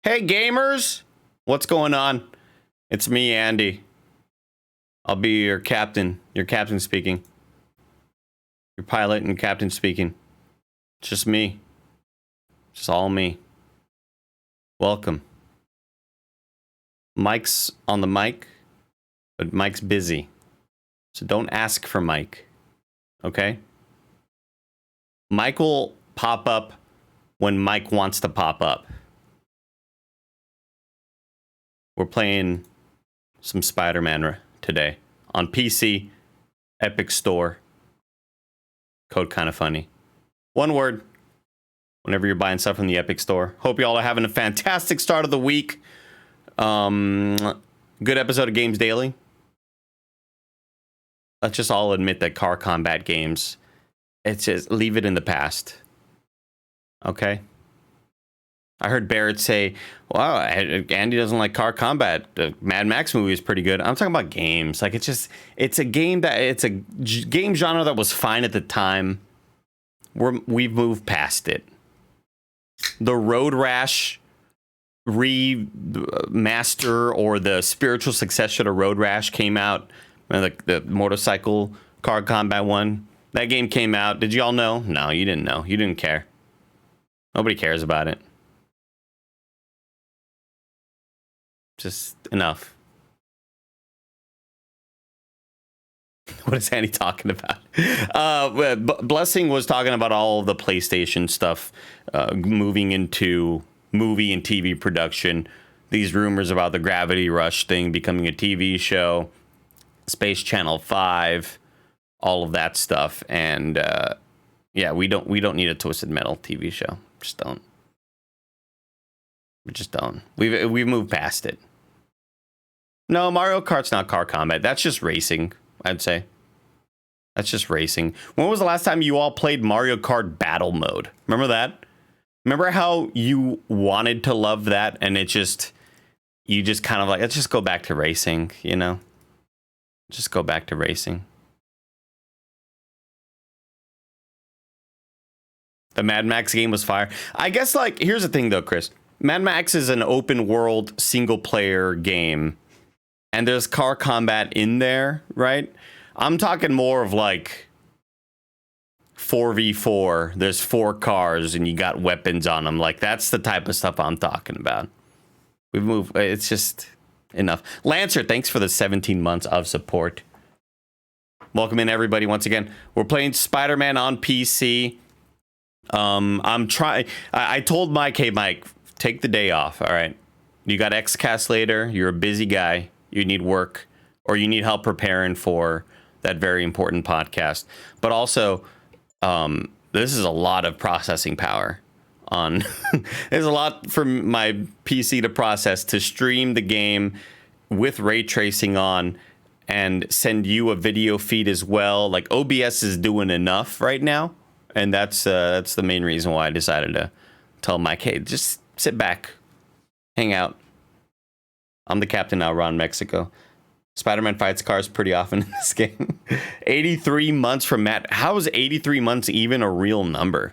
Hey gamers, what's going on? It's me, Andy. I'll be your captain speaking. Your pilot and captain speaking. It's just me. Just all me. Welcome. Mike's on the mic, but Mike's busy. So don't ask for Mike. Okay? Mike will pop up when Mike wants to pop up. We're playing some Spider-Man today on PC, Epic Store, code KindaFunny. One word, whenever you're buying stuff from the Epic Store. Hope you all are having a fantastic start of the week. Good episode of Games Daily. Let's just all admit that car combat games, it's just leave it in the past. Okay? I heard Barrett say, wow, Andy doesn't like car combat. The Mad Max movie is pretty good. I'm talking about games. Like, it's a game genre that was fine at the time. We've moved past it. The Road Rash remaster, or the spiritual successor to Road Rash, came out. The motorcycle car combat one. That game came out. Did you all know? No, you didn't know. You didn't care. Nobody cares about it. Just enough. What is Andy talking about? Blessing was talking about all of the PlayStation stuff moving into movie and TV production. These rumors about the Gravity Rush thing becoming a TV show, Space Channel 5, all of that stuff. And yeah, we don't need a Twisted Metal TV show. Just don't. We just don't. We've moved past it. No, Mario Kart's not car combat. That's just racing, I'd say. That's just racing. When was the last time you all played Mario Kart Battle Mode? Remember that? Remember how you wanted to love that, and you just kind of like, let's just go back to racing, you know? Just go back to racing. The Mad Max game was fire. I guess, like, here's the thing though, Chris. Mad Max is an open world single player game. And there's car combat in there, right? I'm talking more of like 4v4. There's 4 cars and you got weapons on them. Like, that's the type of stuff I'm talking about. We've moved. It's just enough. Lancer, thanks for the 17 months of support. Welcome in, everybody. Once again, we're playing Spider-Man on PC. I'm trying. I told Mike, hey, Mike, take the day off. All right. You got XCast later. You're a busy guy. You need work, or you need help preparing for that very important podcast. But also, this is a lot of processing power on. There's a lot for my PC to process to stream the game with ray tracing on and send you a video feed as well. Like, OBS is doing enough right now, and that's the main reason why I decided to tell Mike, hey, just sit back, hang out. I'm the captain now around Mexico. Spider-Man fights cars pretty often in this game. 83 months from Matt. How is 83 months even a real number?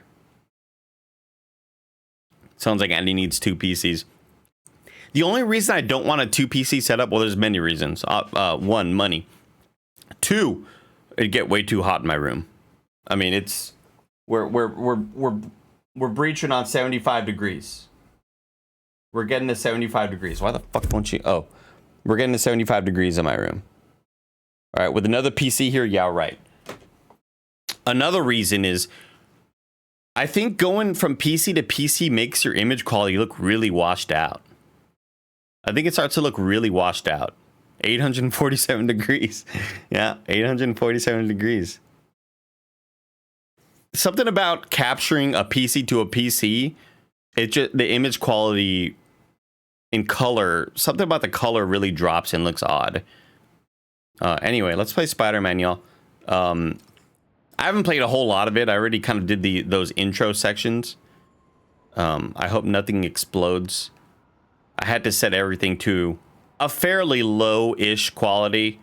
Sounds like Andy needs 2 PCs. The only reason I don't want a 2 PC setup, well, there's many reasons. 1, money. 2, it'd get way too hot in my room. I mean, it's we're breaching on 75 degrees. We're getting to 75 degrees. Why the fuck won't you? Oh, we're getting to 75 degrees in my room. All right, with another PC here, yeah, right. Another reason is I think going from PC to PC makes your image quality look really washed out. I think it starts to look really washed out. 847 degrees. Yeah, 847 degrees. Something about capturing a PC to a PC, it just, the image quality in color, something about the color really drops and looks odd. Anyway, let's play Spider-Man, y'all. I haven't played a whole lot of it. I already kind of did those intro sections. I hope nothing explodes. I had to set everything to a fairly low-ish quality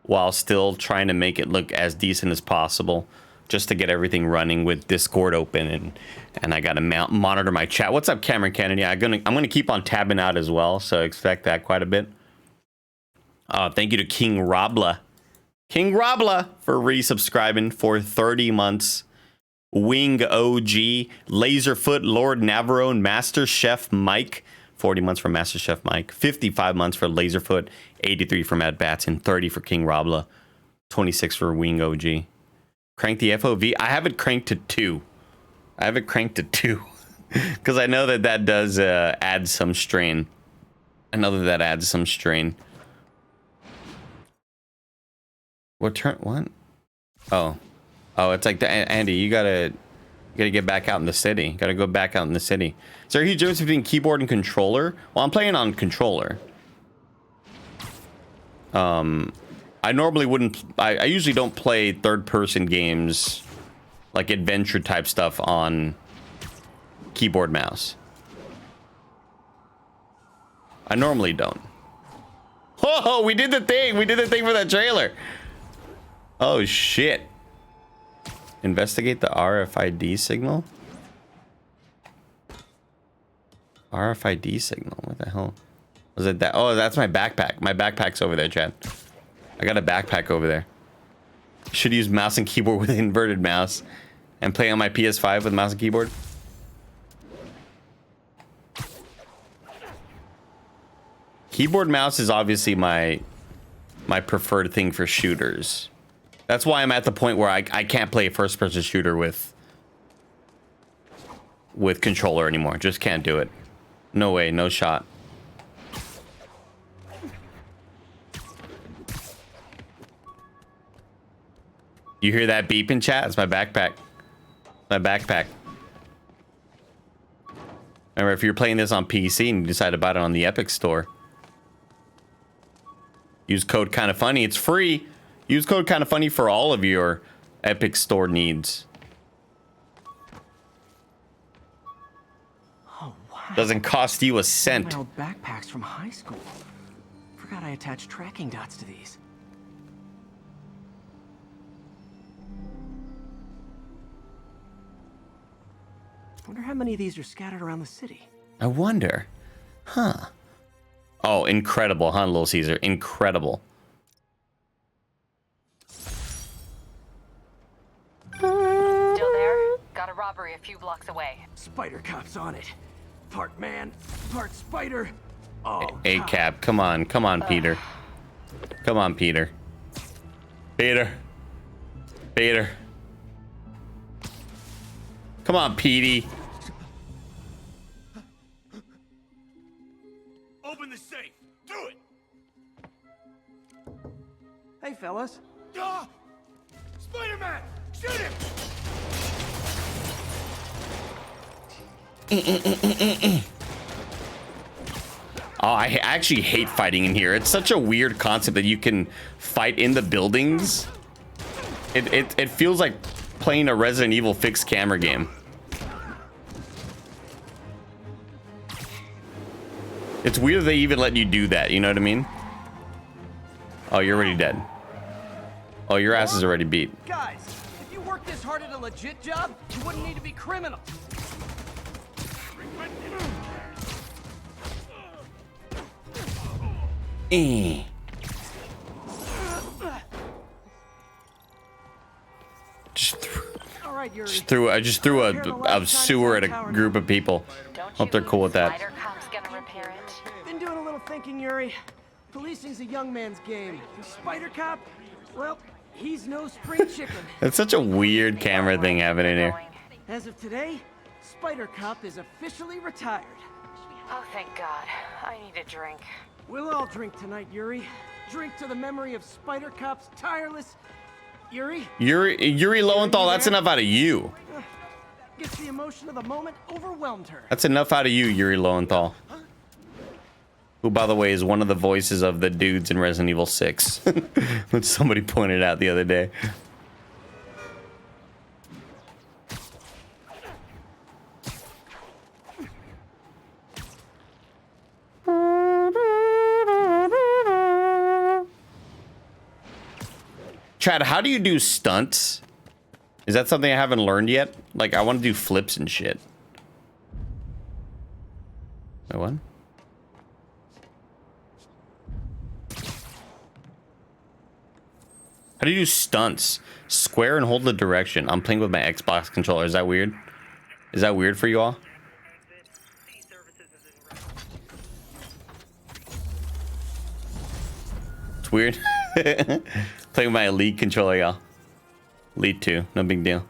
while still trying to make it look as decent as possible. just to get everything running with Discord open, and I gotta monitor my chat. What's up, Cameron Kennedy? I'm gonna keep on tabbing out as well, so expect that quite a bit. Thank you to King Robla for resubscribing for 30 months. Wing OG, Laserfoot, Lord Navarone, Master Chef Mike, 40 months for Master Chef Mike, 55 months for Laserfoot, 83 for Matt Batson, 30 for King Robla, 26 for Wing OG. Crank the FOV. I have it cranked to 2. Because I know that does add some strain. What? Oh, it's like Andy, you gotta get back out in the city. Gotta go back out in the city. Is there a huge difference between keyboard and controller? Well, I'm playing on controller. I normally wouldn't. I usually don't play third-person games, like adventure type stuff, on keyboard mouse. I normally don't. Oh, we did the thing. We did the thing for that trailer. Oh shit. Investigate the RFID signal. RFID signal. What the hell? Was it that? Oh, that's my backpack. My backpack's over there, Chad. I got a backpack over there. Should use mouse and keyboard with inverted mouse and play on my PS5 with mouse and keyboard. Keyboard mouse is obviously my preferred thing for shooters. That's why I'm at the point where I can't play a first-person shooter with controller anymore. Just can't do it. No way, no shot. You hear that beep in chat? It's my backpack. My backpack. Remember, if you're playing this on PC and you decide to buy it on the Epic Store, use code KindaFunny. It's free. Use code KindaFunny for all of your Epic Store needs. Oh, wow. Doesn't cost you a cent. My old backpacks from high school. Forgot I attached tracking dots to these. Wonder how many of these are scattered around the city. I wonder. Huh. Oh, incredible, huh, Little Caesar? Incredible. Still there? Got a robbery a few blocks away. Spider Cop's on it. Part man, part spider. Oh, A-Cap, come on, Peter. Come on, Peter. Peter. Come on, Petey. Open the safe. Do it. Hey, fellas. Spider-Man, shoot him. Oh, I actually hate fighting in here. It's such a weird concept that you can fight in the buildings. It feels like playing a Resident Evil fixed camera game. It's weird they even let you do that, you know what I mean? Oh, you're already dead. Oh, your ass is already beat. Guys, if you worked this hard at a legit job, you wouldn't need to be criminals. I just threw a sewer at a group of people. Hope they're cool with that. Spider Cop's gonna repair it. Been doing a little thinking, Yuri. Policing's a young man's game. The Spider Cop, well, he's no spring chicken. It's such a weird camera thing happening here. As of today, Spider Cop is officially retired. Oh, thank God. I need a drink. We'll all drink tonight, Yuri. Drink to the memory of Spider Cop's tireless... Yuri Lowenthal, that's enough out of you. Gets the emotion of the moment overwhelmed her. That's enough out of you, Yuri Lowenthal. Who, by the way, is one of the voices of the dudes in Resident Evil 6. Which somebody pointed out the other day. Chad, how do you do stunts Is that something I haven't learned yet? Like, I want to do flips and shit. Wait, what? How do you do stunts? Square and hold the direction. I'm playing with my Xbox controller. Is that weird? Is that weird for you all? It's weird. Playing with my Elite controller, y'all. Elite 2. No big deal.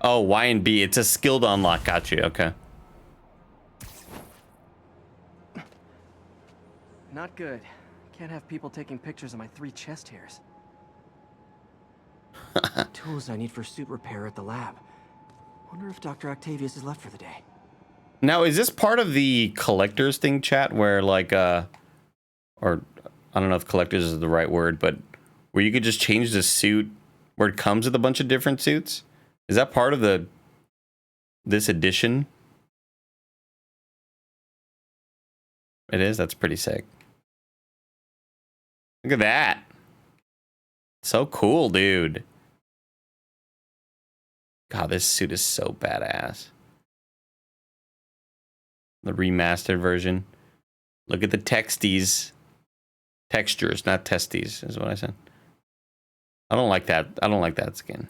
Oh, Y and B. It's a skill to unlock. Got you. Okay. Not good. Can't have people taking pictures of my 3 chest hairs. Tools I need for suit repair at the lab. Wonder if Dr. Octavius is left for the day. Now, is this part of the collectors thing, chat, where like, or I don't know if collectors is the right word, but where you could just change the suit where it comes with a bunch of different suits? Is that part of this edition? It is? That's pretty sick. Look at that. So cool, dude. God, this suit is so badass. The remastered version. Look at the texties. Textures, not testes, is what I said. I don't like that. I don't like that skin.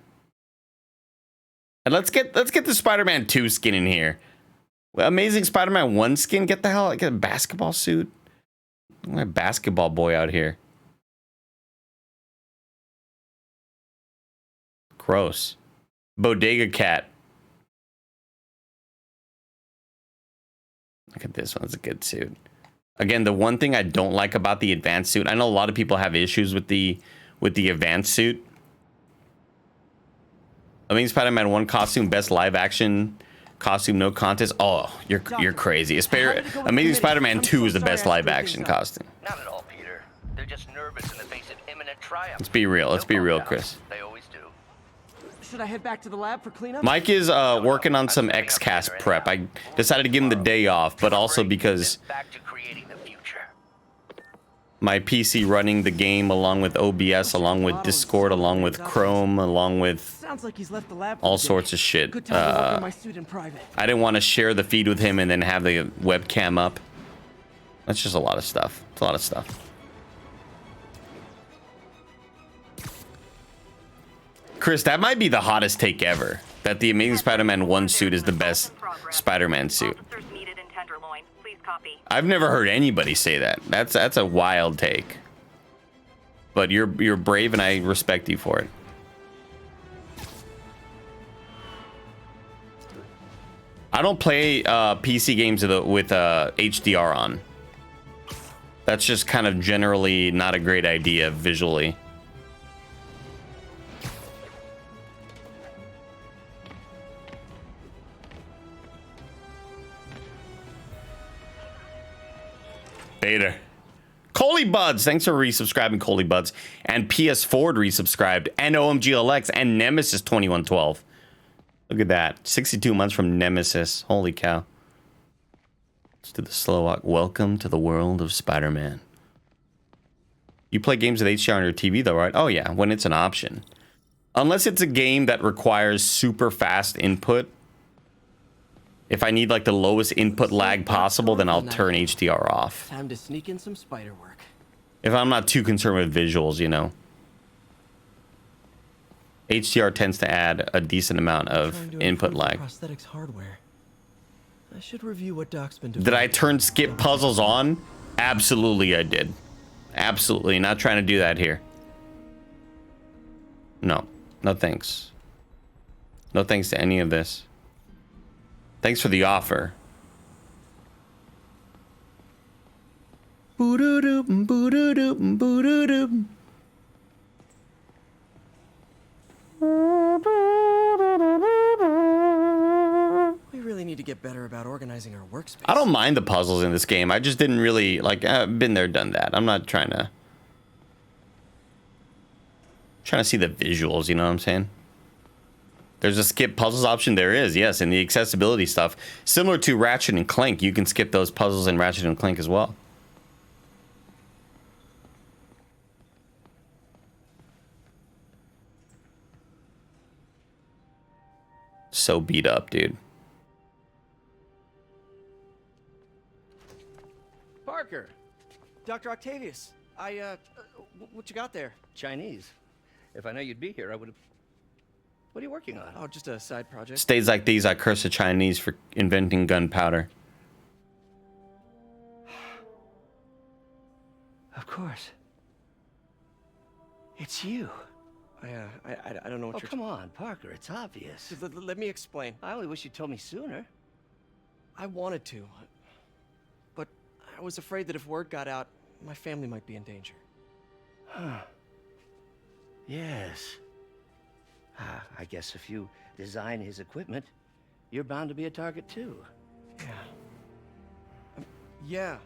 And let's get the Spider-Man 2 skin in here. Amazing Spider-Man 1 skin. Get the hell, get a basketball suit. My basketball boy out here. Gross. Bodega cat. Look at this one. It's a good suit. Again, the one thing I don't like about the advanced suit, I know a lot of people have issues with the advanced suit. Amazing Spider-Man 1 costume, best live action costume, no contest. Oh, you're crazy. Amazing Spider-Man 2 is the best live action costume. Not at all, Peter. They're just nervous in the face of imminent triumph. Let's be real. Let's be real, Chris. They always do. Should I head back to the lab for cleanup? Mike is working on some XCast prep. I decided to give him the day off, but also because Back to creating the future. my PC running the game along with OBS, along with Discord, along with Chrome, along with Sounds like he's left the lab for all the day. sorts of shit. Good time to work on my suit in private. I didn't want to share the feed with him and then have the webcam up. That's just a lot of stuff. It's a lot of stuff. Chris, that might be the hottest take ever. That the Amazing Spider-Man 1 suit is the best Spider-Man suit. Officers needed in Tenderloin. Please copy. I've never heard anybody say that. That's a wild take. But you're brave and I respect you for it. I don't play PC games with HDR on. That's just kind of generally not a great idea visually. Beta. Coley Buds, thanks for resubscribing, Coley Buds. And PS Ford resubscribed. And OMGLX and Nemesis 2112. Look at that. 62 months from Nemesis. Holy cow. Let's do the slow walk. Welcome to the world of Spider-Man. You play games with HDR on your TV though, right? Oh yeah, when it's an option. Unless it's a game that requires super fast input. If I need like the lowest input lag possible, then I'll turn HDR off. Time to sneak in some spider work. If I'm not too concerned with visuals, you know. HDR tends to add a decent amount of input lag. Prosthetics hardware. I should review what Doc's been doing. Did I turn skip puzzles on? Absolutely I did. Absolutely. Not trying to do that here. No. No thanks. No thanks to any of this. Thanks for the offer. Boo-doo-doo, boo-doo-doo, boo-doo-doo. We really need to get better about organizing our workspace. I don't mind the puzzles in this game. I just didn't really, like, I've been there, done that. I'm not trying to see the visuals, you know what I'm saying? There's a skip puzzles option. There is, yes, and the accessibility stuff. Similar to Ratchet and Clank, you can skip those puzzles in Ratchet and Clank as well. so beat up, dude. Parker, Dr. Octavius, what you got there? Chinese. If I know you'd be here, I would have. What are you working on? Oh, just a side project. Stays like these, I curse the Chinese for inventing gunpowder. Of course. It's you. I don't know what Oh, you're... come on, Parker. It's obvious. Let me explain. I only wish you told me sooner. I wanted to, but I was afraid that if word got out, my family might be in danger. Huh. Yes. I guess if you design his equipment, you're bound to be a target too. Yeah.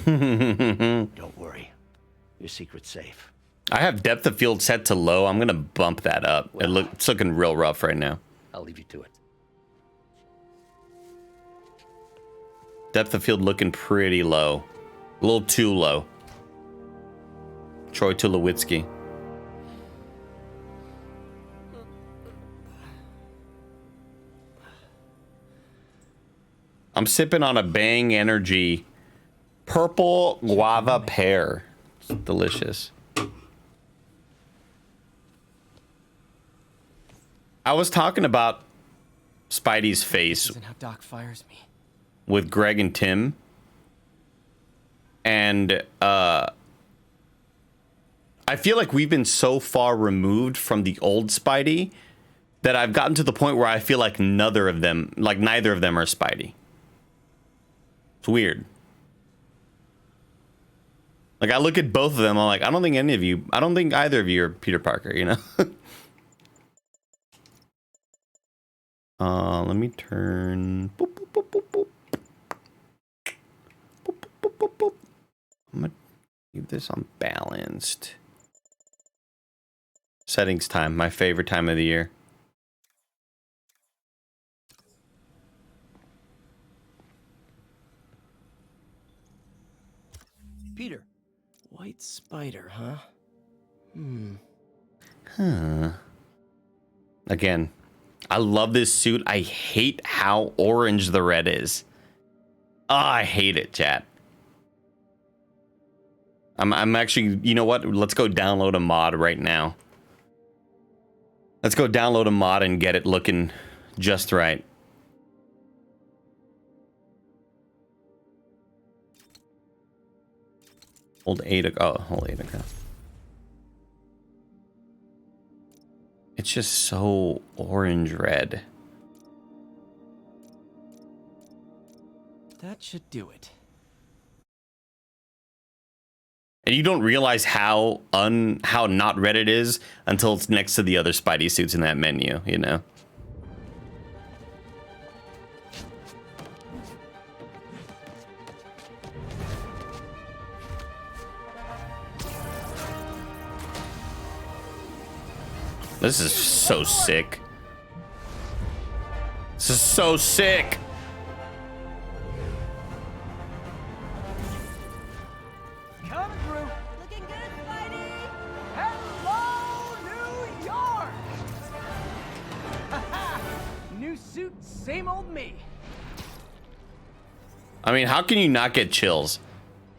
Don't worry. Your secret's safe. I have depth of field set to low. I'm gonna bump that up. It's looking real rough right now. I'll leave you to it. Depth of field looking pretty low. A little too low. Troy Tulowitzki. I'm sipping on a Bang Energy purple guava pear. It's delicious. I was talking about Spidey's face This isn't how Doc fires me. with Greg and Tim. And I feel like we've been so far removed from the old Spidey that I've gotten to the point where I feel like neither of them are Spidey. It's weird. Like, I look at both of them, I'm like, I don't think either of you are Peter Parker, you know? Let me turn. Boop, boop, boop, boop, boop. Boop, boop, boop, boop, boop. I'm gonna leave this on balanced. Settings time, my favorite time of the year. Peter. White spider, huh? Again, I love this suit. I hate how orange the red is. Oh, I hate it, chat. I'm actually, you know what? Let's go download a mod right now. Let's go download a mod and get it looking just right. Hold A to go. Hold A to go. It's just so orange red. That should do it. And you don't realize how not red it is until it's next to the other Spidey suits in that menu, you know? This is so sick. This is so sick. Coming through. Looking good, Spidey! Hello, New York! New suit, same old me. I mean, how can you not get chills?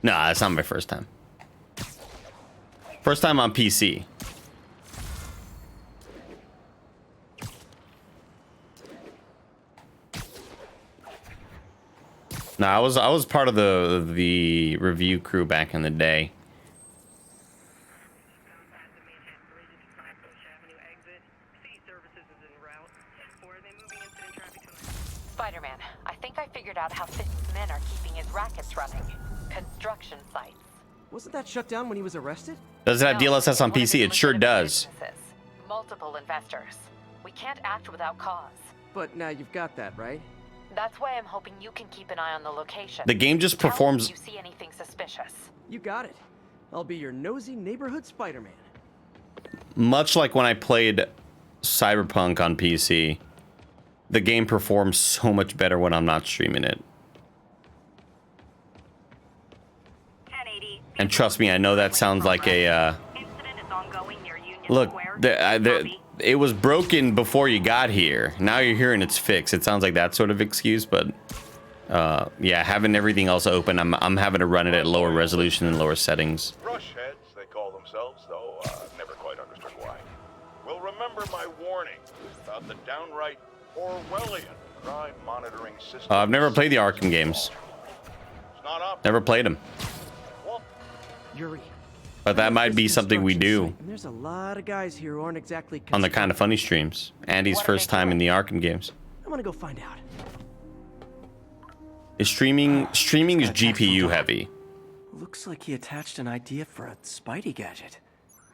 Nah, that's not my first time. First time on PC. No, I was part of the review crew back in the day. Spider-Man, I think I figured out how Fisk's men are keeping his rackets running. Construction sites. Wasn't that shut down when he was arrested? Does it have No, DLSS on one of his PC? It sure legitimate does. businesses. Multiple investors. We can't act without cause. But now you've got that, right? That's why I'm hoping you can keep an eye on the location. The game just Tell me performs if you see anything suspicious. You got it. I'll be your nosy neighborhood Spider-Man. much like when I played Cyberpunk on PC. The game performs so much better when I'm not streaming it. And trust me, I know that sounds like a look. it was broken before you got here. Now you're here and it's fixed. It sounds like that sort of excuse, but yeah, having everything else open, I'm having to run it at lower resolution and lower settings. Brush heads, they call themselves, though never quite understood why. Will remember my warning about the downright Orwellian crime monitoring system. I've never played the Arkham games. It's not up. Never played them. Yuri. But that might be something we do And there's a lot of guys here who aren't exactly on the KindaFunny streams. Andy's first time in the Arkham games. I want to go find out. Is streaming is GPU heavy. Looks like he attached an idea for a Spidey gadget.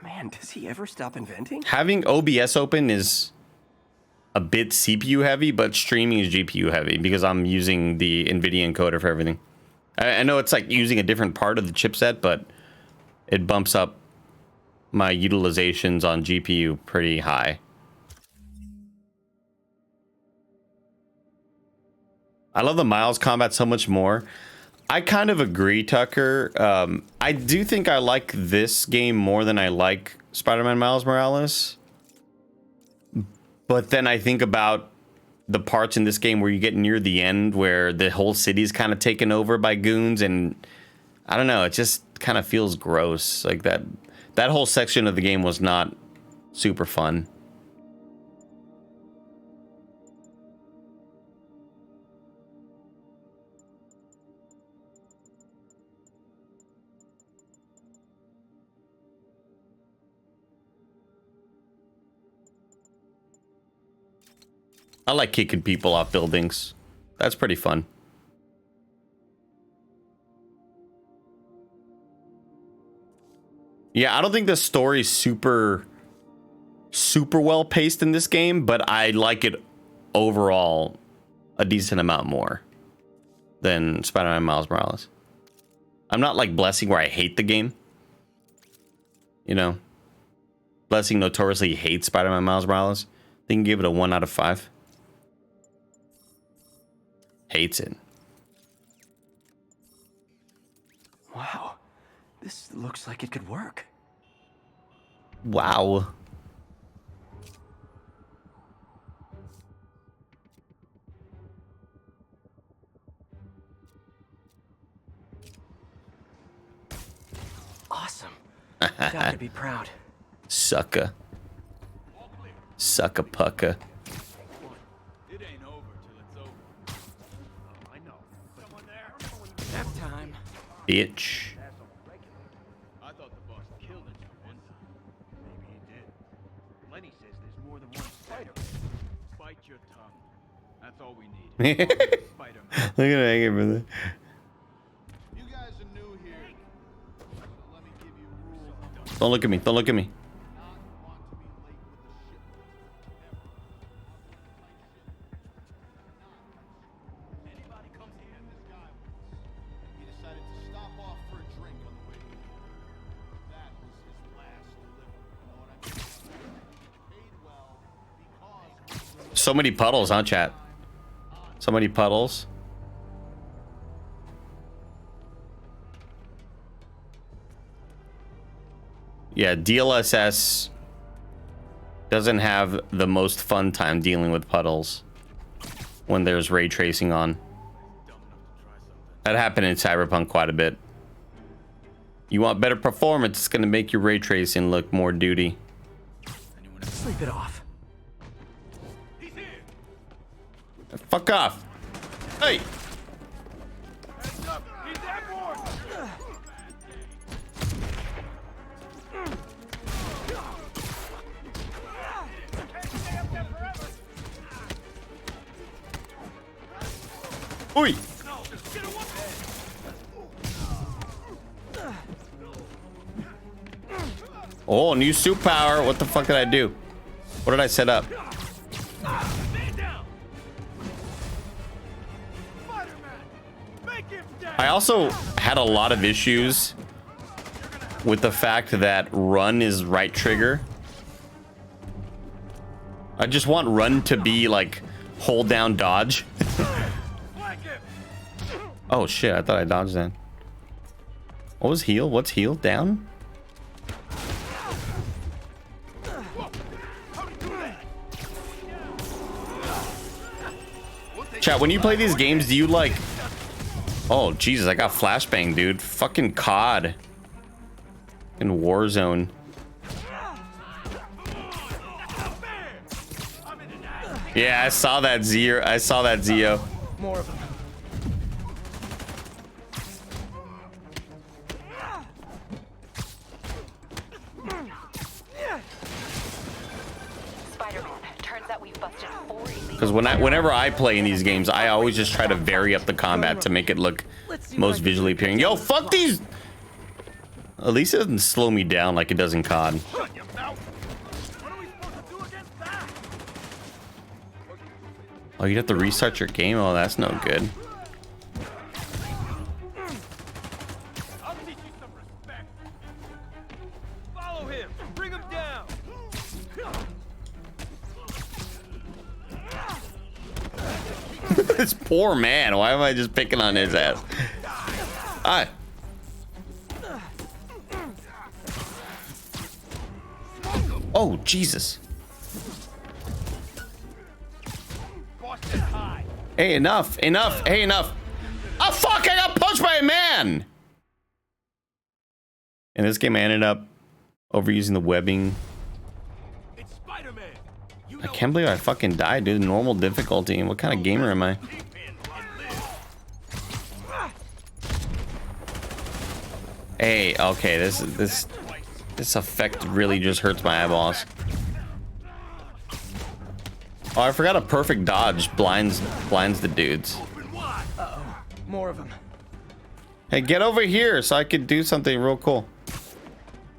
Man, does he ever stop inventing? Having OBS open is a bit CPU heavy, but streaming is GPU heavy because I'm using the NVIDIA encoder for everything. I know it's like using a different part of the chipset, but it bumps up my utilizations on GPU pretty high. I love the Miles combat so much more. I kind of agree, Tucker. I do think I like this game more than I like Spider-Man Miles Morales. But then I think about the parts in this game where you get near the end where the whole city's kind of taken over by goons, and I don't know, it just kind of feels gross. Like that whole section of the game was not super fun. I like kicking people off buildings. That's pretty fun. Yeah, I don't think the story's super well paced in this game, but I like it overall a decent amount more than Spider-Man Miles Morales. I'm not like Blessing where I hate the game. You know, Blessing notoriously hates Spider-Man Miles Morales. They can give it a 1 out of 5. Hates it. Wow, this looks like it could work. Wow. Awesome. Gotta be proud. Sucker. Sucker pucker. It ain't over till it's over. Oh, I know. Someone there? Nap time. Bitch. I thought the boss killed it one time. Maybe he did. Lenny says there's more than one spider. Bite your tongue. That's all we need. Spider-Man. Look at that, brother. You guys are new here. So let me give you rules. Don't look at me. Don't look at me. So many puddles, huh, chat? So many puddles. Yeah, DLSS doesn't have the most fun time dealing with puddles when there's ray tracing on. That happened in Cyberpunk quite a bit. You want better performance, it's going to make your ray tracing look more duty. Sleep it off. Fuck off. Hey. He's airborne! Oi. Oh, new suit power. What the fuck did I do? What did I set up? I also had a lot of issues with the fact that run is right trigger. I just want run to be like hold down dodge. Oh shit, I thought I dodged that. What was heal? What's heal? Down? Chat, when you play these games, do you like... Oh, Jesus, I got flashbang, dude. Fucking COD. In Warzone. Yeah, I saw that Zio. I saw that Zio. More of them. Spider-Man, turns out we've busted 4 illegal... Because whenever I play in these games, I always just try to vary up the combat to make it look most visually appealing. Yo, fuck these! At least it doesn't slow me down like it does in COD. Oh, you'd have to restart your game? Oh, that's no good. I'll teach you some respect. Follow him. Bring him down. This poor man. Why am I just picking on his ass? Alright. Oh, Jesus. Hey, enough. Enough. Hey, enough. Oh, fuck. I got punched by a man. In this game, I ended up overusing the webbing. It's Spider-Man. I can't believe I fucking died, dude. Normal difficulty. What kind of gamer am I? Hey, okay. This effect really just hurts my eyeballs. Oh, I forgot a perfect dodge blinds the dudes. Uh-oh. More of them. Hey, get over here so I could do something real cool.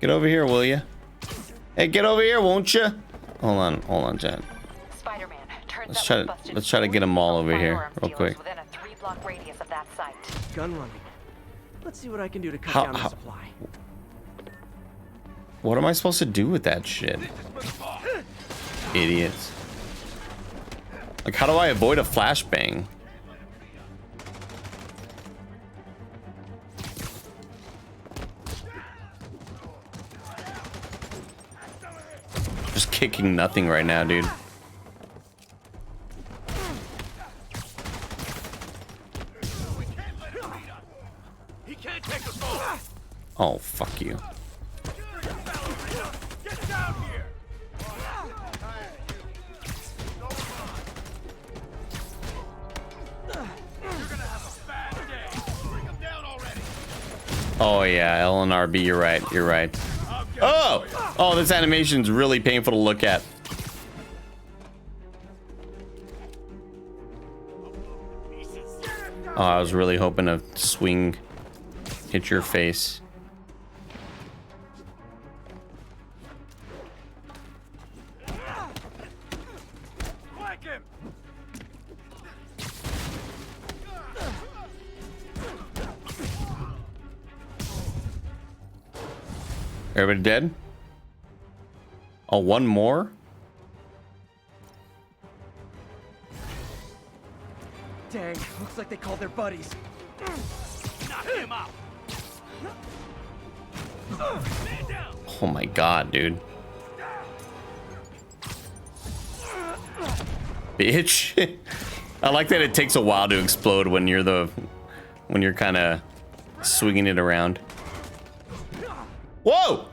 Get over here, will you? Hey, get over here, won't you? Hold on, Jen. Spider-Man, turns Let's try to get them all over here real quick. within a 3-block radius of that site. Gun running. Let's see what I can do to cut down the supply. What am I supposed to do with that shit? Idiots. Like, how do I avoid a flashbang? Just kicking nothing right now, dude. Oh, fuck you. Get down here. Oh yeah, L and RB, you're right, you're right. Oh! Oh, this animation's really painful to look at. Oh, I was really hoping a swing hit your face. Whack him. Everybody dead? Oh, one more? Dang, looks like they called their buddies. Knock him out. Man down. Oh my god, dude. Bitch. I like that it takes a while to explode when you're kind of swinging it around. Whoa!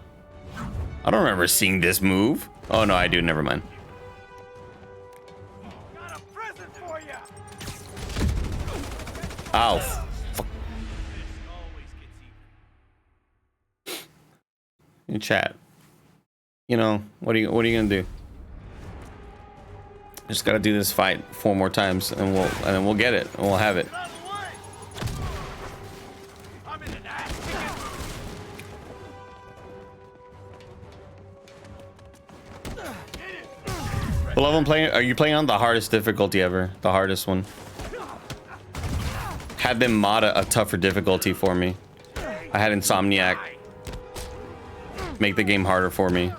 I don't remember seeing this move. Oh no, I do. Never mind. Got a present for you. Ow. Fuck. In chat. You know, what are you gonna do? Just gotta do this fight 4 more times and then we'll get it and we'll have it. I'm in an ass. Well, I'm playing. Are you playing on the hardest difficulty ever? The hardest one. Had them mod a tougher difficulty for me. I had Insomniac make the game harder for me.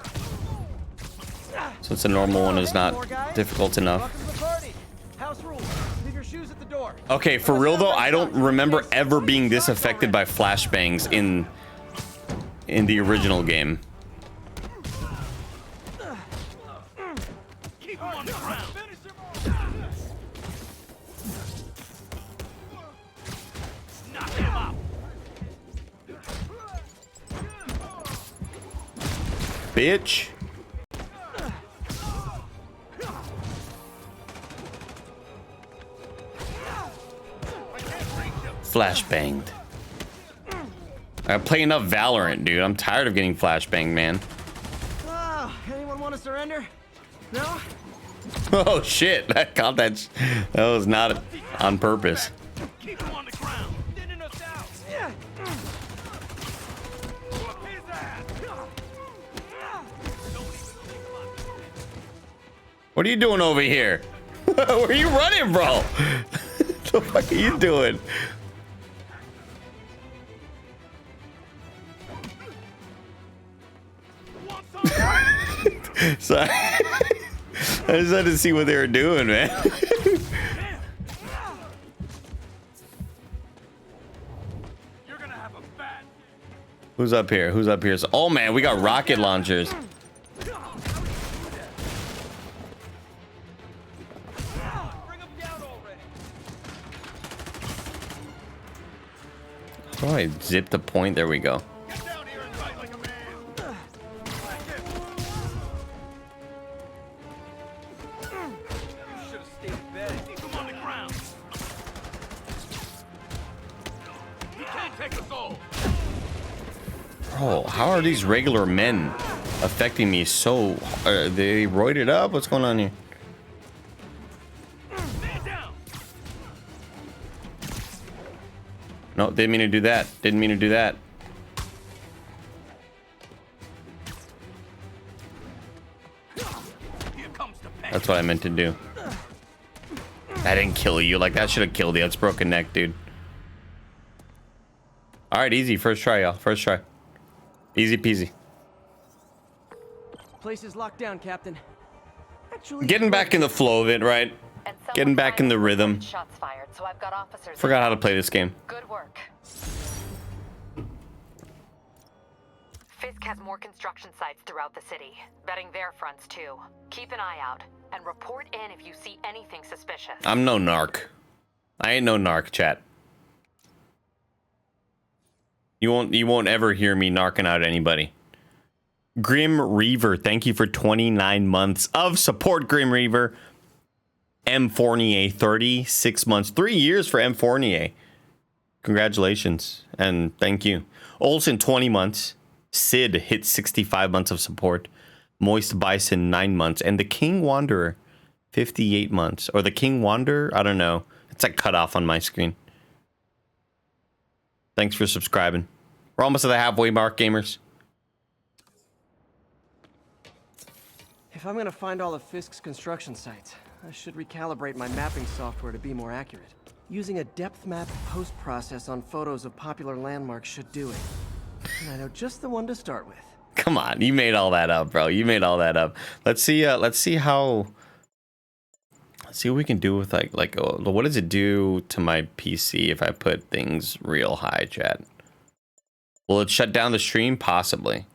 Since the normal one is not difficult enough. Welcome to the party. House rules. Leave your shoes at the door. Okay, for real though, I don't remember ever being this affected by flashbangs in the original game. Keep him on the ground. Finish him bitch. Flashbanged. I play enough Valorant, dude. I'm tired of getting flashbanged, man. Oh, anyone want to surrender? No? Oh shit! That was not on purpose. Keep him on the ground. Thinning us out. Yeah. Whoop his ass. What are you doing over here? Where are you running, bro? What the fuck are you doing? Sorry. I just had to see what they were doing, man. You're gonna have a bad. Who's up here? Who's up here? Oh man, we got rocket launchers. Bring him down already. Oh, I zipped the point. There we go. Get down here and fight like a man. You should have stayed in bed. Keep him on the ground. He can't take us all. Bro, how are these regular men affecting me so? They roided up? What's going on here? Man down. No, didn't mean to do that. Didn't mean to do that. Here comes the pain. That's what I meant to do. That didn't kill you. Like, that should have killed you. That's broken neck, dude. All right, easy. First try, y'all. First try. Easy peasy. Place is locked down, Captain. Actually, Getting back in the flow of it, right? And someone Getting back in the finally rhythm. reported shots fired, so I've got officers. Forgot how to play this game. Good work. Fisk has more construction sites throughout the city, betting their fronts too. Keep an eye out and report in if you see anything suspicious. I'm no narc. I ain't no narc, chat. You won't ever hear me narking out anybody. Grim Reaver, thank you for 29 months of support, Grim Reaver. M. Fournier, 36 months. 3 years for M. Fournier. Congratulations and thank you. Olsen, 20 months. Sid hit 65 months of support. Moist Bison, 9 months. And the King Wanderer, 58 months. Or the King Wanderer? I don't know. It's like cut off on my screen. Thanks for subscribing. We're almost at the halfway mark, gamers. If I'm gonna find all of Fisk's construction sites, I should recalibrate my mapping software to be more accurate. Using a depth map post-process on photos of popular landmarks should do it. And I know just the one to start with. Come on, you made all that up, bro. You made all that up. Let's see how. Let's see what we can do with like what does it do to my PC if I put things real high, chat? Will it shut down the stream? Possibly.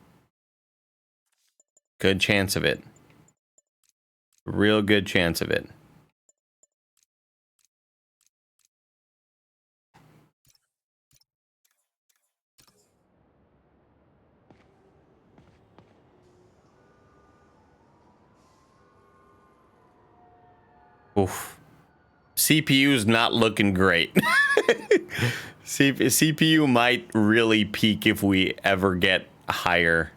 Good chance of it. Real good chance of it. Oof. CPU's not looking great. CPU might really peak if we ever get higher.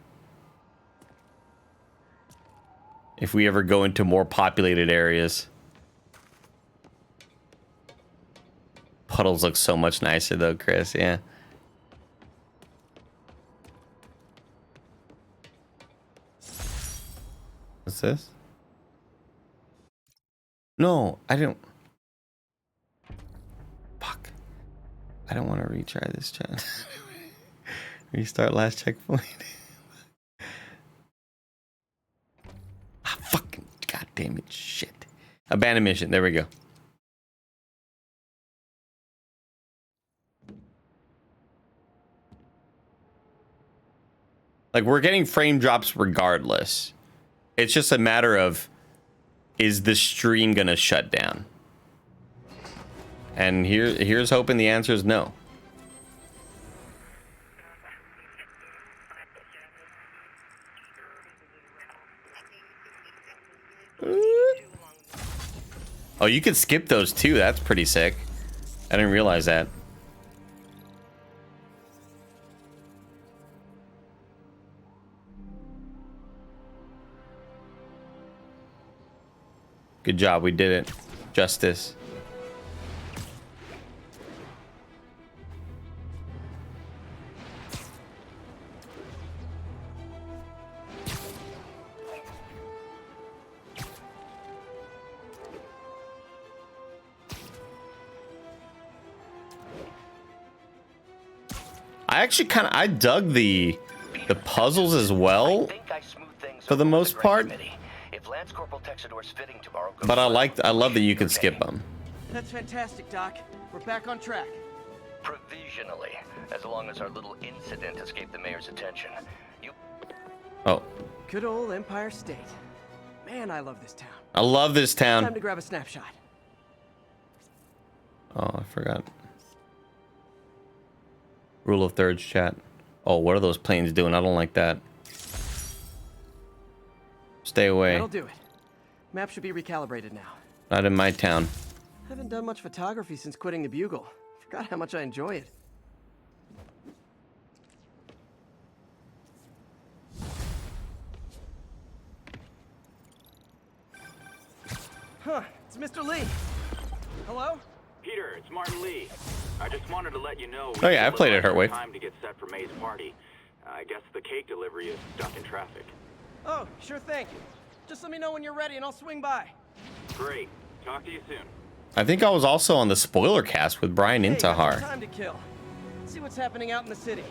If we ever go into more populated areas. Puddles look so much nicer though, Chris. Yeah. What's this? No, I don't. Fuck. I don't want to retry this chat. Restart last checkpoint. Fucking god damn it. Shit. Abandon mission. There we go. Like, we're getting frame drops regardless. It's just a matter of, is the stream gonna shut down? And here's hoping the answer is no. Oh, you could skip those too. That's pretty sick. I didn't realize that. Good job. We did it. Justice. I actually I dug the puzzles as well for the most part. But I love that you can skip them. That's fantastic, Doc. We're back on track. Provisionally, as long as our little incident escaped the mayor's attention. Oh. Good old Empire State. Man, I love this town. I love this town. Time to grab a snapshot. Oh, I forgot. Rule of thirds, chat. Oh, what are those planes doing? I don't like that. Stay away. That'll do it. Map should be recalibrated now. Not in my town. Haven't done much photography since quitting the Bugle. Forgot how much I enjoy it. Huh, it's Mr. Lee. Hello? Peter, it's Martin Lee. I just wanted to let you know. Oh yeah, I played at Heartwave. Time to get set for May's party. I guess the cake delivery is stuck in traffic. Oh, sure thing. Just let me know when you're ready and I'll swing by. Great. Talk to you soon. I think I was also on the spoiler cast with Brian Hey, got some Intihar. time to kill. Let's see what's happening out in the city.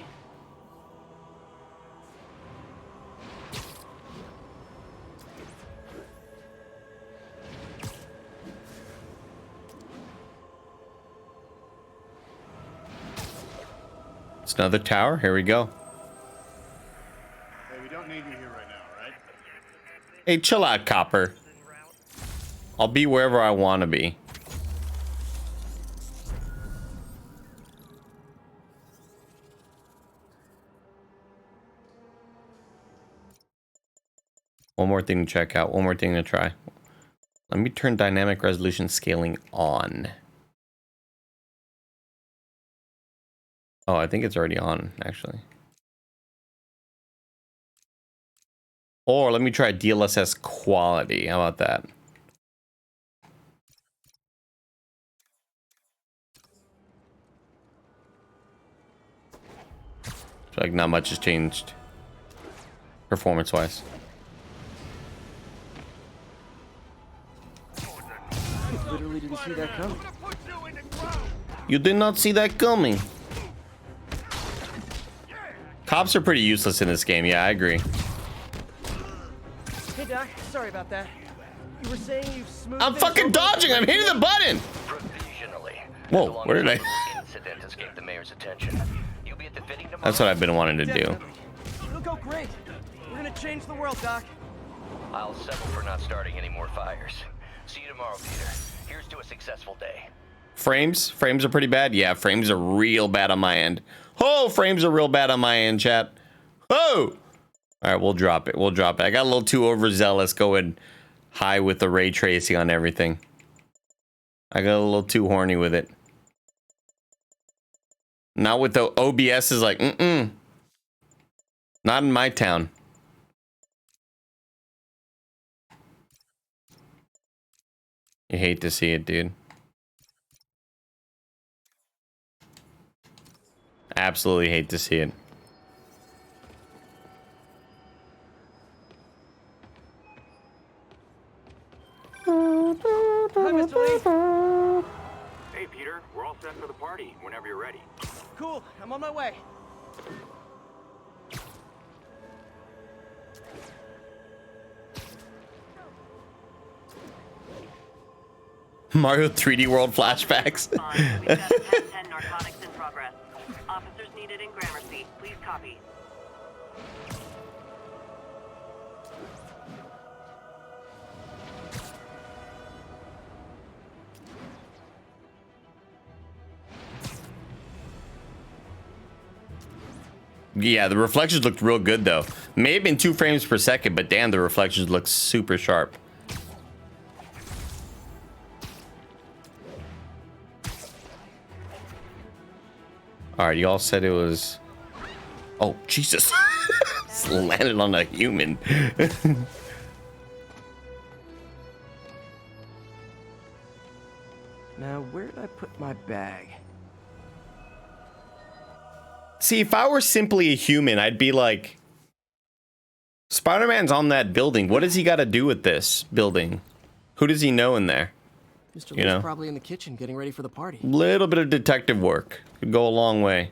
It's another tower. Here we go. Hey, we don't need you here right now, right? Hey, chill out, Copper. I'll be wherever I want to be. One more thing to check out. One more thing to try. Let me turn dynamic resolution scaling on. Oh, I think it's already on, actually. Or let me try DLSS quality. How about that? Feel like not much has changed performance-wise. Literally didn't see that coming. You did not see that coming. Cops are pretty useless in this game. Yeah, I agree. Hey, Doc. Sorry about that. You were saying you've smoothed I'm things fucking over- dodging. I'm hitting the button. Provisionally. Whoa, where did I? Incident escaped the mayor's attention. You'll be at the fitting tomorrow. That's what I've been wanting to do. Definitely. It'll go great. We're gonna change the world, Doc. I'll settle for not starting any more fires. See you tomorrow, Peter. Here's to a successful day. Frames are pretty bad. Yeah, frames are real bad on my end. Oh, frames are real bad on my end, chat. Oh! All right, we'll drop it. We'll drop it. I got a little too overzealous going high with the ray tracing on everything. I got a little too horny with it. Not with the OBS is like, Not in my town. You hate to see it, dude. Absolutely hate to see it. Hi, Mr. Lee. Hey, Peter, we're all set for the party whenever you're ready. Cool. I'm on my way. Mario 3D World flashbacks. We've got 1010 narcotics in progress. Officers needed in Gramercy. Please copy. Yeah, the reflections looked real good though. May have been 2 frames per second, but damn, the reflections look super sharp. All right, you all said it was. Oh Jesus! It's landed on a human. Now, where did I put my bag? See, if I were simply a human, I'd be like, Spider-Man's on that building. What does he got to do with this building? Who does he know in there? Mr. You Lee's know? probably in the kitchen getting ready for the party. Little bit of detective work could go a long way.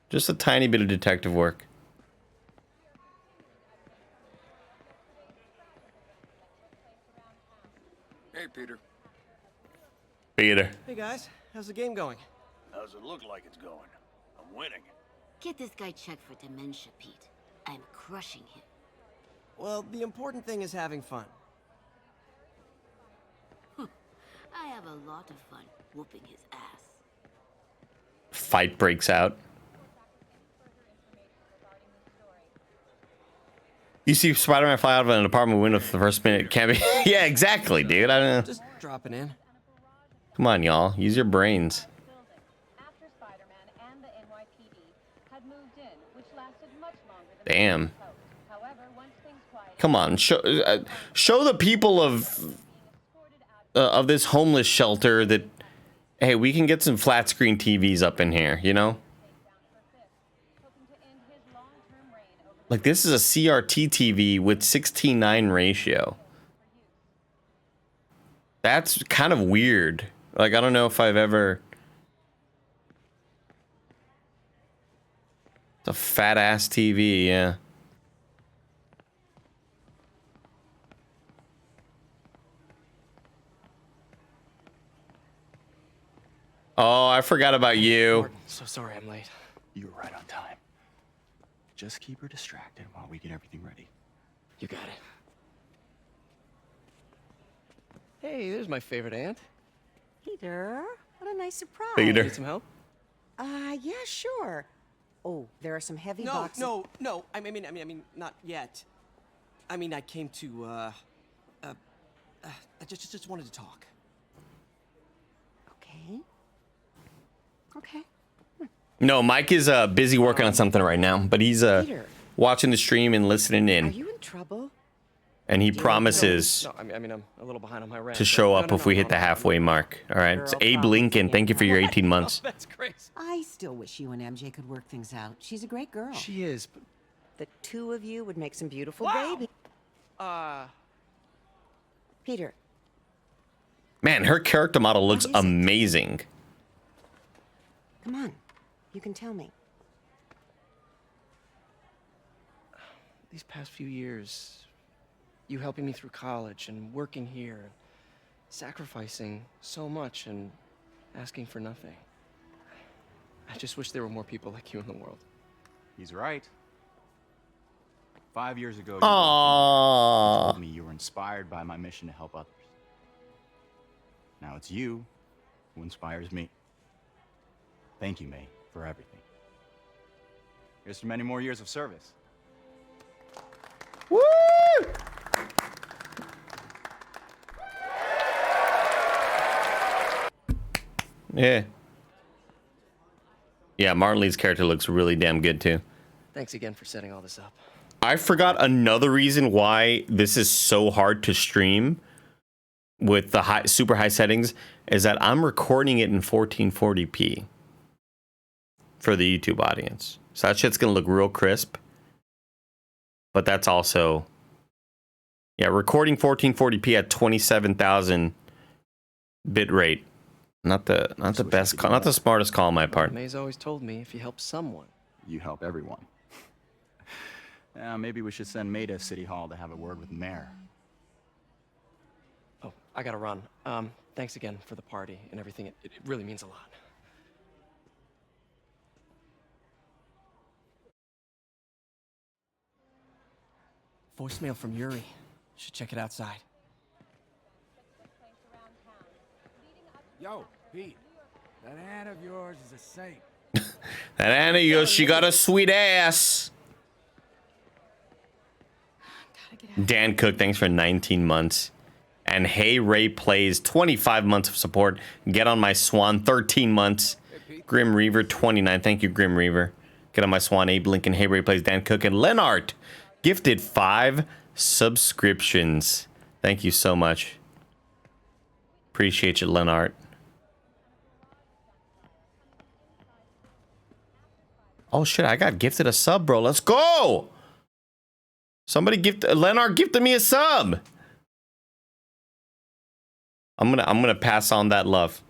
Just a tiny bit of detective work. Hey, Peter. Peter. Hey guys, how's the game going? How's it look like it's going? I'm winning. Get this guy checked for dementia, Pete. I'm crushing him. Well, the important thing is having fun. I have a lot of fun whooping his ass. Fight breaks out. You see Spider-Man fly out of an apartment window for the first minute. Can't be. Yeah, exactly, dude. I don't know. Just dropping in. Come on, y'all. Use your brains. After Spider-Man and the NYPD had moved in, which lasted much longer than Damn. However, once things quieted, Come on, show the people of this homeless shelter that, hey, we can get some flat screen TVs up in here, you know? hoping to end his long-term reign over Like, this is a CRT TV with 16:9 ratio. That's kind of weird. Like, I don't know if I've ever... It's a fat-ass TV, yeah. Oh, I forgot about you. Gordon, so sorry I'm late. You were right on time. Just keep her distracted while we get everything ready. You got it. Hey, there's my favorite aunt. Peter, what a nice surprise. Peter. Need some help? Yeah, sure. Oh, there are some heavy No, boxes. no. I mean, not yet. I mean, I came to, I just wanted to talk. Okay. No, Mike is busy working on something right now, but he's Peter. watching the stream and listening Are in. you in trouble? And he promises No, I mean, I'm a little behind on my rent. to show but up if we hit the halfway mark. All right. It's Abe Lincoln. Thank you for your 18 months. That's crazy. I still wish you and MJ could work things out. She's a great girl. She is, but, The two of you would make some beautiful Wow. babies. uh, Peter, Man, her character model looks amazing. come on. You can tell me. these past few years, you helping me through college and working here, sacrificing so much and asking for nothing. I just wish there were more people like you in the world. He's right. 5 years ago, you Aww. told me you were inspired by my mission to help others. Now it's you who inspires me. Thank you, May, for everything. Here's to many more years of service. Woo! Yeah. Yeah, Martin Lee's character looks really damn good too. Thanks again for setting all this up. I forgot another reason why this is so hard to stream with the super high settings is that I'm recording it in 1440p for the YouTube audience. So that shit's gonna look real crisp. But that's also, yeah, recording 1440p at 27,000 bit rate. Not the best call, not the smartest call on my part. May's always told me if you help someone, You help everyone. Maybe we should send May to City Hall to have a word with the mayor. Oh, I gotta run. Thanks again for the party and everything. It really means a lot. Voicemail from Yuri. Should check it outside. Yo, Pete, that aunt of yours is a saint. That Anna, she got a sweet ass. Dan Cook, thanks for 19 months. And Hey Ray Plays, 25 months of support. Get on My Swan, 13 months. Grim Reaver, 29. Thank you, Grim Reaver. Get on My Swan, Abe Lincoln, Hey Ray Plays, Dan Cook, and Lenart gifted 5 subscriptions. Thank you so much. Appreciate you, Lenart. Oh shit, I got gifted a sub, bro. Let's go! Somebody Lenart gifted me a sub. I'm gonna pass on that love.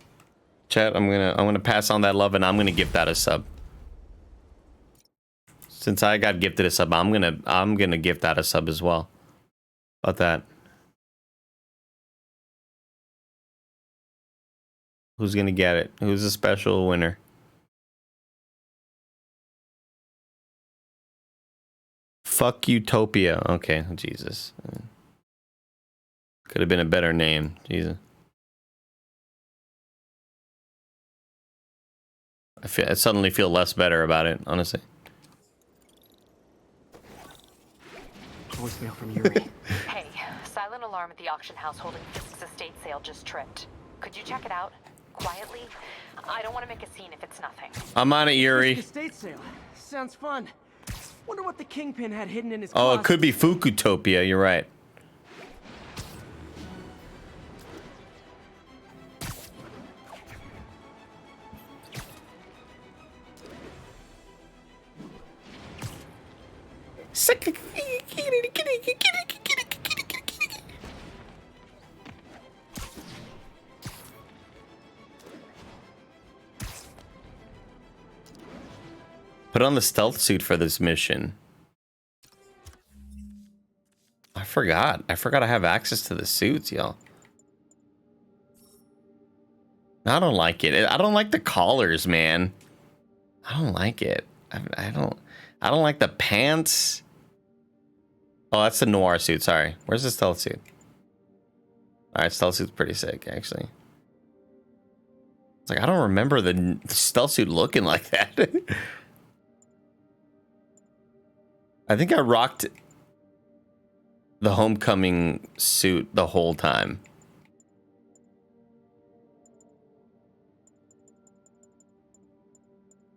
Chat, I'm gonna pass on that love, and I'm gonna gift that a sub. Since I got gifted a sub, I'm gonna gift that a sub as well. How about that? Who's gonna get it? Who's the special winner? Fuck Utopia. Okay, Jesus. Could have been a better name. Jesus. I suddenly feel less better about it, honestly. Voicemail from Yuri. Hey, silent alarm at the auction house holding Fisk's estate sale just tripped. Could you check it out? Quietly? I don't want to make a scene if it's nothing. I'm on it, Yuri. Fisk estate sale. Sounds fun. Wonder what the Kingpin had hidden in his Oh, closet. it could be Fukutopia. You're right. Put on the stealth suit for this mission. I forgot I have access to the suits, y'all. I don't like it. I don't like the collars, man. I don't like it. I don't like the pants. Oh, that's the noir suit. Sorry. Where's the stealth suit? All right, stealth suit's pretty sick, actually. It's like I don't remember the stealth suit looking like that. I think I rocked the homecoming suit the whole time.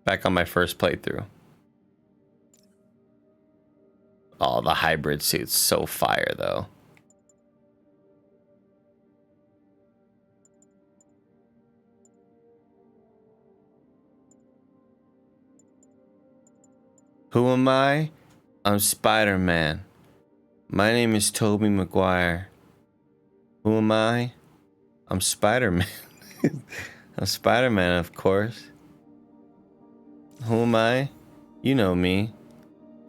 Back on my first playthrough. Oh, the hybrid suit's so fire, though. Who am I? I'm Spider-Man. My name is Tobey Maguire. Who am I? I'm Spider-Man. I'm Spider-Man, of course. Who am I? You know me.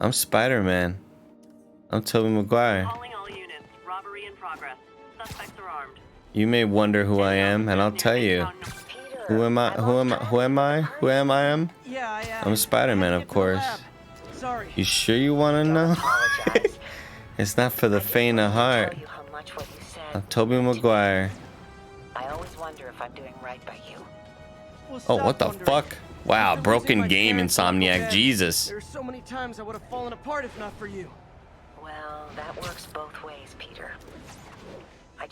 I'm Spider-Man. I'm Tobey Maguire. Calling all units. Robbery in progress. Suspects are armed. You may wonder who I am, and I'll tell you. Who am I? Who am I? Who am I? Who am I? I'm Spider-Man, of course. Sorry. You sure you want to know? It's not for the faint of heart. I'm Tobey Maguire. I always wonder if I'm doing right by you. Oh, what the fuck? Wow, broken game, Insomniac. Jesus. There's so many times I would have fallen apart if not for you. Well, that works both ways, Peter.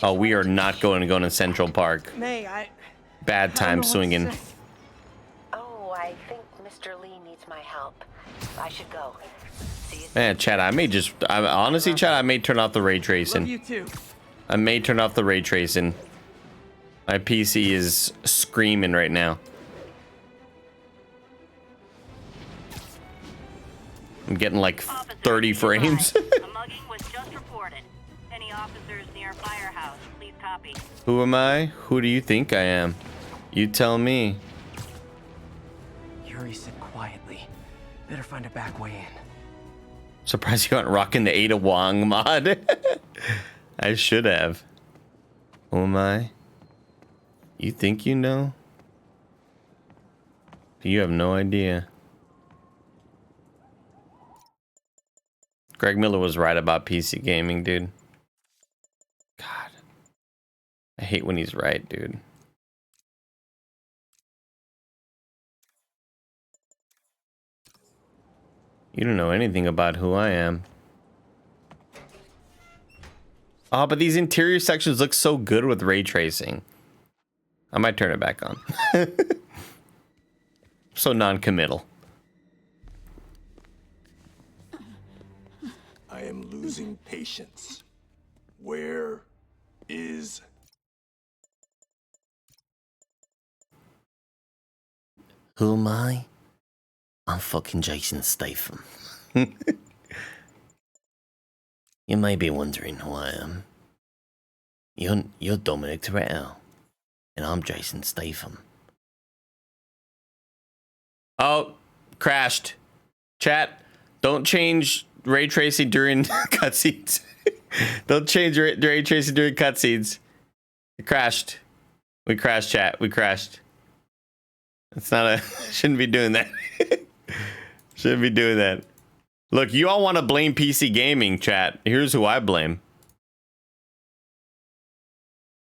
Oh, we are not going to go to Central Park. May, Bad time swinging. Oh, I think Mr. Lee needs my help. I should go. See you soon. Man, chat, honestly, chat, I may turn off the ray tracing. Love you too. I may turn off the ray tracing. My PC is screaming right now. I'm getting like 30 frames. A mugging was just reported. Any officers near Firehouse, please copy. Who am I? Who do you think I am? You tell me. Yuri said quietly. Better find a back way in. Surprised you aren't rocking the Ada Wong mod. I should have. Who am I? You think you know? You have no idea. Greg Miller was right about PC gaming, dude. God. I hate when he's right, dude. You don't know anything about who I am. Oh, but these interior sections look so good with ray tracing. I might turn it back on. So non-committal. I am losing patience. Where is... Who am I? I'm fucking Jason Statham. You may be wondering who I am. You're Dominic Toretto, and I'm Jason Statham. Oh, crashed. Chat, don't change ray tracing during cutscenes. Don't change ray tracing during cutscenes. It crashed. We crashed, chat. We crashed. It's not a... Shouldn't be doing that. Shouldn't be doing that. Look, you all want to blame PC gaming, chat. Here's who I blame.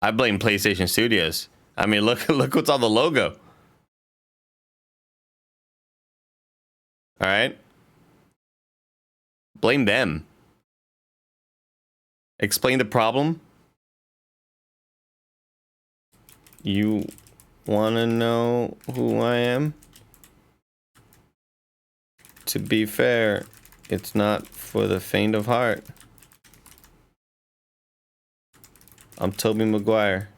I blame PlayStation Studios. I mean, look what's on the logo. All right. Blame them. Explain the problem. You want to know who I am? To be fair, it's not for the faint of heart. I'm Tobey Maguire.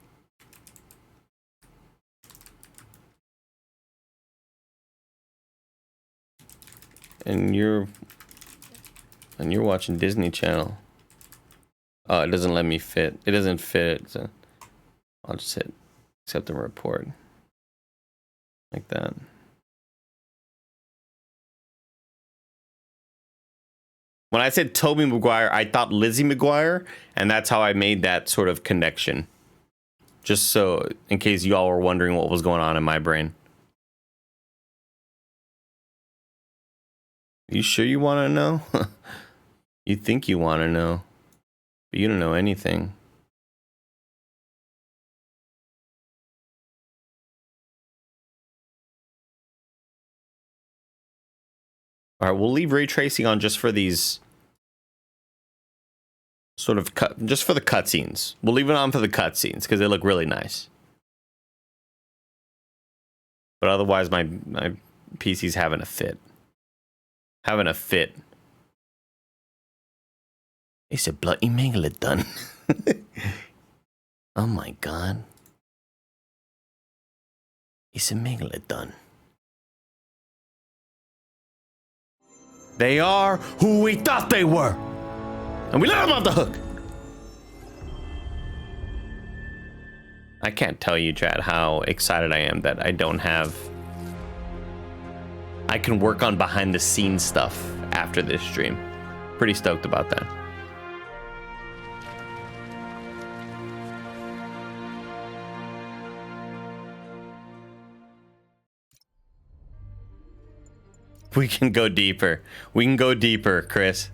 And you're watching Disney Channel. Oh, it doesn't let me fit. It doesn't fit. So I'll just hit accept and report. Like that. When I said Tobey Maguire, I thought Lizzie McGuire, and that's how I made that sort of connection. Just so, in case y'all were wondering what was going on in my brain. You sure you want to know? You think you want to know, but you don't know anything. All right, we'll leave ray tracing on just for these sort of just for the cutscenes. We'll leave it on for the cutscenes because they look really nice. But otherwise, my PC's having a fit. Having a fit. It's a bloody megalodon. Oh my god. It's a megalodon. They are who we thought they were. And we let them off the hook. I can't tell you, Chad, how excited I am that I don't have... I can work on behind the scenes stuff after this stream. Pretty stoked about that. We can go deeper. We can go deeper, Chris.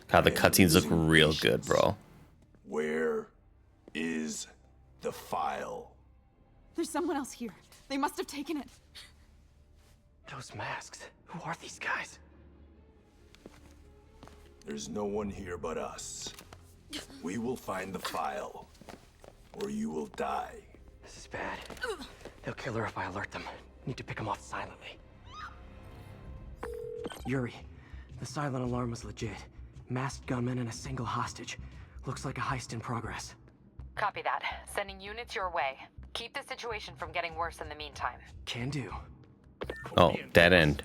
God, the cutscenes look real good, bro. Where is the file? There's someone else here. They must have taken it. Those masks. Who are these guys? There's no one here but us. We will find the file, or you will die. This is bad. They'll kill her if I alert them. Need to pick them off silently. Yuri, the silent alarm was legit. Masked gunmen and a single hostage. Looks like a heist in progress. Copy that. Sending units your way. Keep the situation from getting worse in the meantime. Can do. Oh, dead end.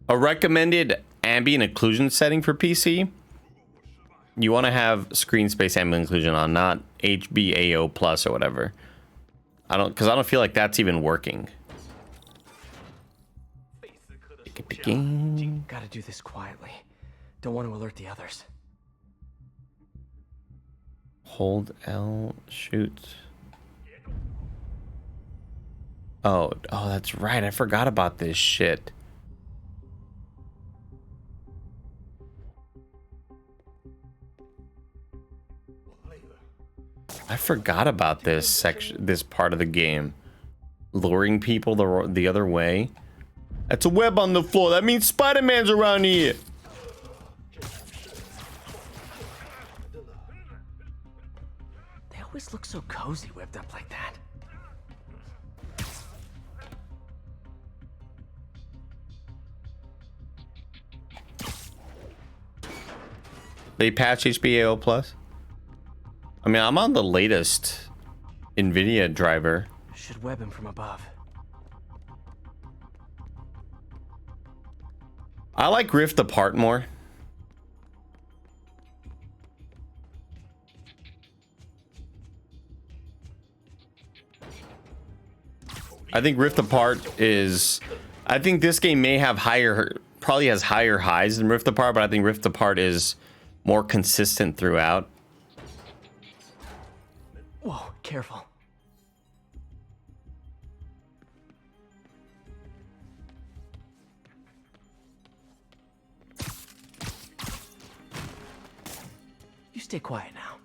A recommended ambient occlusion setting for PC. You want to have screen space ambient occlusion on, not HBAO plus or whatever. I don't feel like that's even working. Gotta do this quietly. Don't want to alert the others. Hold L, shoot. Oh, that's right. I forgot about this shit. I forgot about this section, this part of the game. Luring people the other way. That's a web on the floor. That means Spider-Man's around here. They always look so cozy whipped up like that. They patch HBAO Plus. I mean, I'm on the latest NVIDIA driver. Should web him from above. I like Rift Apart more. I think Rift Apart is... I think this game may have probably has higher highs than Rift Apart, but I think Rift Apart is more consistent throughout. Whoa, careful. You stay quiet now.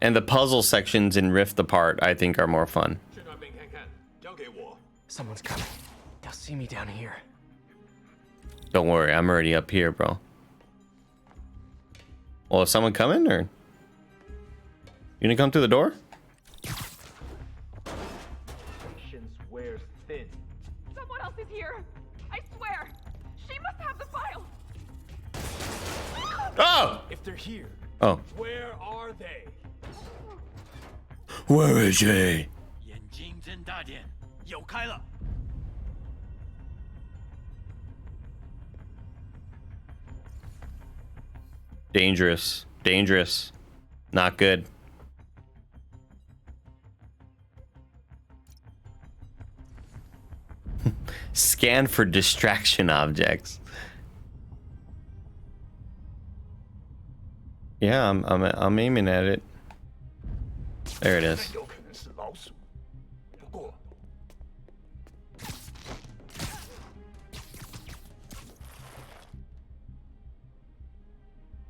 And the puzzle sections in Rift Apart, I think, are more fun. Someone's coming. They'll see me down here. Don't worry, I'm already up here, bro. Well, is someone coming, or? You gonna come through the door? Patience wears thin. Someone else is here. I swear. She must have the file. Oh! If they're here, Oh. where are they? Where is he? 眼睛睁大点，有开了。 Dangerous. Dangerous. Not good. Scan for distraction objects. Yeah, I'm aiming at it. There it is. 有可能是老鼠，不过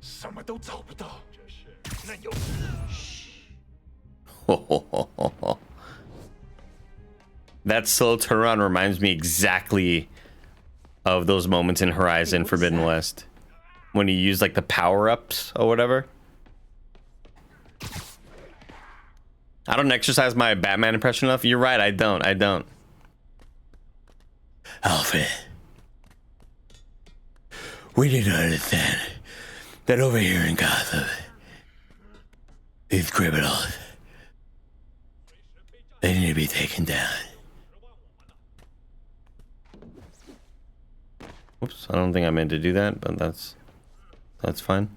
什么都找不到。那有。That slow turnaround reminds me exactly of those moments in Horizon Forbidden West when you use like the power-ups or whatever. I don't exercise my Batman impression enough. You're right, I don't. Alfred, we need to understand that over here in Gotham, these criminals, they need to be taken down. Oops, I don't think I meant to do that, but that's fine.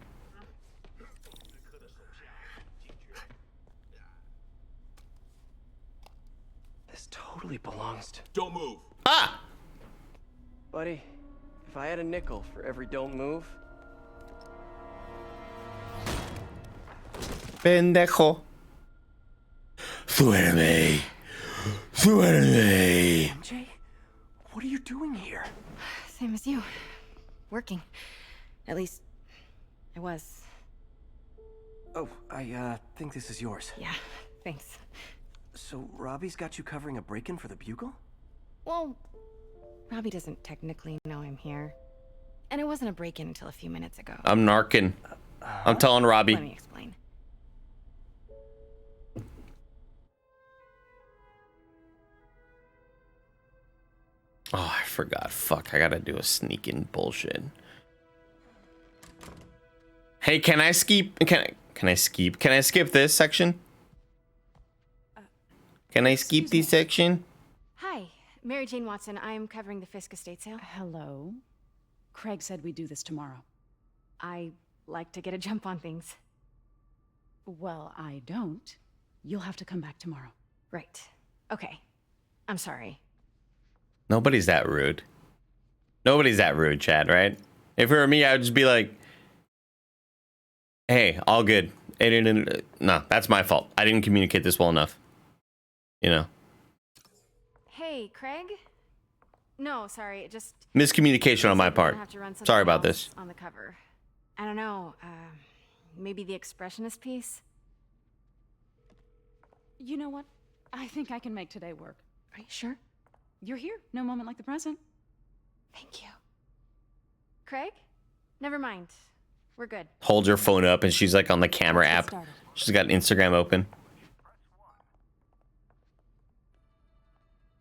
This totally belongs to... Don't move. Ah! Buddy, if I had a nickel for every don't move... Pendejo. Suéltame. Suéltame. MJ, what are you doing here? Same as you. Working. At least, I was. Oh, I think this is yours. Yeah, thanks. So, Robbie's got you covering a break-in for the Bugle? Well, Robbie doesn't technically know I'm here. And it wasn't a break-in until a few minutes ago. I'm narking. I'm telling Robbie. Let me explain. Oh, I forgot. Fuck, I gotta do a sneaking bullshit. Hey, can I skip? Can I skip this section? Can I skip this section? Hi, Mary Jane Watson. I'm covering the Fisk estate sale. Hello. Craig said we'd do this tomorrow. I like to get a jump on things. Well, I don't. You'll have to come back tomorrow. Right. Okay. I'm sorry. Nobody's that rude. Nobody's that rude, Chad, right? If it were me, I would just be like, hey, all good. No, that's my fault. I didn't communicate this well enough. You know. Hey, Craig? No, sorry, it just... Miscommunication on my part. Sorry about this. On the cover. I don't know, maybe the expressionist piece? You know what? I think I can make today work. Are you sure? You're here. No moment like the present. Thank you. Craig? Never mind. We're good. Holds her phone up and she's like on the camera app. She's got Instagram open.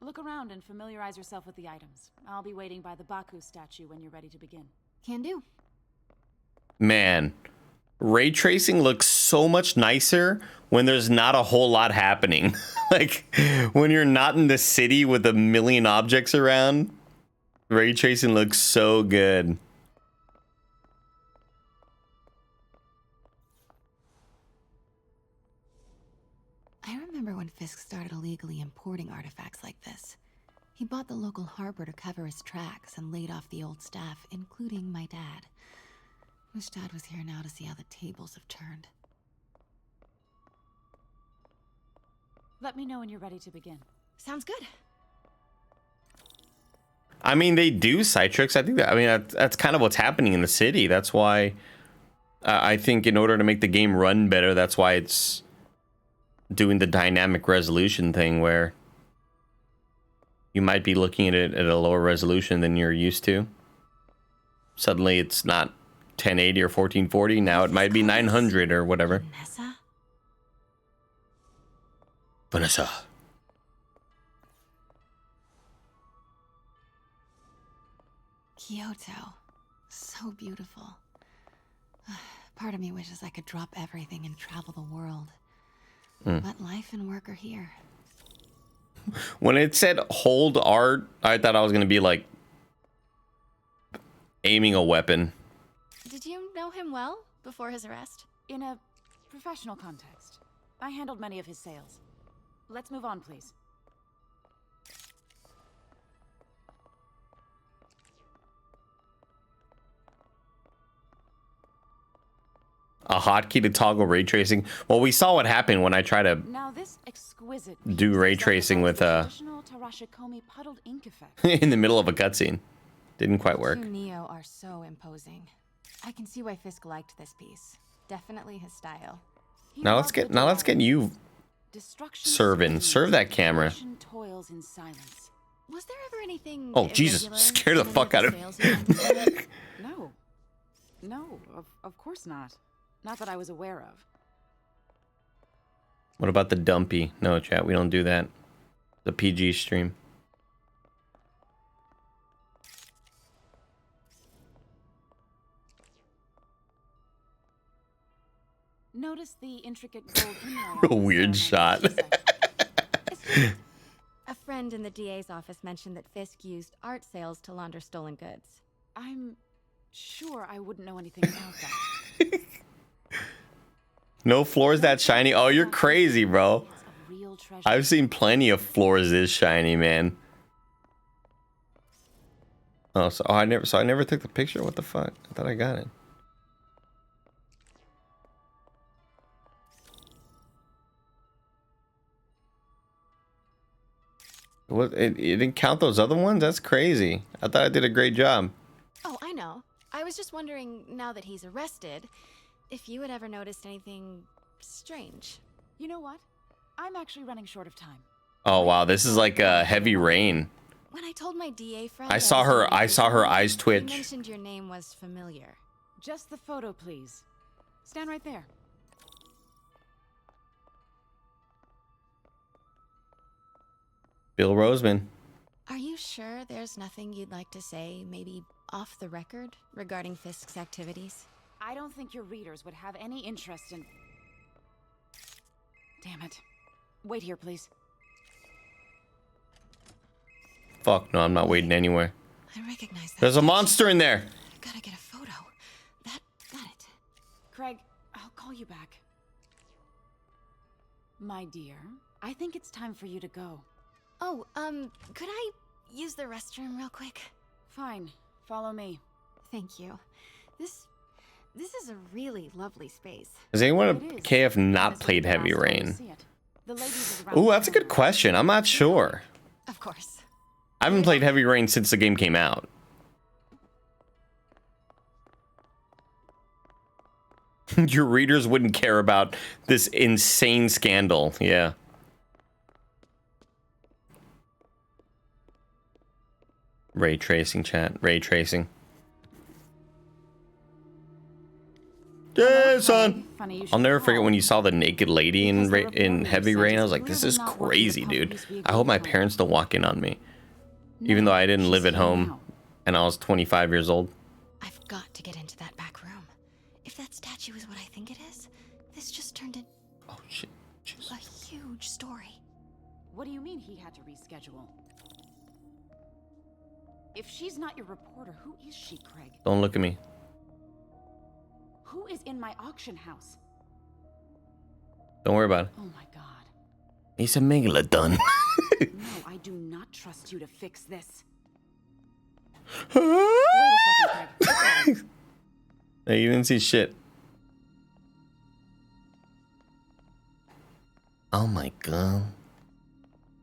Look around and familiarize yourself with the items. I'll be waiting by the Baku statue when you're ready to begin. Can do. Man, ray tracing looks so much nicer when there's not a whole lot happening. Like when you're not in the city with a million objects around, ray tracing looks so good. I remember when Fisk started illegally importing artifacts like this. He bought the local harbor to cover his tracks and laid off the old staff, including my dad. Wish Dad was here now to see how the tables have turned. Let me know when you're ready to begin. Sounds good. I mean, they do side tricks. I think that's kind of what's happening in the city. That's why I think in order to make the game run better, that's why it's doing the dynamic resolution thing where you might be looking at it at a lower resolution than you're used to. Suddenly it's not 1080 or 1440. Now it might be 900 or whatever. Vanessa. Kyoto. So beautiful. Part of me wishes I could drop everything and travel the world. But life and work are here. When it said hold art, I thought I was going to be like aiming a weapon. Did you know him well before his arrest? In a professional context. I handled many of his sales. Let's move on, please. A hotkey to toggle ray tracing. Well, we saw what happened when I try to Now this exquisite do ray tracing with traditional Tarashikomi puddled ink effect. in the middle of a cutscene. Didn't quite work. You Neo are so imposing. I can see why Fisk liked this piece. Definitely his style. Now let's get you serving. Serve that camera. Toils in silence. Was there ever anything Oh Jesus! Scared the fuck out of me. No, of course not. Not that I was aware of. What about the dumpy? No, chat. We don't do that. The PG stream. Notice the intricate gold Real weird shot. A friend in the DA's office mentioned that Fisk used art sales to launder stolen goods. I'm sure I wouldn't know anything about that. No floors that shiny. Oh, you're crazy, bro. I've seen plenty of floors this shiny, man. Oh, I never took the picture. What the fuck? I thought I got it. What? It didn't count those other ones? That's crazy. I thought I did a great job. Oh, I know. I was just wondering, now that he's arrested, if you had ever noticed anything strange. You know what? I'm actually running short of time. Oh wow, this is like a heavy rain. When I told my DA friend, I saw her eyes you twitch. mentioned your name was familiar. Just the photo, please. Stand right there. Bill Roseman. Are you sure there's nothing you'd like to say, maybe off the record, regarding Fisk's activities? I don't think your readers would have any interest in... Damn it. Wait here, please. Fuck no, I'm not waiting anywhere. I recognize that. There's a monster in there. Gotta get a photo. Got it. Craig, I'll call you back. My dear, I think it's time for you to go. Oh, could I use the restroom real quick? Fine. Follow me. Thank you. This is a really lovely space. Has anyone at KF not played Heavy Rain? Ooh, that's a good question. I'm not sure. Of course. I haven't played Heavy Rain since the game came out. Your readers wouldn't care about this insane scandal. Yeah. Ray tracing, chat. Ray tracing. Yeah, son. I'll never forget when you saw the naked lady in Heavy Rain. I was like, this is crazy, dude. I hope my parents don't walk in on me. Even though I didn't live at home and I was 25 years old. I've got to get into that back room. If that statue is what I think it is, this just turned into a huge story. What do you mean he had to reschedule? If she's not your reporter, who is she, Craig? Don't look at me. Who is in my auction house? Don't worry about it. Oh my god. He's a megalodon. No, I do not trust you to fix this. Wait a second, Craig. Hey, you didn't see shit. Oh my god.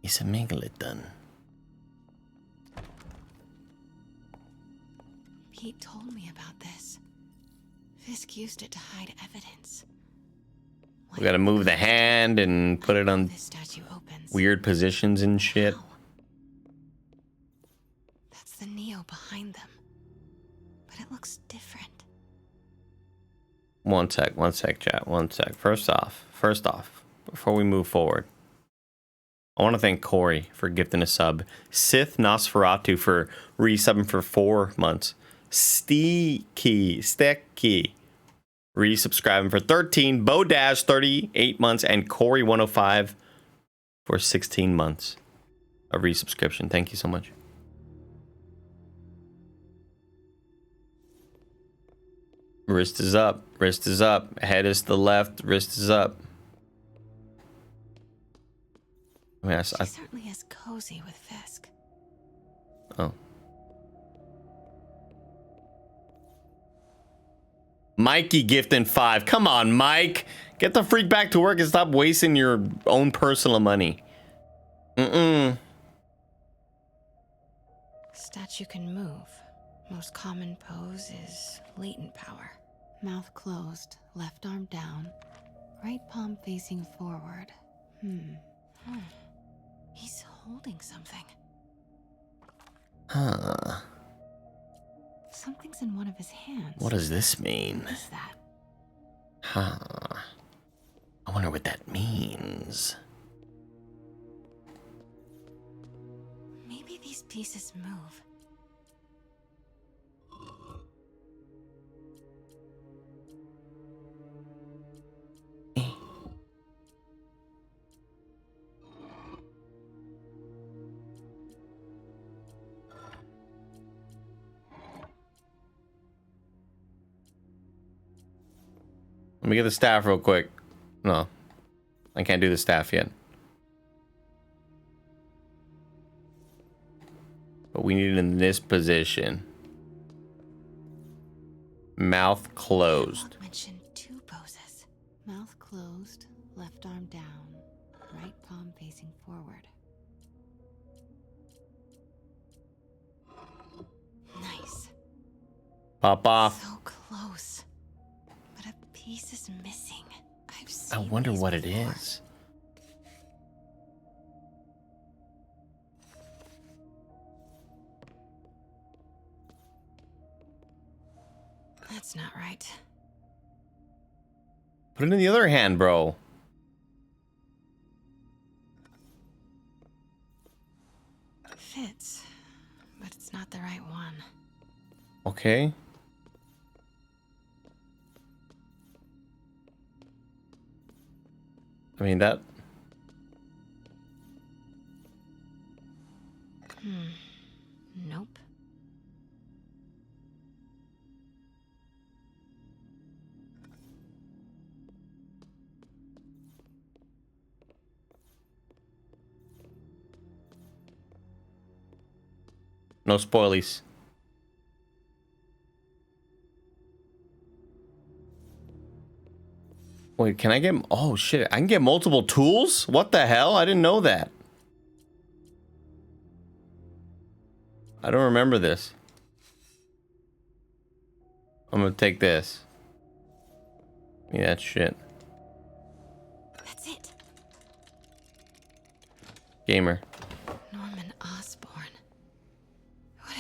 He's a megalodon. Pete told me about this. Fisk used it to hide evidence. We gotta move the hand and put it on weird positions and shit. That's the Neo behind them. But it looks different. One sec, chat. One sec. First off, before we move forward, I want to thank Corey for gifting a sub. Sith Nosferatu for resubbing for 4 months. Stecky resubscribing for 13. Bo Dash 38 months and Corey 105 for 16 months of resubscription. Thank you so much. Wrist is up. Wrist is up. Head is to the left. Wrist is up. I mean, She certainly is cozy with Fisk. Oh. Mikey gifting 5. Come on, Mike. Get the freak back to work and stop wasting your own personal money. Statue can move. Most common pose is latent power. Mouth closed, left arm down, right palm facing forward. He's holding something. Huh. Something's in one of his hands. What does this mean? What is that? Huh. I wonder what that means. Maybe these pieces move. Let me get the staff real quick. No, I can't do the staff yet. But we need it in this position. Mouth closed. Mention 2 poses. Mouth closed, left arm down, right palm facing forward. Nice. Pop off. So close. But a piece is missing. I wonder what it is. That's not right. Put it in the other hand, bro. Fits, but it's not the right one. Okay. I mean, that... Nope. No spoilies. Wait, can I get... Oh, shit. I can get multiple tools? What the hell? I didn't know that. I don't remember this. I'm gonna take this. Yeah, that's shit. That's it. Gamer. Norman Osborn. What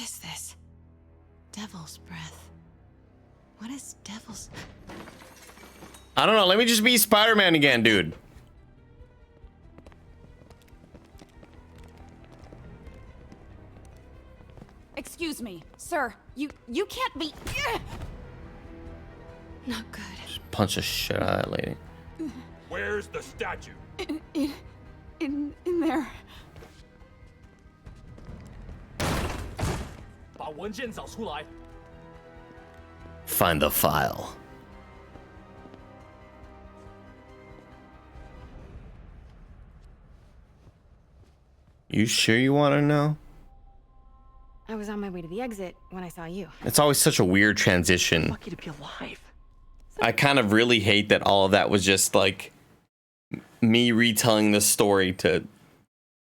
I don't know. Let me just be Spider-Man again, dude. Excuse me, sir. You can't be. Not good. Just punch the shit out of that lady. Where's the statue? In there. 把文件找出来。 Find the file. You sure you want to know? I was on my way to the exit when I saw you. It's always such a weird transition. Lucky to be alive. I kind of really hate that all of that was just like me retelling the story to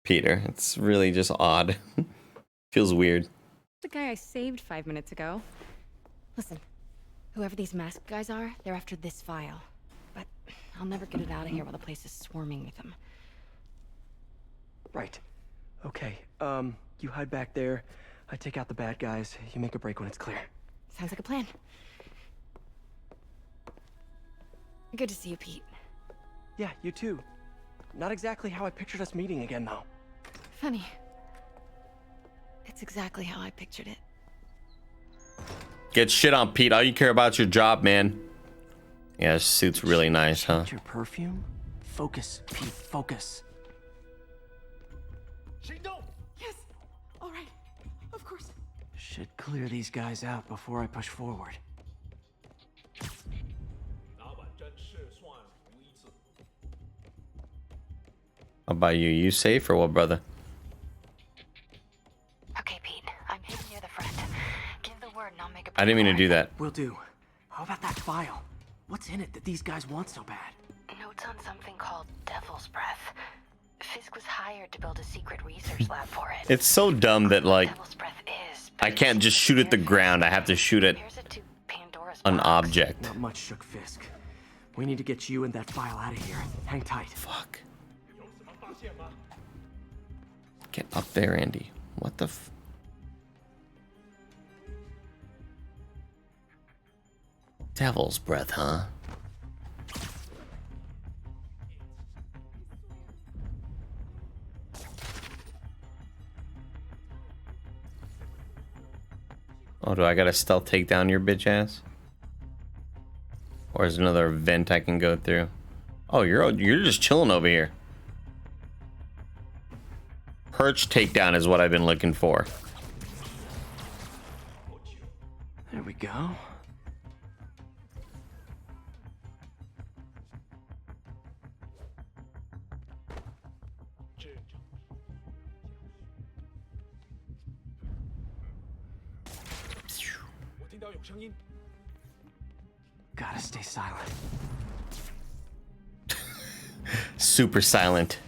Peter. It's really just odd. Feels weird. The guy I saved 5 minutes ago. Listen, whoever these masked guys are, they're after this file. But I'll never get it out of here while the place is swarming with them. Right. Okay, you hide back there. I take out the bad guys. You make a break when it's clear. Sounds like a plan. Good to see you, Pete. Yeah, you too. Not exactly how I pictured us meeting again, though. Funny. It's exactly how I pictured it. Get shit on, Pete. All you care about is your job, man. Yeah, this suit's really nice, huh? Your perfume? Focus, Pete, focus. Yes. All right. Of course. Should clear these guys out before I push forward. 老板真是算无一次。 How about you? You safe or what, brother? Okay, Pete. I'm hidden near the front. Give the word and I'll make a. I didn't mean to do that. Will do. How about that file? What's in it that these guys want so bad? Notes on something called Devil's Breath. Fisk was hired to build a secret research lab for it. It's so dumb that, like, I can't just shoot at the ground. I have to shoot at an object. Not much, Shook Fisk. We need to get you and that file out of here. Hang tight. Fuck. Get up there, Andy. What the f... Devil's Breath, huh? Oh, do I gotta stealth take down your bitch ass? Or is there another vent I can go through? Oh, you're just chilling over here. Perch takedown is what I've been looking for. There we go. Gotta stay silent. Super silent.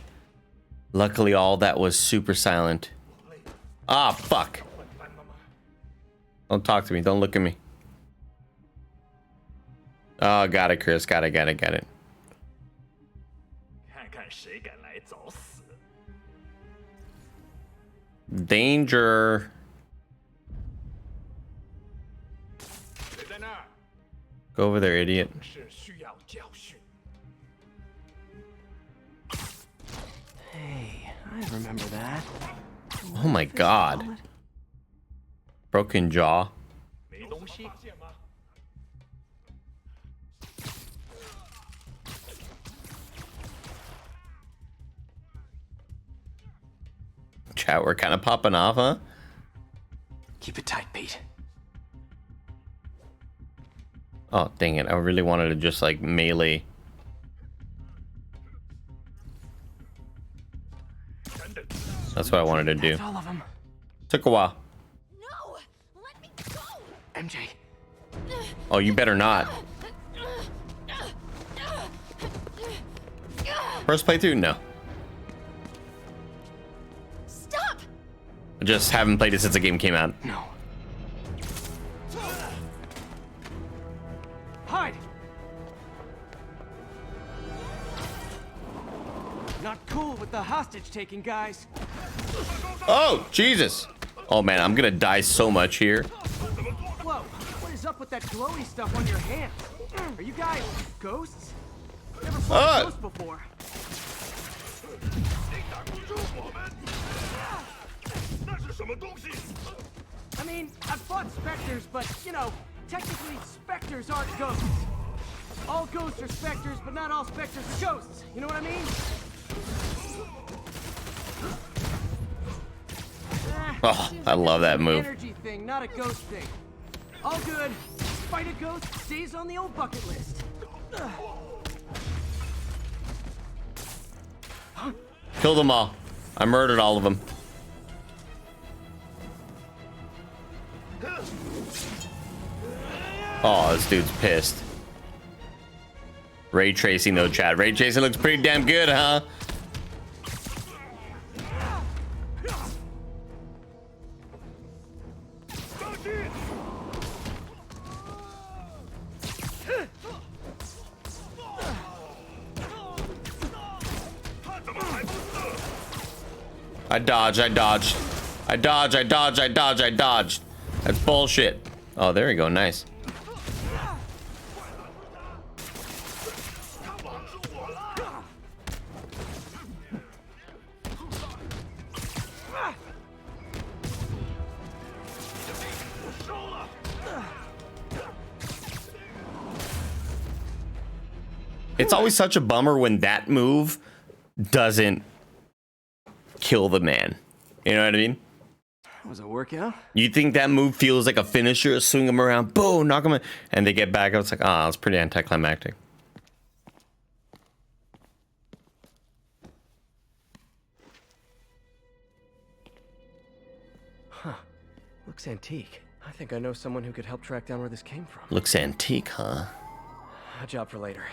Luckily, all that was super silent. Ah, fuck. Don't talk to me. Don't look at me. Oh, got it, Chris. Got it. Danger. Go over there, idiot. Hey, I remember that. Oh my god. Broken jaw. Chat, we're kind of popping off, huh? Keep it tight, Pete. Oh, dang it. I really wanted to just, like, melee. That's what I wanted to do. That's all of them. Took a while. No! Let me go! MJ. Oh, you better not. First playthrough? No. Stop! I just haven't played it since the game came out. No. Hide! Not cool with the hostage taking, guys. Oh, Jesus. Oh, man, I'm gonna die so much here. Whoa, what is up with that glowy stuff on your hands? Are you guys ghosts? Never fought a ghost before. I mean, I've fought specters, but, you know, technically specters aren't ghosts. All ghosts are specters, but not all specters are ghosts. You know what I mean? Oh, I love that move. Energy thing, not a ghost thing. All good. Fight a ghost stays on the old bucket list. Kill them all. I murdered all of them. Oh, this dude's pissed. Ray tracing though, chat. Ray tracing looks pretty damn good, huh? I dodged. That's bullshit. Oh, there we go. Nice. It's always such a bummer when that move doesn't kill the man. You know what I mean? Was it a workout? You think that move feels like a finisher, swing him around, boom, knock him in, and they get back up. It's like, oh, it's pretty anticlimactic. Huh. Looks antique. I think I know someone who could help track down where this came from. Looks antique, huh? A job for later.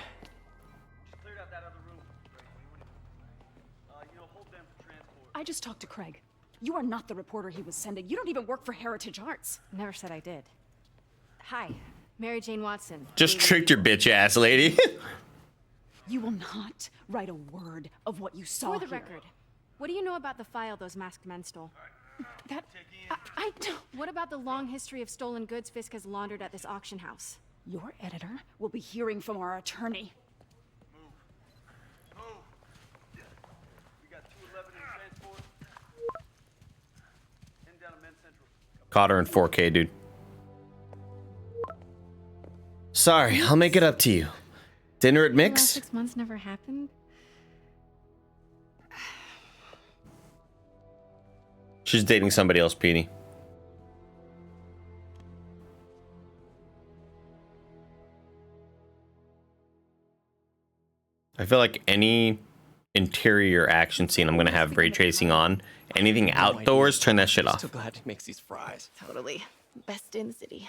I just talked to Craig. You are not the reporter he was sending. You don't even work for Heritage Arts. Never said I did. Hi, Mary Jane Watson. Just tricked your bitch ass lady. You will not write a word of what you saw For the here. record, what do you know about the file those masked men stole? I don't. What about the long history of stolen goods Fisk has laundered at this auction house? Your editor will be hearing from our attorney. Caught her in 4K, dude. Sorry, I'll make it up to you. Dinner at Mix? 6 months never happened? She's dating somebody else, Petey. I feel like any interior action scene I'm gonna have ray tracing on. Anything outdoors, turn that shit I'm off. so glad he makes these fries. Totally. Best in the city.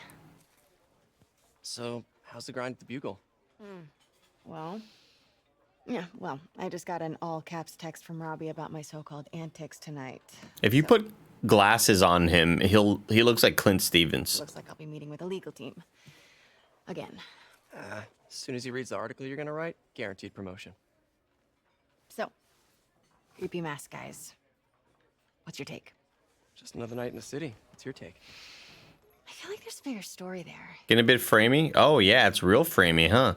So, how's the grind at the Bugle? Well, I just got an all caps text from Robbie about my so-called antics tonight. If you put glasses on him, he looks like Clint Stevens. Looks like I'll be meeting with a legal team. Again. As soon as he reads the article you're gonna write, guaranteed promotion. So, creepy mask guys. What's your take? Just another night in the city. What's your take? I feel like there's a bigger story there. Getting a bit framey? Oh yeah, it's real framey, huh?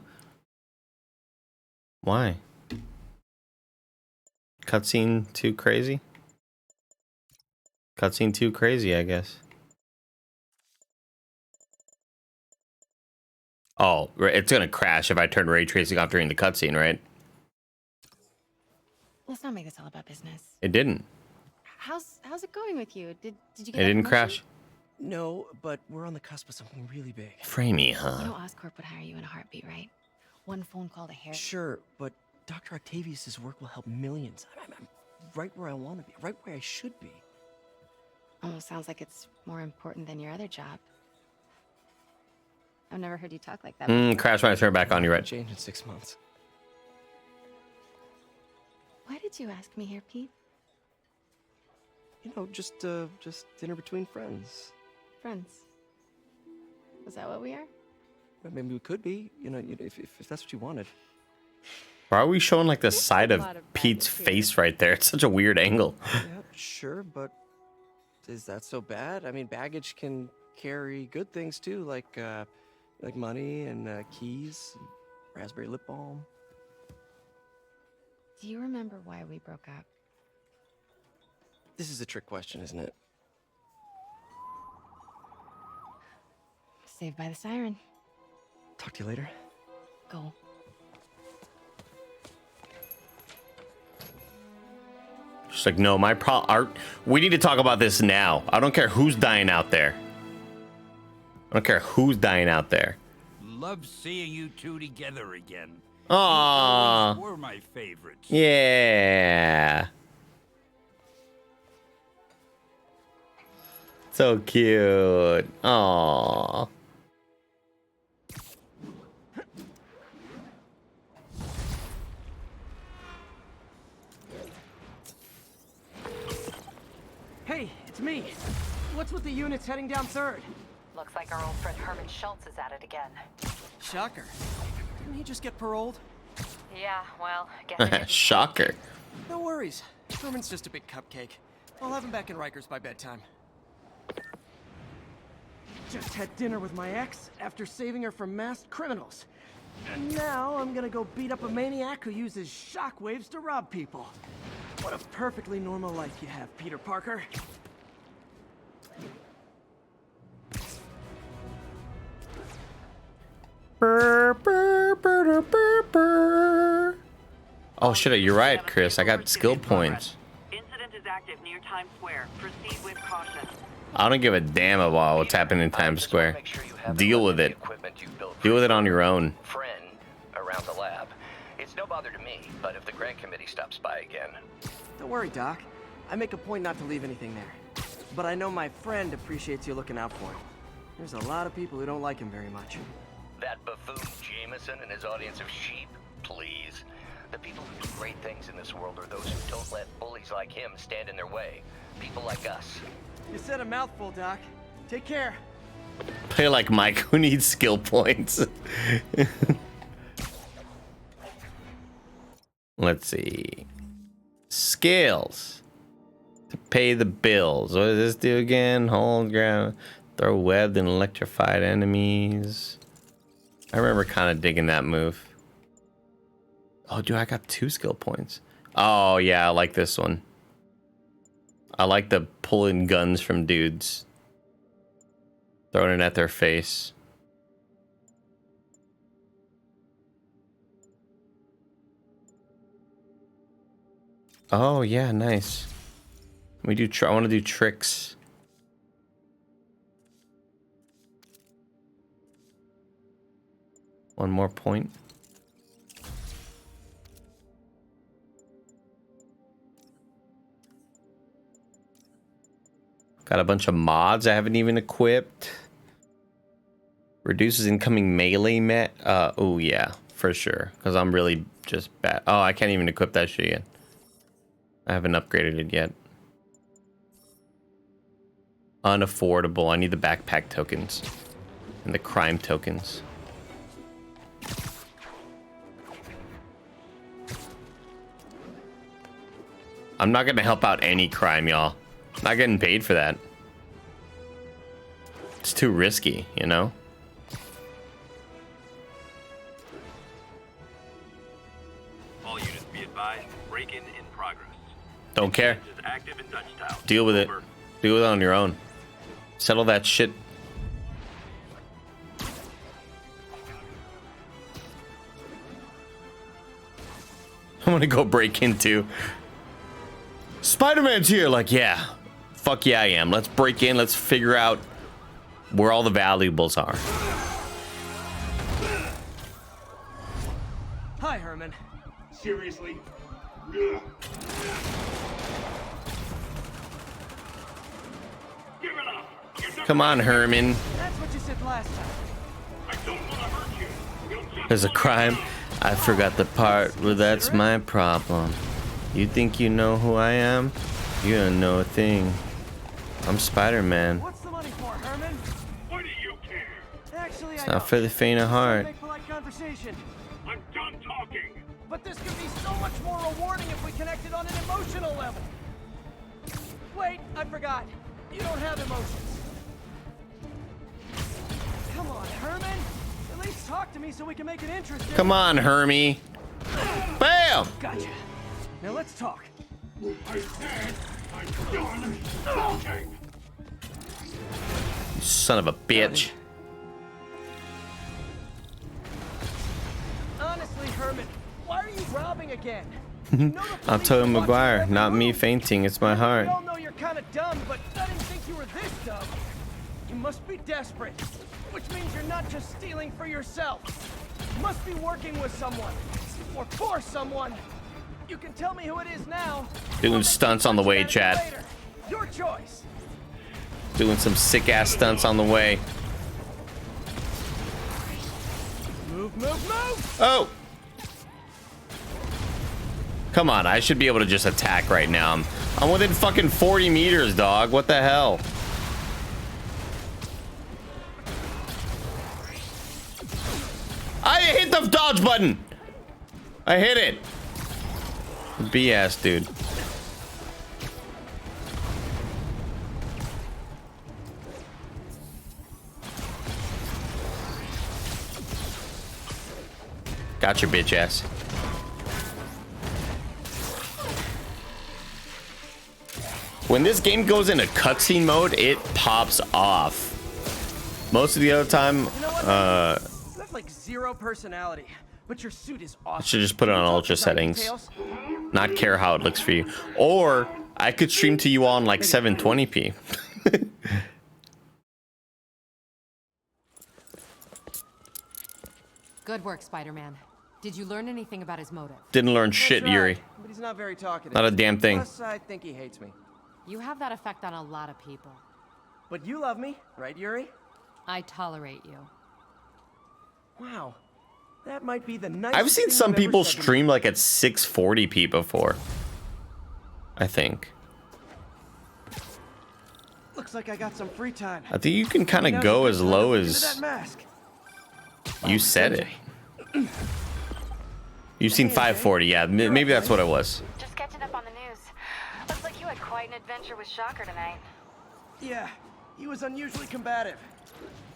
Why? Cutscene too crazy? Cutscene too crazy, I guess. Oh, it's gonna crash if I turn ray tracing off during the cutscene, right? Let's not make this all about business. It didn't. How's it going with you? Did you get It didn't crash. No, but we're on the cusp of something really big. Framey, You huh? know Oscorp would hire you in a heartbeat, right? One phone call to Harry. Sure, but Dr. Octavius's work will help millions. I'm right where I want to be, right where I should be. Almost sounds like it's more important than your other job. I've never heard you talk like that before. Crash when I turn back on, you're right. Change in 6 months. Why did you ask me here, Pete? You know, just dinner between friends. Friends. Is that what we are? But maybe we could be, you know, if that's what you wanted. Why are we showing like the side of Pete's face right there? It's such a weird angle. Yeah, sure, but is that so bad? I mean, baggage can carry good things too, like money and keys, and raspberry lip balm. Do you remember why we broke up? This is a trick question, isn't it? Saved by the siren. Talk to you later. Go. She's like, no, we need to talk about this now. I don't care who's dying out there. I don't care who's dying out there. Love seeing you two together again. Aww. You were my favorites. Yeah. So cute. Aww. Hey, it's me. What's with the units heading down 3rd? Looks like our old friend Herman Schultz is at it again. Shocker. Didn't he just get paroled? Yeah, well, guess Shocker. No worries. Herman's just a big cupcake. I'll have him back in Rikers by bedtime. Just had dinner with my ex after saving her from masked criminals. And now I'm gonna go beat up a maniac who uses shockwaves to rob people. What a perfectly normal life you have, Peter Parker. Oh shit, you're right, Chris. I got skill points. Incident is active near Times Square. Proceed with caution. I don't give a damn about what's happening in Times Square. Deal with it. Deal with it on your own. Friend around the lab. It's no bother to me, but if the grant committee stops by again. Don't worry, Doc. I make a point not to leave anything there. But I know my friend appreciates you looking out for him. There's a lot of people who don't like him very much. That buffoon Jameson and his audience of sheep? Please. The people who do great things in this world are those who don't let bullies like him stand in their way. People like us. You said a mouthful, Doc. Take care. Play like Mike, who needs skill points. Let's see. Skills. To pay the bills. What does this do again? Hold ground. Throw webbed and electrified enemies. I remember kind of digging that move. Oh, dude, I got 2 skill points. Oh, yeah, I like this one. I like the pulling guns from dudes. Throwing it at their face. Oh, yeah, nice. I want to do tricks. One more point. Got a bunch of mods I haven't even equipped. Reduces incoming melee oh yeah, for sure. Because I'm really just bad. Oh, I can't even equip that shit yet. I haven't upgraded it yet. Unaffordable. I need the backpack tokens. And the crime tokens. I'm not gonna help out any crime, y'all. Not getting paid for that. It's too risky, you know? All units be advised, break-in in progress. Don't care. Is active in Dutchtown. Deal with it. Over. Deal with it on your own. Settle that shit. I'm gonna go break into. Spider-Man's here. Like, yeah. Fuck yeah, I am. Let's break in. Let's figure out where all the valuables are. Hi, Herman. Seriously? Come on, Herman. That's what you said last time. There's a crime. I forgot the part where that's my problem. You think you know who I am? You don't know a thing. I'm Spider-Man. What's the money for, Herman? Why do you care? Actually, It's not for the faint of heart. Make polite conversation. I'm done talking. But this could be so much more rewarding if we connected on an emotional level. Wait, I forgot. You don't have emotions. Come on, Herman. At least talk to me so we can make it interesting. Come on, Hermie. Bam! Gotcha. Now let's talk. I said I'm done talking. You son of a bitch. Honestly, Herman, why are you robbing again? I'm Tobey Maguire, not me fainting. It's my heart. We all know you're kind of dumb, but I didn't think you were this dumb. You must be desperate, which means you're not just stealing for yourself. You must be working with someone, or for someone. You can tell me who it is now. Doing stunts on the way, Chad. Your choice. Doing some sick ass stunts on the way. Move, move, move! Oh! Come on, I should be able to just attack right now. I'm within fucking 40 meters, dog. What the hell? I hit the dodge button! I hit it! BS, dude. Got your bitch ass. When this game goes into cutscene mode, it pops off. Most of the other time, You have like zero personality, but your suit is I awesome. should just put it on ultra settings. Not care how it looks for you. Or I could stream to you on like 720p. Good work, Spider-Man. Did you learn anything about his motive? Didn't learn shit, That's right, Yuri. But he's not very talkative. Not a damn thing. Plus, I think he hates me. You have that effect on a lot of people. But you love me, right, Yuri? I tolerate you. Wow. That might be the nicest I've seen thing some you've ever people said to me. stream like at 640p before. I think. Looks like I got some free time. I think you can kind Now's of a go good as time to low look into as that mask. you said it. You've seen 540, yeah. Maybe that's what it was. Just catching up on the news. Looks like you had quite an adventure with Shocker tonight. Yeah, he was unusually combative.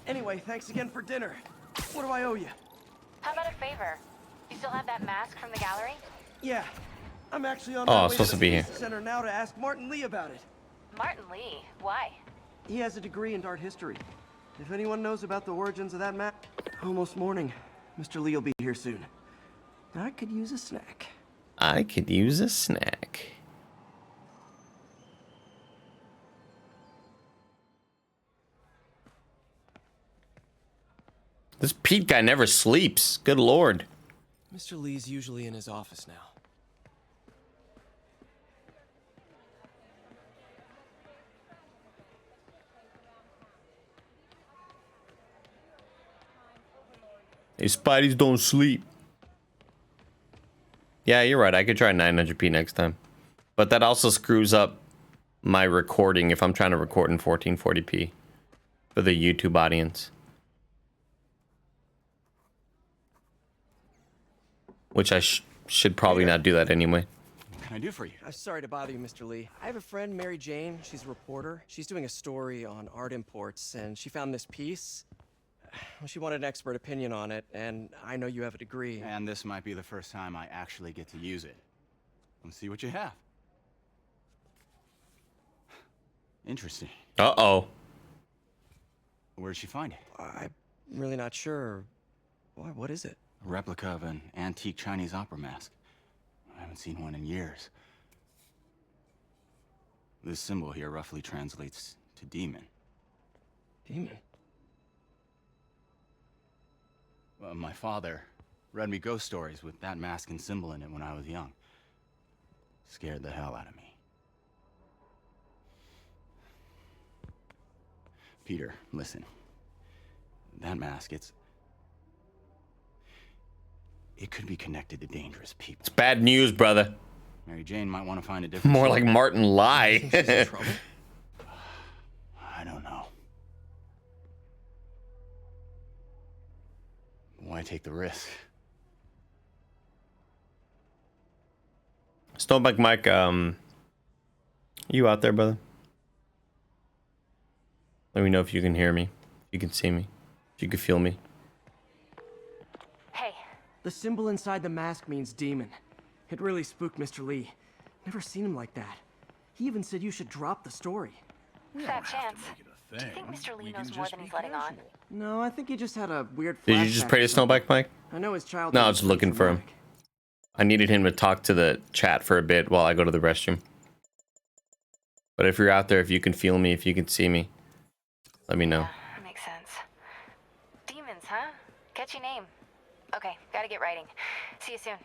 Anyway, thanks again for dinner. What do I owe you? How about a favor? You still have that mask from the gallery? Yeah, I'm actually on Oh, my I'm way supposed to to the be here. Space Center now to ask Martin Lee about it. Martin Lee? Why? He has a degree in art history. If anyone knows about the origins of that map, almost morning. Mr. Lee will be here soon. I could use a snack. I could use a snack. This Pete guy never sleeps. Good lord. Mr. Lee's usually in his office now. Hey, Spideys don't sleep. Yeah, you're right. I could try 900p next time. But that also screws up my recording if I'm trying to record in 1440p for the YouTube audience. Which I should probably not do that anyway. What can I do for you? I'm sorry to bother you, Mr. Lee. I have a friend, Mary Jane. She's a reporter. She's doing a story on art imports, and she found this piece. Well, she wanted an expert opinion on it, and I know you have a degree. And this might be the first time I actually get to use it. Let's see what you have. Interesting. Uh-oh. Where'd she find it? I'm really not sure. Why, what is it? A replica of an antique Chinese opera mask. I haven't seen one in years. This symbol here roughly translates to demon. Demon? Well, my father read me ghost stories with that mask and symbol in it when I was young. Scared the hell out of me. Peter, listen. That mask, it could be connected to dangerous people. It's bad news, brother. Mary Jane might want to find a different More story. like Martin Lie. Think she's in trouble? I don't know. Why take the risk? Stoneback Mike, you out there, brother? Let me know if you can hear me, if you can see me, if you can feel me. Hey. The symbol inside the mask means demon. It really spooked Mr. Lee. Never seen him like that. He even said you should drop the story. Fat chance. Do you think Mr. Lee knows more than he's letting on? No, I think he just had a weird Did you just pray to Snowbike, Mike? I know his child. No, I was looking for him. I needed him to talk to the chat for a bit while I go to the restroom. But if you're out there, if you can feel me, if you can see me, let me know. That makes sense. Demons, huh? Catchy name. Okay, gotta get writing. See you soon.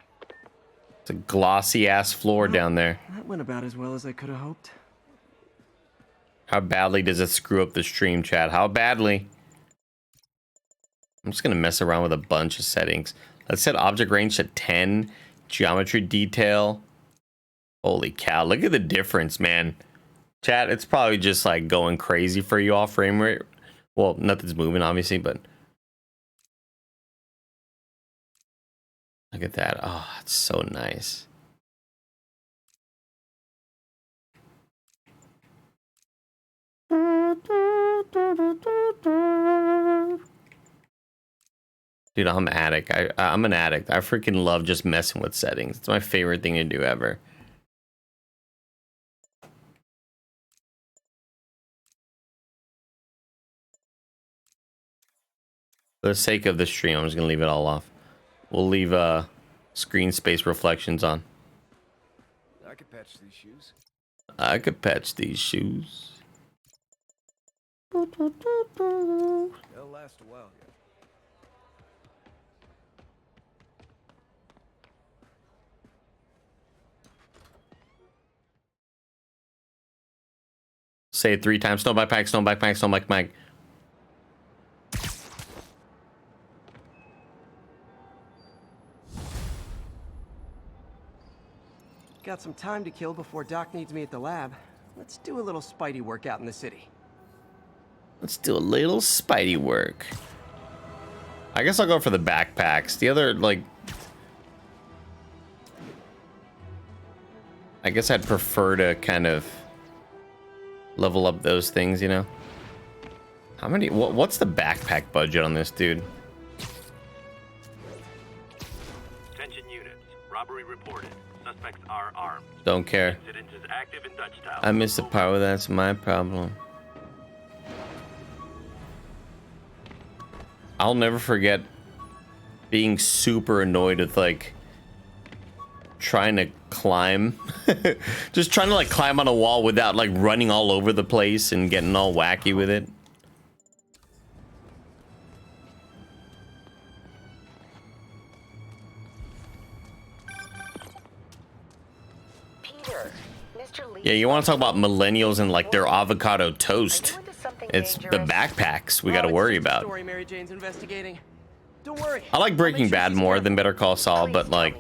It's a glossy ass floor down there. That went about as well as I could have hoped. How badly does it screw up the stream, chat? How badly? I'm just gonna mess around with a bunch of settings. Let's set object range to 10. Geometry detail. Holy cow, look at the difference, man. Chat, it's probably just like going crazy for you off frame rate. Well, nothing's moving, obviously, but look at that. Oh, it's so nice. Dude, I'm an addict. I'm an addict. I freaking love just messing with settings. It's my favorite thing to do ever. For the sake of the stream, I'm just gonna leave it all off. We'll leave screen space reflections on. I could patch these shoes. I could patch these shoes. They'll last a while yet. Say it 3 times. Snowbike pack, snowbike pack, snowbike pack. Got some time to kill before Doc needs me at the lab. Let's do a little Spidey work out in the city. Let's do a little Spidey work. I guess I'll go for the backpacks. The other, like, I guess I'd prefer to kind of level up those things, you know? How many, what's the backpack budget on this, dude? Attention units. Robbery reported. Suspects are armed. Don't care. Incident is active in Dutchtown. I miss the power, that's my problem. I'll never forget being super annoyed with, like, trying to climb. Just trying to, like, climb on a wall without, like, running all over the place and getting all wacky with it. Peter, Mr. Lee. Yeah, you want to talk about millennials and, like, their avocado toast. It's the backpacks we got to worry about. Story Mary Jane's investigating. Don't worry. I like Breaking Bad more than Better Call Saul, but, like,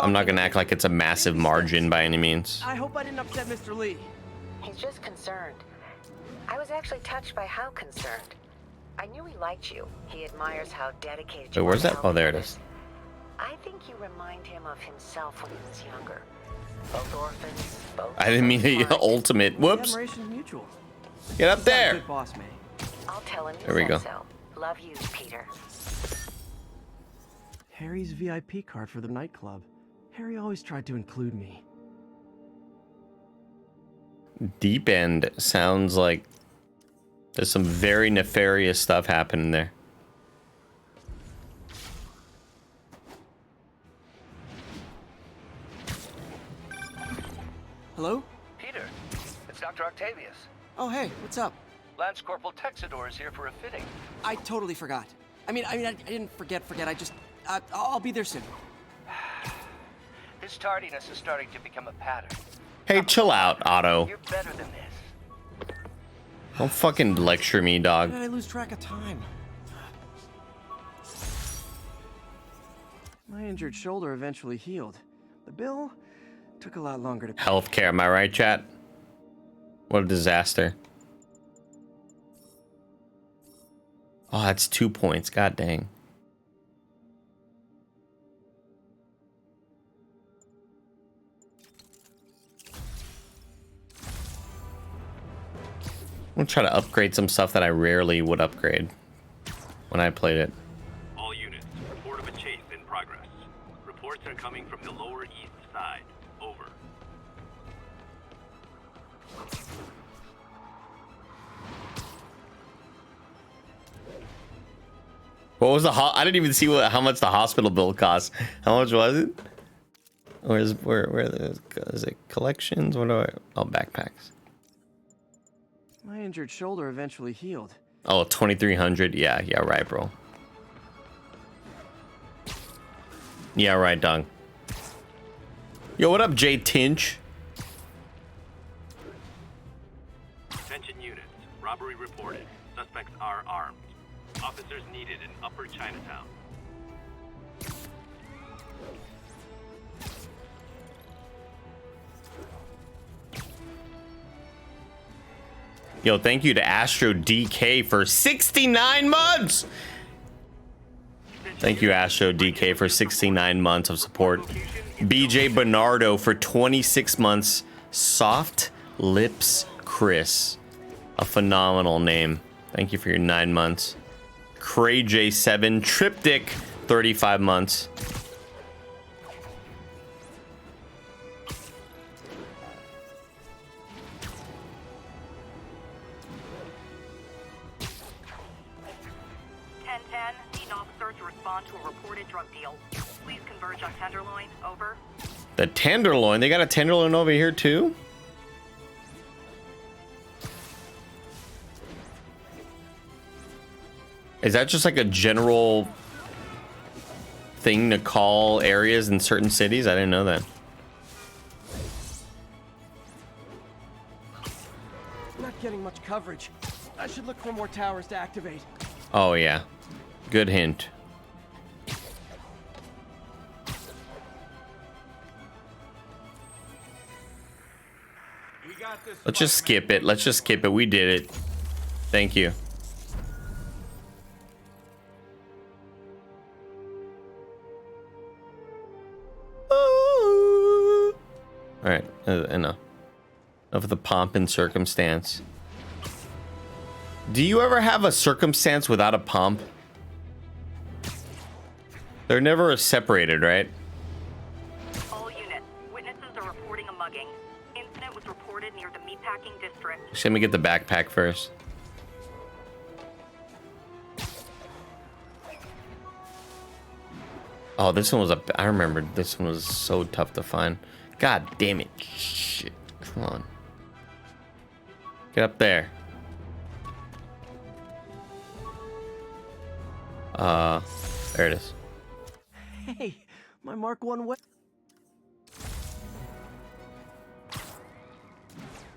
I'm not gonna act like it's a massive margin by any means. I hope I didn't upset Mr. Lee. He's just concerned. I was actually touched by how concerned. I knew he liked you. He admires how dedicated you Wait, are where's to that? Oh, helping there it others. is. I think you remind him of himself when he was younger. Both orphans, both. I didn't mean the ultimate. Whoops. Admiration mutual. Get up there. Good boss, May. I'll tell him you There we said go. so. Love you, Peter. Harry's VIP card for the nightclub. Harry always tried to include me. Deep End sounds like there's some very nefarious stuff happening there. Hello? Peter, it's Dr. Octavius. Oh, hey, what's up? Lance Corporal Texador is here for a fitting. I totally forgot. I didn't forget. I just, I'll be there soon. His tardiness is starting to become a pattern. Hey, chill out, Otto. You're better than this. Don't fucking lecture me, dog. How did I lose track of time? My injured shoulder eventually healed. The bill took a lot longer to pay. Healthcare, am I right, chat? What a disaster. Oh, that's 2 points. God dang. I'm gonna try to upgrade some stuff that I rarely would upgrade when I played it. All units, report of a chase in progress. Reports are coming What was the I didn't even see how much the hospital bill cost. How much was it? Where is it? Collections? What do I? Oh, backpacks. My injured shoulder eventually healed. Oh, 2,300. Yeah, right, bro. Yeah, right, dog. Yo, what up, Jay Tinch? Attention units. Robbery reported. Suspects are armed. Officers needed in Upper Chinatown. Yo, thank you to Astro DK for 69 months. Thank you, Astro DK, for 69 months of support. BJ Bernardo for 26 months. Soft Lips Chris. A phenomenal name. Thank you for your 9 months. Cray J7 Triptych, 35 months. To a reported drug deal. Please converge on Tenderloin. Over. The Tenderloin? They got a Tenderloin over here too? Is that just like a general thing to call areas in certain cities? I didn't know that. Not getting much coverage. I should look for more towers to activate. Oh yeah. Good hint. Let's just skip it. Let's just skip it. We did it. Thank you. All right. Enough. Enough of the pomp and circumstance. Do you ever have a circumstance without a pomp? They're never separated, right? All units. Witnesses are reporting a mugging. Incident was reported near the meatpacking district. Just let me get the backpack first. Oh, this one was I remember this one was so tough to find. God damn it. Shit. Come on. Get up there. There it is. Hey, my Mark 1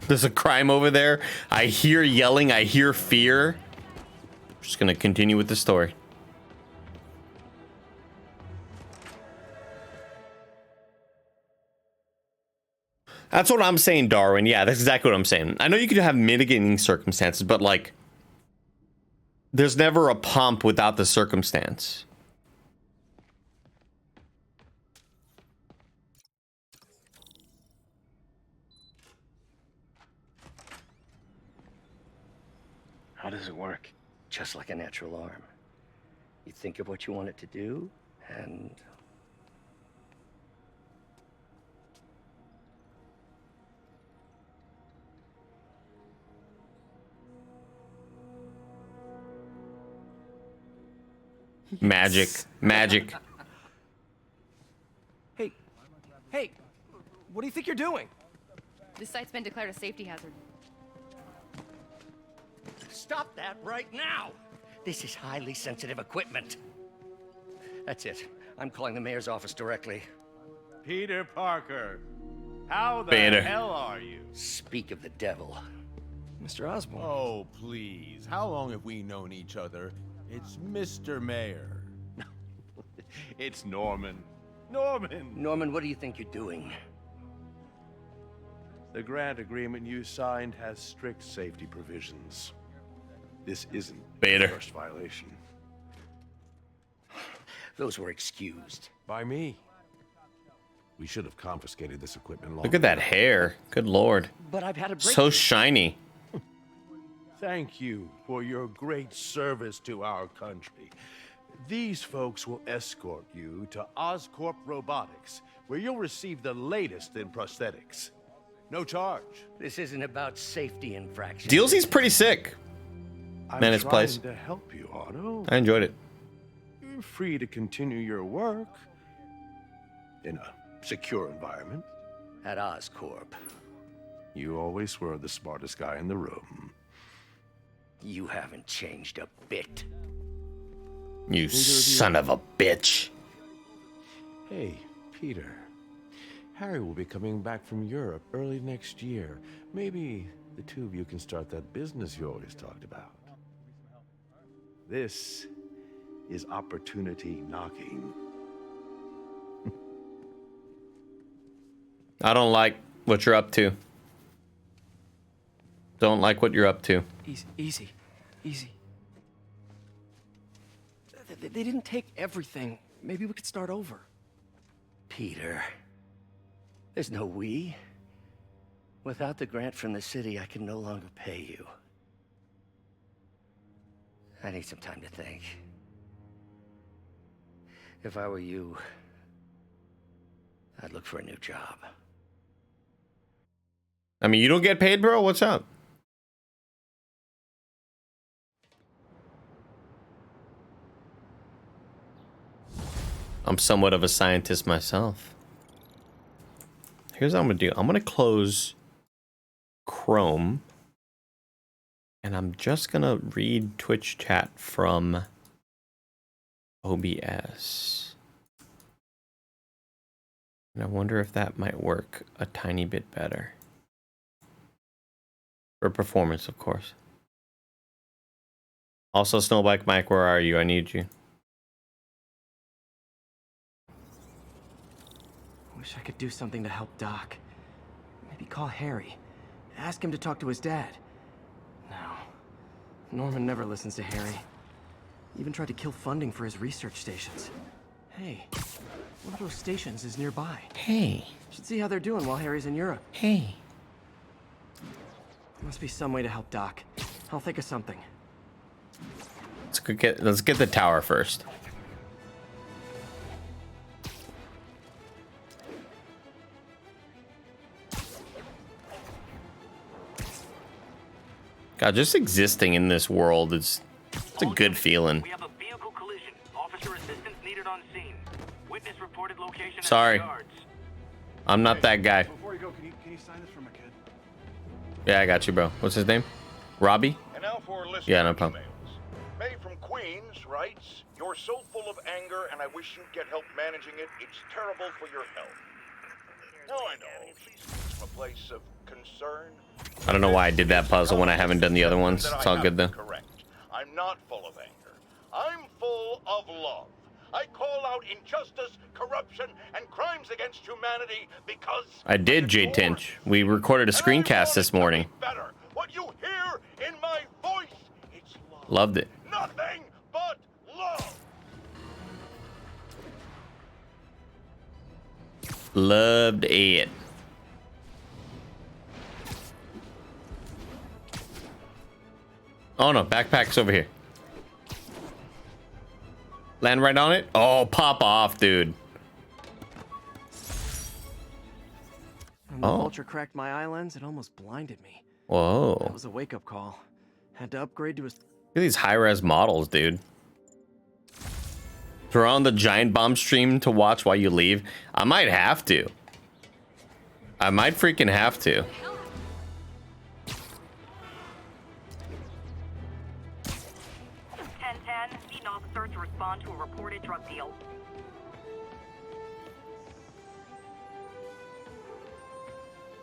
There's a crime over there. I hear yelling. I hear fear. Just gonna continue with the story. That's what I'm saying, Darwin. Yeah, that's exactly what I'm saying. I know you could have mitigating circumstances, but like, there's never a pomp without the circumstance. How does it work? Just like a natural arm. You think of what you want it to do, and... Magic. Magic. Hey, what do you think you're doing? This site's been declared a safety hazard. Stop that right now! This is highly sensitive equipment. That's it. I'm calling the mayor's office directly. Peter Parker, how the Peter. hell are you? Speak of the devil. Mr. Osborn. Oh, please. How long have we known each other? It's Mr. Mayor. It's Norman. Norman! Norman, what do you think you're doing? The grant agreement you signed has strict safety provisions. This isn't the first violation. Those were excused. By me. We should have confiscated this equipment long Look at that hair. Good lord. But I've had a break. So shiny. Thank you for your great service to our country. These folks will escort you to Oscorp Robotics, where you'll receive the latest in prosthetics. No charge. This isn't about safety infractions. DLC's pretty sick. I'm Man, it's trying place. to help you, Otto. I enjoyed it. free to continue your work in a secure environment. At Oscorp. You always were the smartest guy in the room. You haven't changed a bit. You son of a bitch. Hey, Peter. Harry will be coming back from Europe early next year. Maybe the two of you can start that business you always talked about. This is opportunity knocking. I don't like what you're up to. Don't like what you're up to. Easy. They didn't take everything. Maybe we could start over. Peter. There's no we. Without the grant from the city, I can no longer pay you. I need some time to think. If I were you, I'd look for a new job. I mean, you don't get paid, bro? What's up? I'm somewhat of a scientist myself. Here's what I'm gonna do. I'm gonna close Chrome. And I'm just gonna read Twitch chat from OBS. And I wonder if that might work a tiny bit better. For performance, of course. Also, Snowbike Mike, where are you? I need you. Wish I could do something to help Doc. Maybe call Harry. Ask him to talk to his dad. No. Norman never listens to Harry. Even tried to kill funding for his research stations. Hey, one of those stations is nearby. Hey. Should see how they're doing while Harry's in Europe. Hey. Must be some way to help Doc. I'll think of something. Let's get the tower first. God, just existing in this world is it's a good feeling. We have a vehicle collision. Officer assistance needed on scene. Witness reported location at Sorry. the yards. I'm not that guy. Before you go, can you sign this for my kid? Yeah, I got you, bro. What's his name? Robbie? And now for listener Yeah, no problem. emails. May from Queens writes, "You're so full of anger and I wish you'd get help managing it. It's terrible for your health." Now I know she's from a place of concern. I don't know why I did that puzzle when I haven't done the other ones. It's all good though. Correct. I'm not full of anger. I'm full of love. I call out injustice, corruption, and crimes against humanity because I did, J Tinch. We recorded a screencast this morning. better. What you hear in my voice, it's love. Loved it. Nothing but love. Loved it. Oh no, backpack's over here. Land right on it? Oh, pop off, dude. When the vulture cracked my eye lens, it almost blinded me. Whoa. That was a wake-up call. Had to upgrade to a... Look at these high-res models, dude. Throw on the giant bomb stream to watch while you leave. I might have to. I might freaking have to. 10-10, need an officer to respond to a reported drug deal.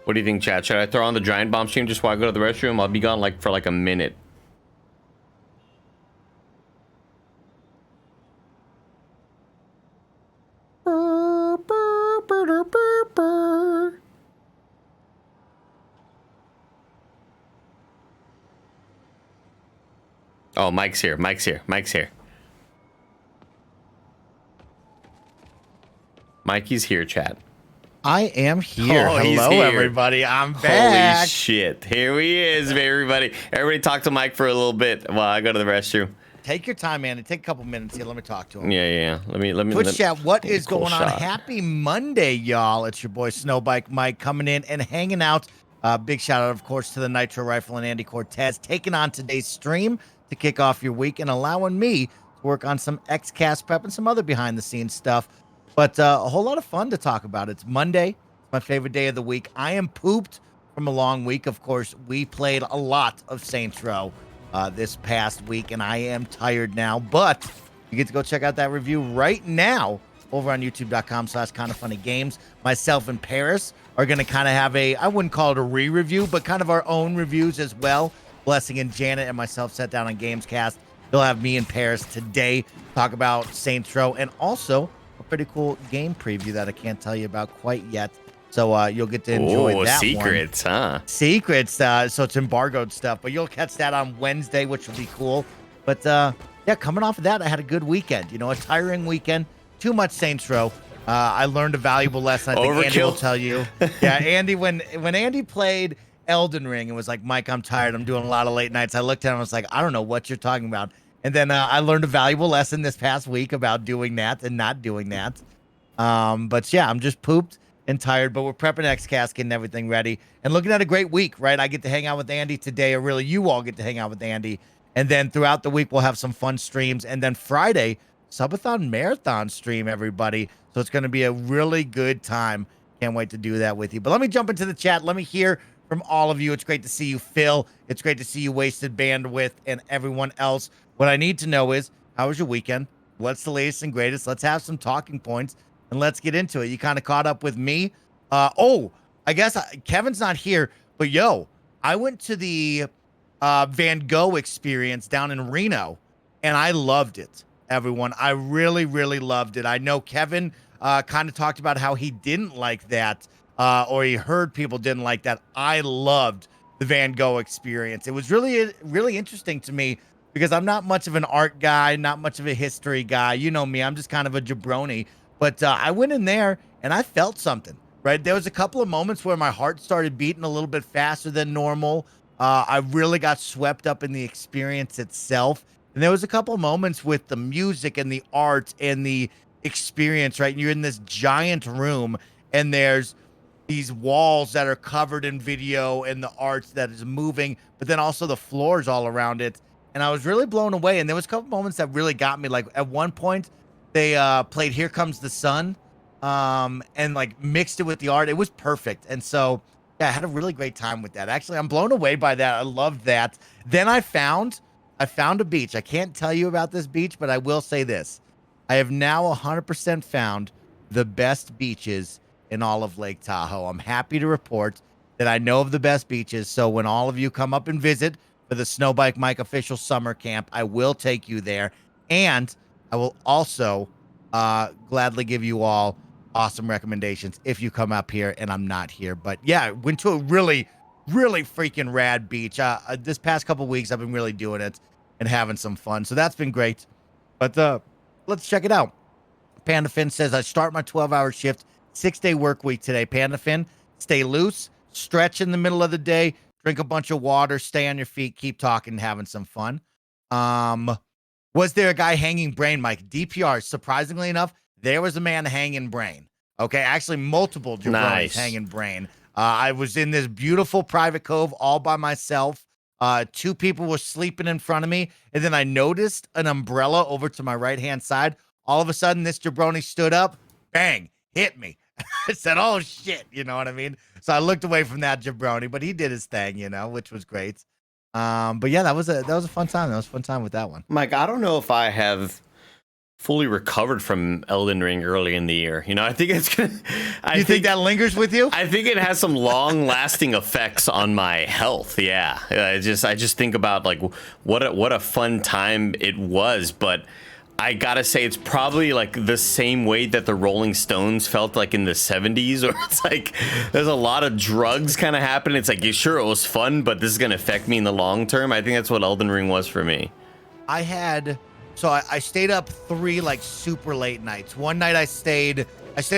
What do you think, chat? Should I throw on the giant bomb stream just while I go to the restroom? I'll be gone for like a minute. Oh, Mike's here. Mike's here. Mike's here. Mikey's here, chat. I am here. Oh, he's Hello, here. everybody. I'm back. Holy shit. Here he is, everybody. Everybody talk to Mike for a little bit while I go to the restroom. Take your time, man. Take a couple minutes here. Let me talk to him. Yeah. Let me. Twitch chat, what is cool going on? shot. Happy Monday, y'all. It's your boy Snowbike Mike coming in and hanging out. Big shout out, of course, to the Nitro Rifle and Andy Cortez taking on today's stream to kick off your week and allowing me to work on some XCast prep and some other behind-the-scenes stuff. But a whole lot of fun to talk about. It's Monday. It's my favorite day of the week. I am pooped from a long week. Of course, we played a lot of Saints Row this past week, and I am tired now. But you get to go check out that review right now over on youtube.com/KindaFunnyGames. Myself and Paris are going to kind of have I wouldn't call it a re-review, but kind of our own reviews as well. Blessing and Janet and myself sat down on Gamescast. You'll have me and Paris today talk about Saints Row and also a pretty cool game preview that I can't tell you about quite yet. So you'll get to enjoy that secrets, one. huh? Secrets. So it's embargoed stuff, but you'll catch that on Wednesday, which will be cool. But yeah, coming off of that, I had a good weekend. You know, a tiring weekend. Too much Saints Row. I learned a valuable lesson. I think Andy will tell you. Yeah, Andy, when Andy played Elden Ring and was like, Mike, I'm tired. I'm doing a lot of late nights. I looked at him and was like, I don't know what you're talking about. And then I learned a valuable lesson this past week about doing that and not doing that. But yeah, I'm just pooped and tired, but we're prepping XCast, getting everything ready and looking at a great week, right? I get to hang out with Andy today, or really you all get to hang out with Andy. And then throughout the week, we'll have some fun streams. And then Friday, Subathon Marathon stream, everybody. So it's going to be a really good time. Can't wait to do that with you. But let me jump into the chat. Let me hear from all of you. It's great to see you, Phil. It's great to see you, Wasted Bandwidth, and everyone else. What I need to know is, how was your weekend? What's the latest and greatest? Let's have some talking points, and let's get into it. You kind of caught up with me. I guess Kevin's not here, but yo, I went to the Van Gogh experience down in Reno, and I loved it. Everyone, I really, really loved it. I know Kevin kind of talked about how he didn't like that, or he heard people didn't like that. I loved the Van Gogh experience. It was really, really interesting to me because I'm not much of an art guy, not much of a history guy. You know me, I'm just kind of a jabroni. But I went in there and I felt something, right? There was a couple of moments where my heart started beating a little bit faster than normal. I really got swept up in the experience itself. And there was a couple of moments with the music and the art and the experience, right? And you're in this giant room and there's these walls that are covered in video and the art that is moving, but then also the floors all around it. And I was really blown away. And there was a couple moments that really got me. Like at one point they played Here Comes the Sun and like mixed it with the art. It was perfect. And so, yeah, I had a really great time with that. Actually, I'm blown away by that. I loved that. Then I found a beach. I can't tell you about this beach, but I will say this. I have now 100% found the best beaches in all of Lake Tahoe. I'm happy to report that I know of the best beaches. So when all of you come up and visit for the Snowbike Mike official summer camp, I will take you there. And I will also gladly give you all awesome recommendations if you come up here and I'm not here. But yeah, went to a really, really freaking rad beach. This past couple weeks, I've been really doing it and having some fun. So that's been great. But let's check it out. Panda Finn says, I start my 12-hour shift, 6-day work week today. Panda Finn, stay loose, stretch in the middle of the day, drink a bunch of water, stay on your feet, keep talking, having some fun. Was there a guy hanging brain, Mike? DPR, surprisingly enough, there was a man hanging brain. Okay, actually multiple jabronis hanging brain. I was in this beautiful private cove all by myself. 2 people were sleeping in front of me, and then I noticed an umbrella over to my right-hand side. All of a sudden, this jabroni stood up, bang, hit me. I said, oh, shit, you know what I mean? So I looked away from that jabroni, but he did his thing, you know, which was great. But yeah, that was a fun time. That was a fun time with that one. Mike, I don't know if I have fully recovered from Elden Ring early in the year. You know, I think it's gonna. You think that lingers with you? I think it has some long-lasting effects on my health. Yeah, I just think about like what a fun time it was, but I gotta say it's probably like the same way that the Rolling Stones felt like in the 70s, or it's like there's a lot of drugs kind of happening. It's like, yeah, sure, it was fun, but this is gonna affect me in the long term. I think that's what Elden Ring was for me. I stayed up 3 like super late nights. One night I stayed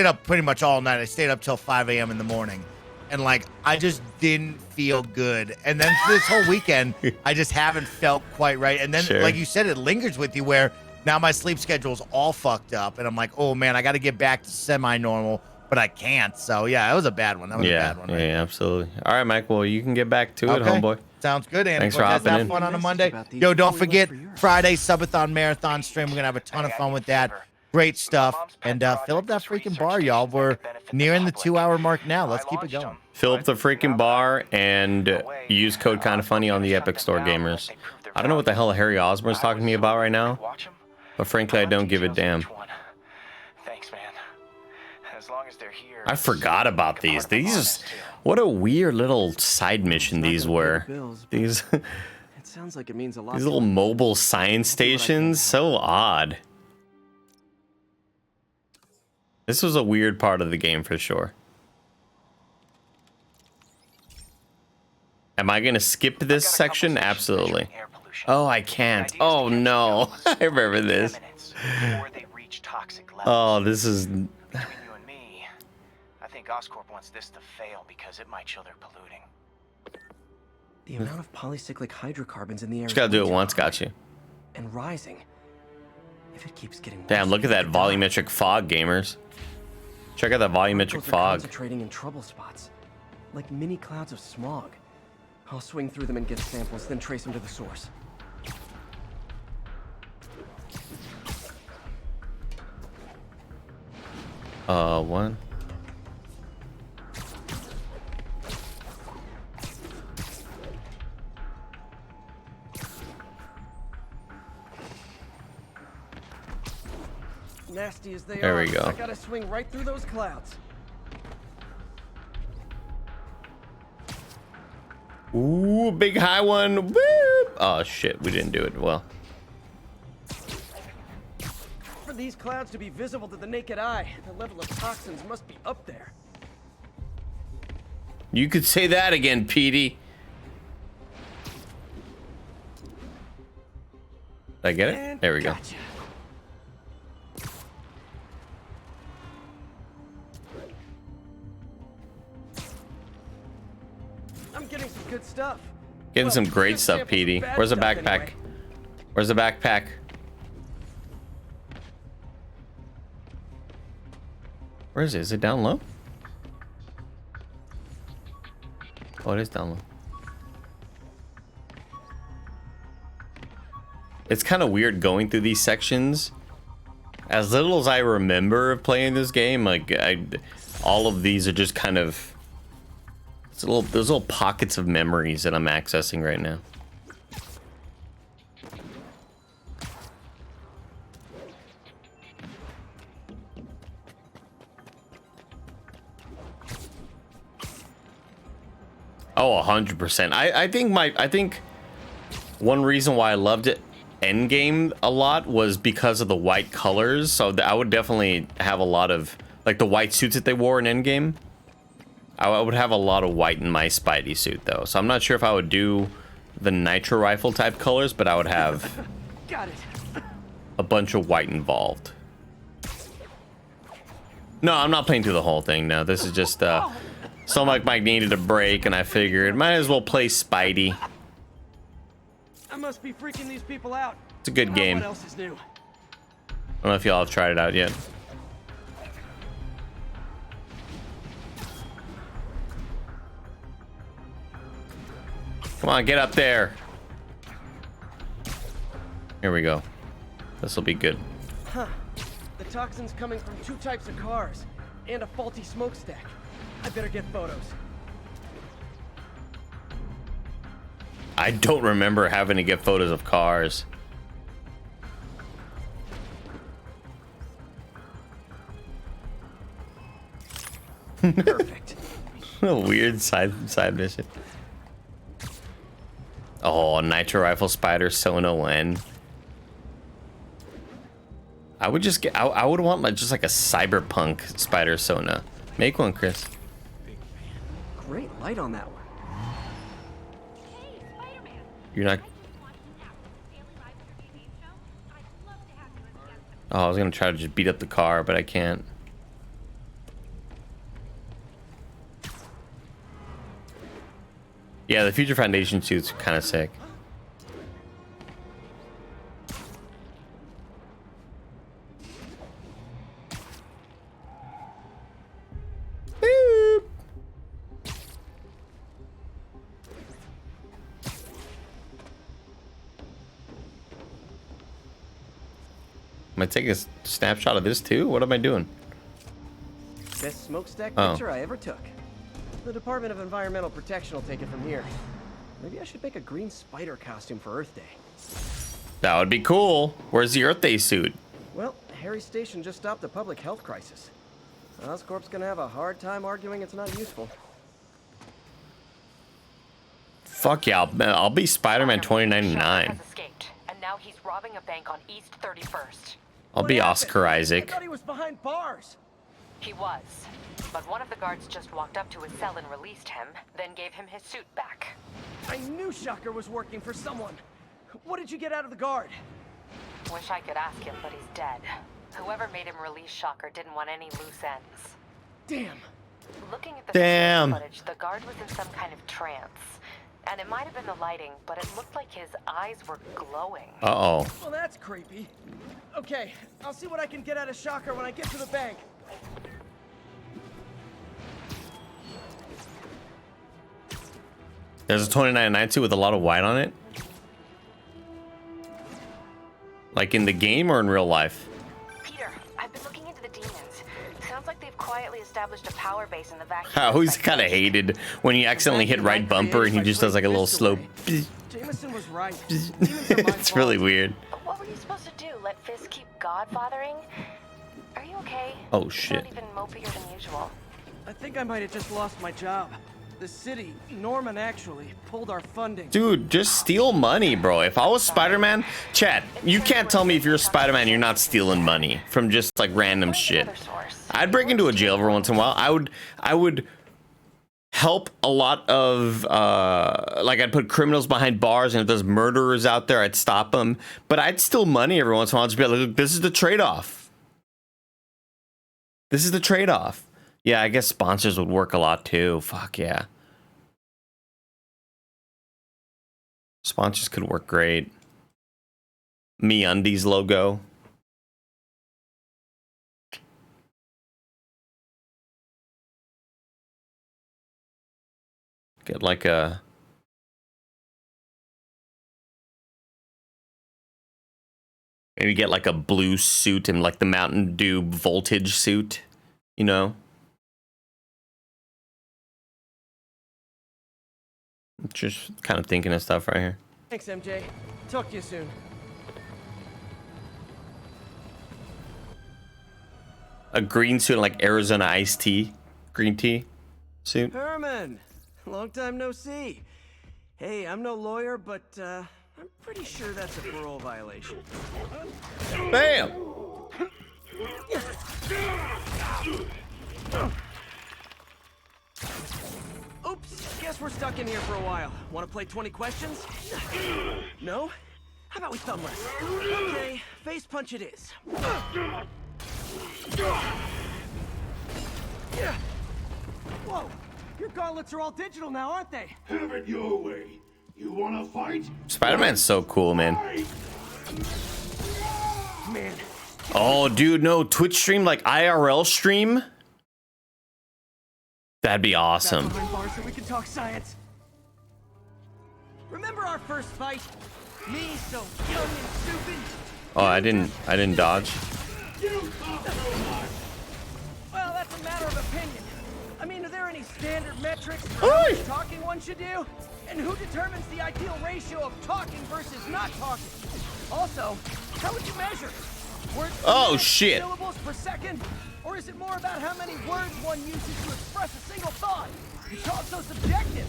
up pretty much all night. I stayed up till 5 a.m. in the morning. And like, I just didn't feel good. And then this whole weekend, I just haven't felt quite right. And then, like you said, it lingers with you where now my sleep schedule's all fucked up. And I'm like, oh man, I got to get back to semi-normal, but I can't. So yeah, it was a bad one. That was a bad one. Right? Yeah, absolutely. All right, Mike. Well, you can get back to it, homeboy. Sounds good, Andy. Thanks for hopping have in. fun on a Monday. Yo, don't forget Friday Subathon Marathon stream. We're gonna have a ton of fun with that. Great stuff. And fill up that freaking bar, y'all. We're nearing the 2-hour mark now. Let's keep it going. Fill up the freaking bar and use code KindaFunny on the Epic Store, gamers. I don't know what the hell Harry Osborn's talking to me about right now, but frankly, I don't give a damn. Thanks, man. As long as they're here. I forgot about these. What a weird little side mission these were. These It sounds like it means a lot. these little mobile science stations, so odd. This was a weird part of the game for sure. Am I gonna skip this section? Absolutely. Oh, I can't. Oh no. I remember this. Oh, this is. Between you and me, I think Oscorp wants this to fail because it might show they're polluting. The amount of polycyclic hydrocarbons in the air. Just gotta do it once, got you. And rising. If it keeps getting worse, Damn, look at that volumetric fog, gamers. Check out that volumetric particles are fog. concentrating in trouble spots, like mini clouds of smog. I'll swing through them and get samples, then trace them to the source. One. Nasty as they There are, we go. I gotta swing right through those clouds. Ooh, big high one. Woo! Oh shit, we didn't do it well. For these clouds to be visible to the naked eye, the level of toxins must be up there. You could say that again, Petey. Did I get it? And There we go. gotcha. I'm getting some good stuff. Getting some great good stuff, samples of Petey. bad Where's the stuff backpack? anyway. Where's the backpack? Where is it? Is it down low? Oh, it is down low. It's kind of weird going through these sections. As little as I remember of playing this game, like all of these are just kind of there's little pockets of memories that I'm accessing right now. Oh, 100%. I think one reason why I loved it Endgame a lot was because of the white colors. So I would definitely have a lot of like the white suits that they wore in Endgame. I would have a lot of white in my Spidey suit though. So I'm not sure if I would do the nitro rifle type colors, but I would have Got it. a bunch of white involved. No, I'm not playing through the whole thing now. This is just so Mike needed a break, and I figured might as well play Spidey. I must be freaking these people out. It's a good game. What else is new? I don't know if y'all have tried it out yet. Come on, get up there. Here we go. This will be good. Huh. The toxin's coming from 2 types of cars and a faulty smokestack. I better get photos. I don't remember having to get photos of cars. Perfect. A weird side mission. Oh, nitro rifle spider Sono N. I would just get. I would want like just like a cyberpunk spider Sona. Make one, Chris. Great light on that one. You're not. Oh, I was gonna try to just beat up the car, but I can't. Yeah, the Future Foundation suit's kind of sick. Boop. I take a snapshot of this too? What am I doing? Best smokestack Oh. picture I ever took. The Department of Environmental Protection will take it from here. Maybe I should make a green spider costume for Earth Day. That would be cool. Where's the Earth Day suit? Well, Harry Station just stopped a public health crisis. Oscorp's gonna have a hard time arguing it's not useful. Fuck yeah, I'll be Spider-Man 2099. Has escaped, and now he's robbing a bank on East 31st. I'll be Oscar Isaac. I thought he was behind bars. He was, but one of the guards just walked up to his cell and released him, then gave him his suit back. I knew Shocker was working for someone. What did you get out of the guard? Wish I could ask him, but he's dead. Whoever made him release Shocker didn't want any loose ends. Damn. Looking at the Damn. footage, the guard was in some kind of trance. And it might have been the lighting, but it looked like his eyes were glowing. Uh-oh. Well, that's creepy. Okay, I'll see what I can get out of Shocker when I get to the bank. There's a 2099 suit with a lot of white on it? Like in the game or in real life? Peter, I've been looking into the demons. Sounds like they've quietly established a power base in the vacuum. How he's kind of hated when you accidentally hit right bumper and he just does like a little slow. Jameson was right. It's really weird. But what were you supposed to do? Let Fisk keep godfathering? Are you okay? Oh You shit. sound even mopier than usual. I think I might have just lost my job. The city, Norman actually, pulled our funding. Dude, just steal money, bro. If I was Spider-Man, chat, you can't tell me if you're Spider-Man you're not stealing money from just like random shit. I'd break into a jail every once in a while. I would help a lot of like I'd put criminals behind bars, and if there's murderers out there, I'd stop them. But I'd steal money every once in a while. I'd just be like, look, this is the trade-off. This is the trade-off. Yeah, I guess sponsors would work a lot too. Fuck yeah. Sponsors could work great. MeUndies logo. Get like a... Maybe get like a blue suit and like the Mountain Dew voltage suit, you know? Just kind of thinking of stuff right here. Thanks, MJ. Talk to you soon. A green suit, like Arizona iced tea, green tea suit. Herman, long time no see. Hey, I'm no lawyer, but I'm pretty sure that's a parole violation. Bam! Oops, guess we're stuck in here for a while. Want to play 20 questions? No? How about we thumbless? Okay, face punch it is. Whoa, your gauntlets are all digital now, aren't they? Have it your way. You wanna fight? Spider-Man's so cool, man. Man. Oh, dude, no, Twitch stream, like IRL stream? That'd be awesome. Behind bars so we can talk science. Remember our first fight? Me so young and stupid. Oh, I didn't dodge. Well, that's a matter of opinion. I mean, are there any standard metrics for how much talking one should do? And who determines the ideal ratio of talking versus not talking? Also, how would you measure? Words per Oh, minute, shit. syllables per second? Or is it more about how many words one uses to express a single thought? It's all so subjective.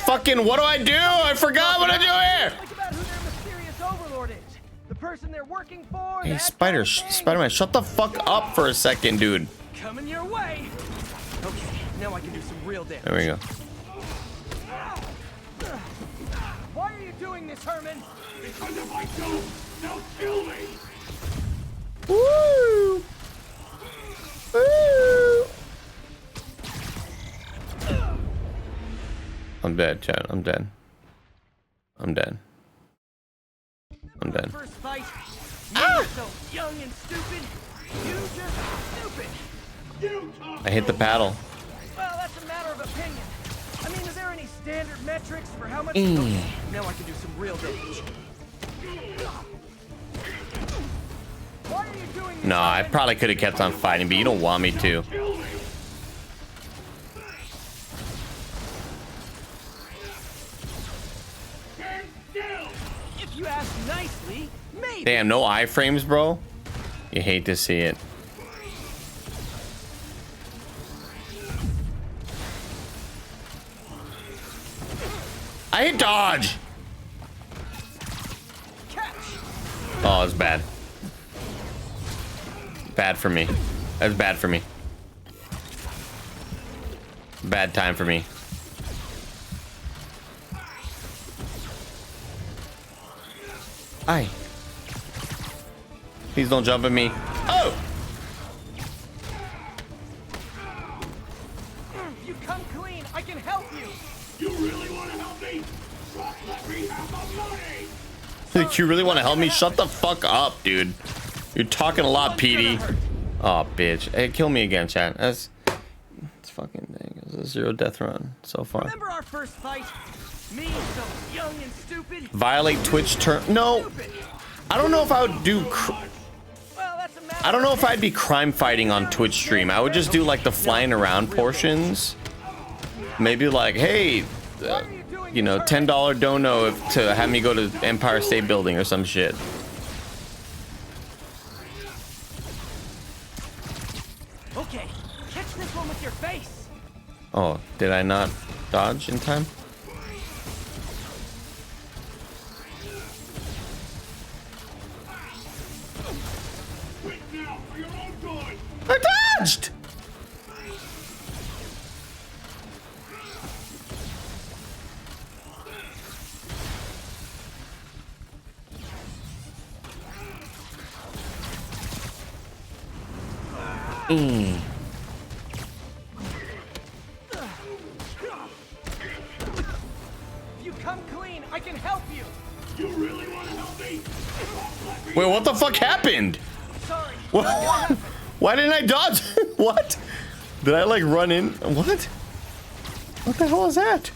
Fucking, what do I do? I forgot what I do here. Think about who their mysterious overlord is. The person they're working for. Hey, that Spider-Man, shut the fuck up for a second, dude. coming your way. Okay, now I can do some real damage. There we go. Why are you doing this, Herman? Because if I don't, they'll kill me. Woo! Woo! I'm dead, Chad. I'm dead. I'm dead. I'm dead. First fight. You're so young and stupid. You just stupid. I hit the paddle. Well, that's a matter of opinion. I mean, are there any standard metrics for how much? Mm. Okay, now I can do some real damage. Why are No, I probably could have kept on fighting, but you don't want me to. If you ask nicely, maybe. Damn, no iframes, bro. You hate to see it. I hit dodge. Oh, it's bad. Bad for me. That's bad for me. Bad time for me. Aye. Please don't jump at me. Oh! You come clean, I can help you. You really want to help me? Let me have the money. You really want to help me? Shut the fuck up, dude. You're talking a lot, Petey. Oh, bitch. Hey, kill me again, chat. That's fucking thing. It's a 0 death run so far. Remember our first fight? Me, so young and stupid. Violate Twitch term. No. I don't know if I would do. I don't know if I'd be crime fighting on Twitch stream. I would just do like the flying around portions. Maybe like, hey, you know, $10 dono to have me go to Empire State Building or some shit. Okay, catch this one with your face. Oh, did I not dodge in time? I dodged! You come clean, I can help you. You really want to help me? Wait, what the fuck happened? Sorry. What? Why didn't I dodge? What? Did I like run in? What? What the hell is that?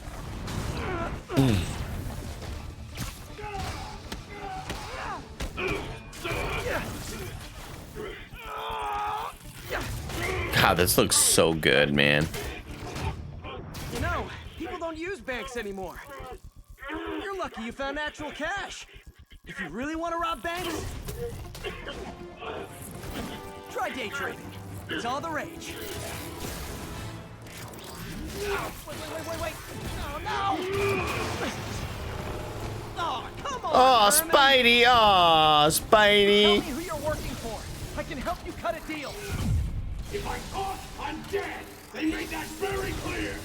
God, this looks so good, man. You know, people don't use banks anymore. You're lucky you found actual cash. If you really want to rob banks, try day trading. It's all the rage. Wait. No. Oh, come on. Oh, Herman. Spidey. Oh, Spidey. Tell me who you're working for. I can help you cut a deal. If I talk, I'm dead. They made that very clear.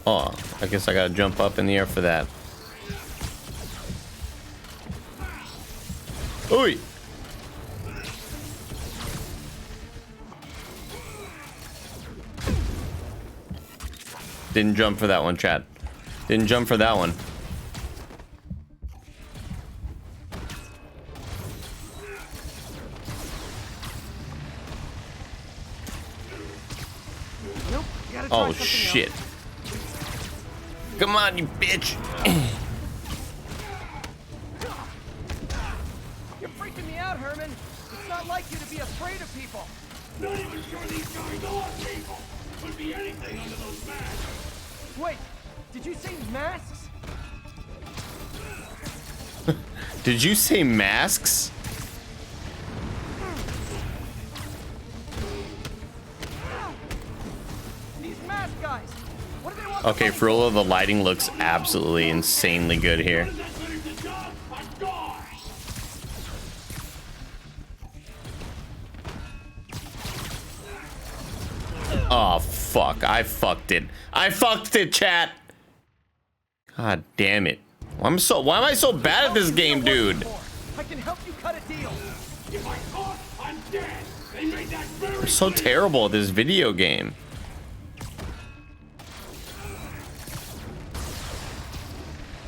Oh, I guess I gotta jump up in the air for that. Oi! Didn't jump for that one, chat. Didn't jump for that one. Nope, you gotta try Oh something shit. else. Come on, you bitch. You're freaking me out, Herman. It's not like you to be afraid of people. Not even sure these guys are people. Could be anything under those masks. Wait, did you say masks? Did you say masks? These mask guys. What do they want? Okay, Frollo, the lighting looks absolutely insanely good here. Oh, fuck. I fucked it. I fucked it, chat. God damn it. Why am I so bad at this game, dude? I can help you cut a deal. If I talk, I'm dead. They made that very I'm so terrible at this video game.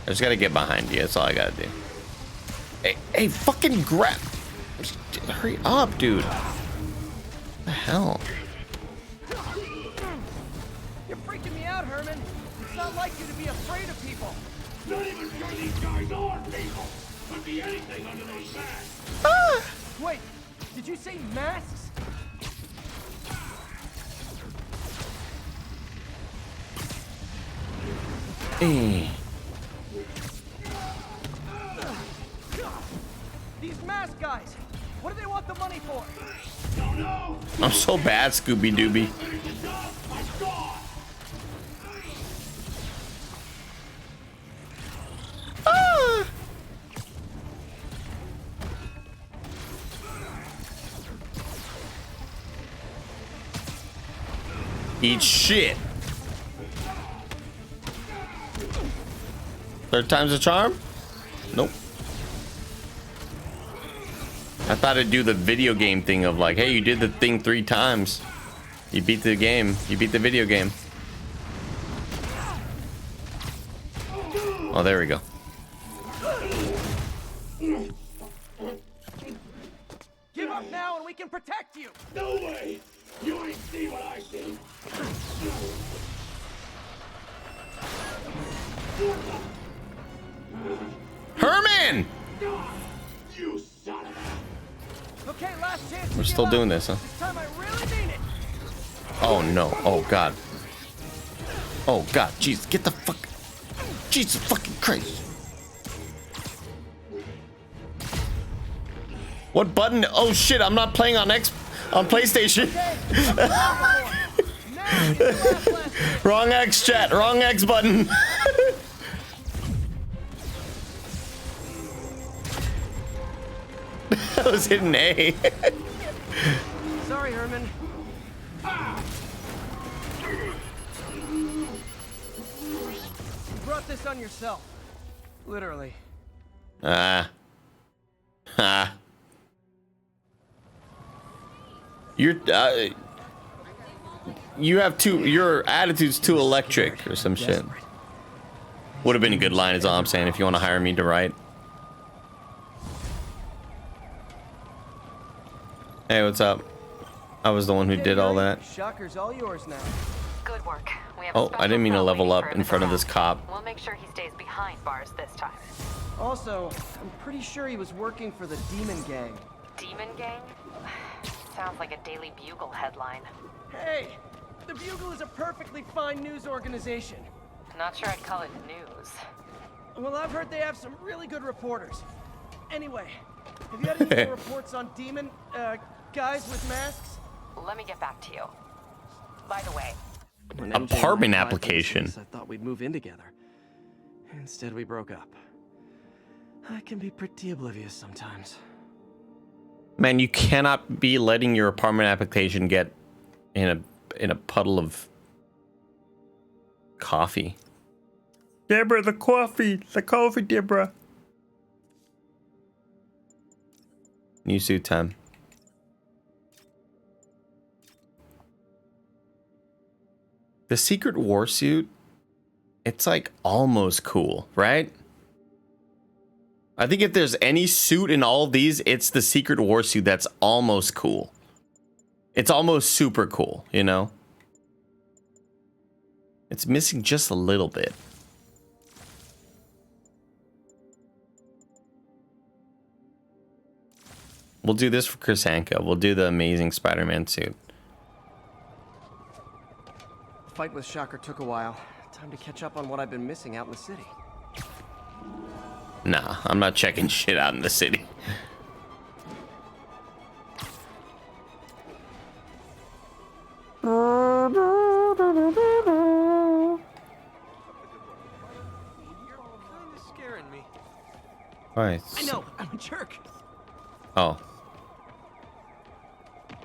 I just gotta get behind you. That's all I gotta do. Hey, fucking grab. Hurry up, dude. What the hell? You're freaking me out, Herman. It's not like you to be afraid of people. Not even sure these guys are people. Could be anything under those masks. Wait, did you say masks? These mask guys, what do they want the money for? No, no. I'm so bad, Scooby Dooby. Eat shit. Third time's a charm? Nope. I thought it'd do the video game thing of like, hey, you did the thing 3 times. You beat the game. You beat the video game. Oh, there we go. Give up now and we can protect you. No way. You ain't see what I see. Herman! You son of Okay, last chance. We're still doing this, huh? This time I really mean it. Oh no. Oh god. Oh god. Jeez, get the fuck. Jesus fucking Christ. What button? Oh shit, I'm not playing on PlayStation. Wrong X chat, wrong X button. I was hitting A. Sorry, Herman. You brought this on yourself. Literally. Your attitude's too electric or some shit. Would have been a good line is all I'm saying if you want to hire me to write. Hey, what's up? I was the one who did all that. Shocker's all yours now. Good work. We have Oh, I didn't mean to level up in front of this cop. We'll make sure he stays behind bars this time. Also, I'm pretty sure he was working for the Demon Gang. Demon Gang? Sounds like a Daily Bugle headline. Hey, the Bugle is a perfectly fine news organization. Not sure I'd call it news. Well, I've heard they have some really good reporters. Anyway, have you had any more reports on demon, guys with masks? Let me get back to you. By the way, When Apartment MJ and I application. I thought we'd move in together. Instead, we broke up. I can be pretty oblivious sometimes. Man, you cannot be letting your apartment application get in a puddle of coffee. Deborah, the coffee, Deborah. New suit time. The Secret War suit, it's like almost cool, right? I think if there's any suit in all of these, it's the Secret War suit that's almost cool. It's almost super cool, you know? It's missing just a little bit. We'll do this for Chris Hanka. We'll do the Amazing Spider-Man suit. The fight with Shocker took a while. Time to catch up on what I've been missing out in the city. Nah, I'm not checking shit out in the city. Scaring me. Alright. I know, I'm a jerk. Oh.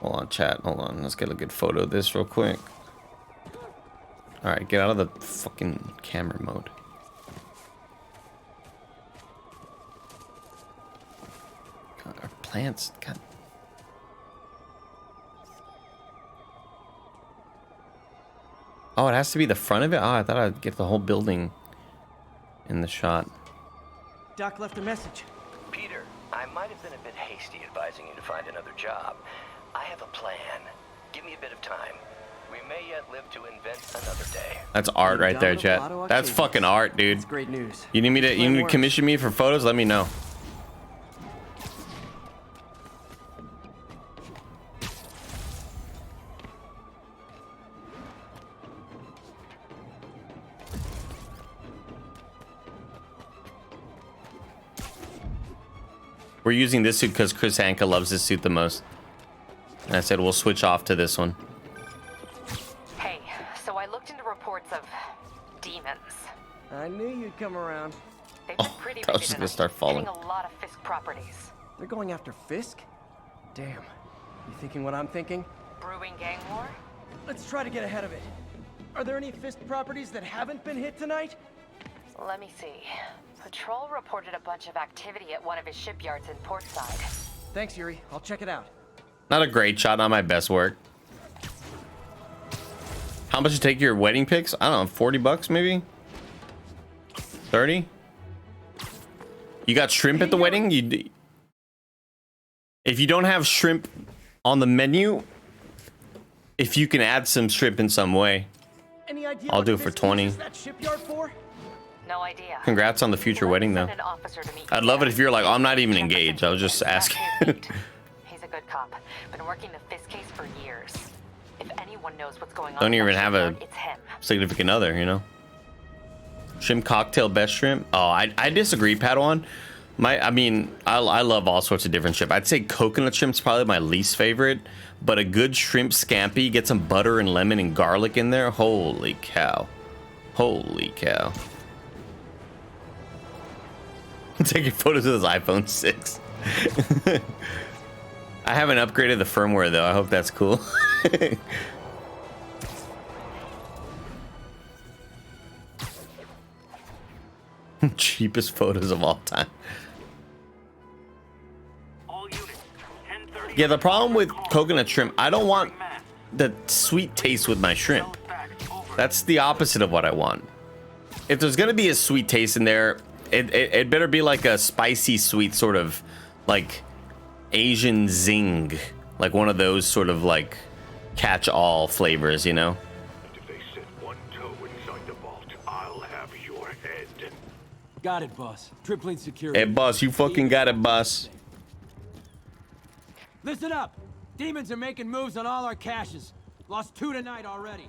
Hold on, chat. Hold on. Let's get a good photo of this real quick. Alright, get out of the fucking camera mode. God, our plants. God. Oh, it has to be the front of it? Oh, I thought I'd get the whole building in the shot. Doc left a message. Peter, I might have been a bit hasty advising you to find another job. I have a plan. Give me a bit of time. We may yet live to invent another day. That's art right there, chat. That's fucking art, dude. That's great news. You need to commission me for photos? Let me know. We're using this suit because Chris Hanka loves this suit the most. And I said we'll switch off to this one. Hey, so I looked into reports of demons. I knew you'd come around. They've been pretty I was busy just gonna tonight, start falling. hitting a lot of Fisk properties. They're going after Fisk? Damn. You thinking what I'm thinking? Brewing gang war? Let's try to get ahead of it. Are there any Fisk properties that haven't been hit tonight? Let me see. Patrol reported a bunch of activity at one of his shipyards in Portside. Thanks, Yuri. I'll check it out. Not a great shot, not my best work. How much you take your wedding pics? I don't know, 40 bucks maybe? 30? You got shrimp at the wedding? If you don't have shrimp on the menu, if you can add some shrimp in some way, Any idea I'll what do it for Fisk 20. uses that shipyard for? No idea. Congrats on the future wedding though. Send an officer to meet I'd love it if you're like, oh, I'm not even engaged. I was just asking. He's a good cop. Been working the Fisk case for years. If anyone knows what's going on, Don't in even that have a shipyard, it's him. significant other, you know? Shrimp cocktail, best shrimp? Oh, I disagree, Padawan. I love all sorts of different shrimp. I'd say coconut shrimp's probably my least favorite, but a good shrimp scampi, get some butter and lemon and garlic in there. Holy cow. Holy cow. Taking photos of this iPhone 6. I haven't upgraded the firmware though. I hope that's cool. Cheapest photos of all time. Yeah, the problem with coconut shrimp, I don't want the sweet taste with my shrimp. That's the opposite of what I want. If there's gonna be a sweet taste in there, it better be like a spicy sweet sort of like Asian zing, like one of those sort of like catch-all flavors, you know? If they set one toe inside the vault, I'll have your head. Got it, boss. Tripling security. Hey, boss, you fucking got it, boss. Listen up. Demons are making moves on all our caches. Lost 2 tonight already.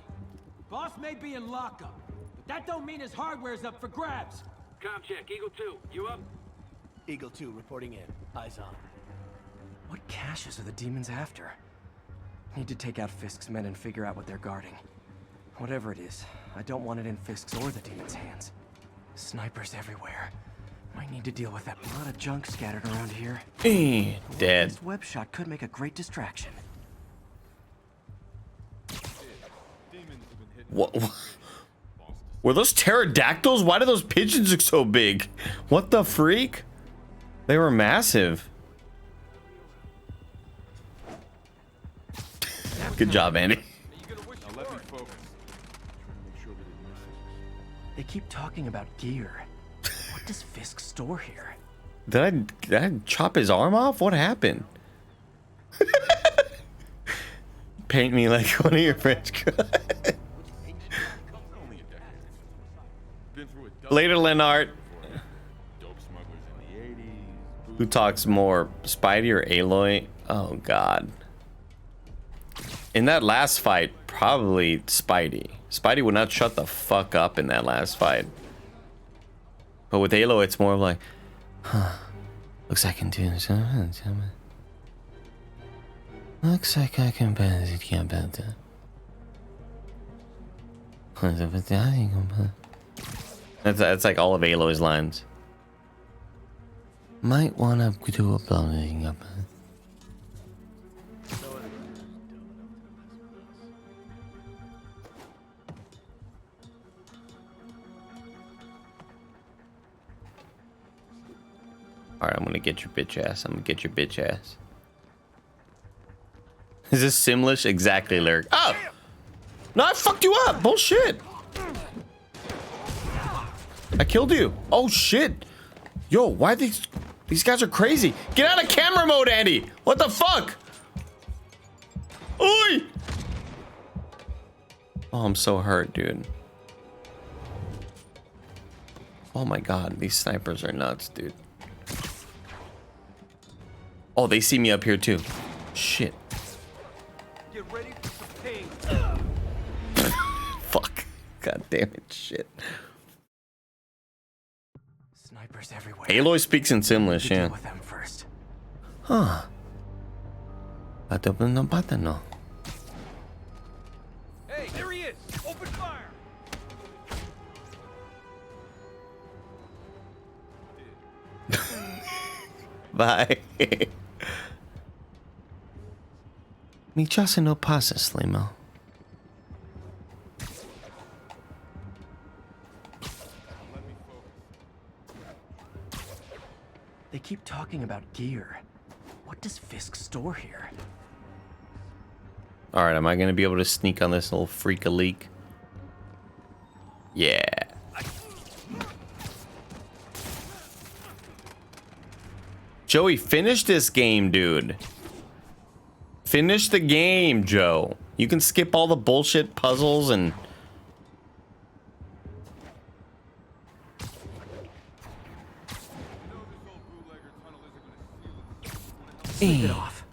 Boss may be in lockup, but that don't mean his hardware's up for grabs. Com check, Eagle 2, you up? Eagle 2 reporting in. Eyes on. What caches are the demons after? Need to take out Fisk's men and figure out what they're guarding. Whatever it is, I don't want it in Fisk's or the demons' hands. Snipers everywhere. Might need to deal with that lot of junk scattered around here. Dead. This web shot could make a great distraction. What? Were those pterodactyls? Why do those pigeons look so big? What the freak? They were massive. Good job, Andy. They keep talking about gear. What does Fisk store here? Did I chop his arm off? What happened? Paint me like one of your French guys. Later, Lennart. Who talks more, Spidey or Aloy? Oh, God. In that last fight, probably Spidey. Spidey would not shut the fuck up in that last fight. But with Aloy, it's more like, huh, looks like I can do this. Looks like I can better it, can't better. That's like all of Aloy's lines. Might wanna do a blowing up. Alright, I'm gonna get your bitch ass. I'm gonna get your bitch ass. Is this Simlish? Exactly, Lyric. Oh! No, I fucked you up! Bullshit! I killed you. Oh, shit. Yo, why these guys are crazy? Get out of camera mode, Andy! What the fuck? Oi! Oh, I'm so hurt, dude. Oh my god, these snipers are nuts, dude. Oh, they see me up here too. Shit. Get ready for some pain. Fuck. God damn it, shit. Snipers everywhere. Aloy speaks in Simlish, yeah. Deal with them first. Huh. No. Hey, there he is! Open fire! Bye. Mi czasy no pasa, Slimo. They keep talking about gear. What does Fisk store here? All right, am I gonna be able to sneak on this little freak a leak? Yeah. Joey, finish this game, dude. Finish the game, Joe. You can skip all the bullshit puzzles and... Sleep it off.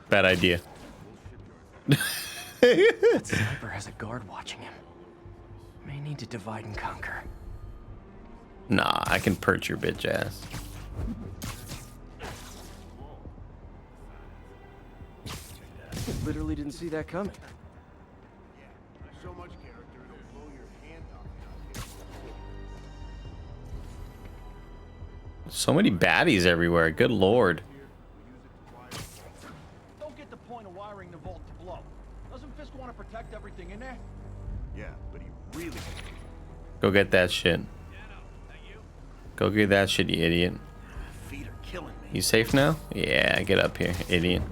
Bad idea. That sniper has a guard watching him. May need to divide and conquer. Nah, I can perch your bitch ass. Literally didn't see that coming. So much character, it'll blow your hand off. So many baddies everywhere. Good lord. Don't get the point of wiring the vault to blow. Doesn't Fisk want to protect everything in there? Yeah, but he really... Go get that shit. Go get that shit, you idiot. Feet are killing me. You safe now? Yeah, get up here, idiot.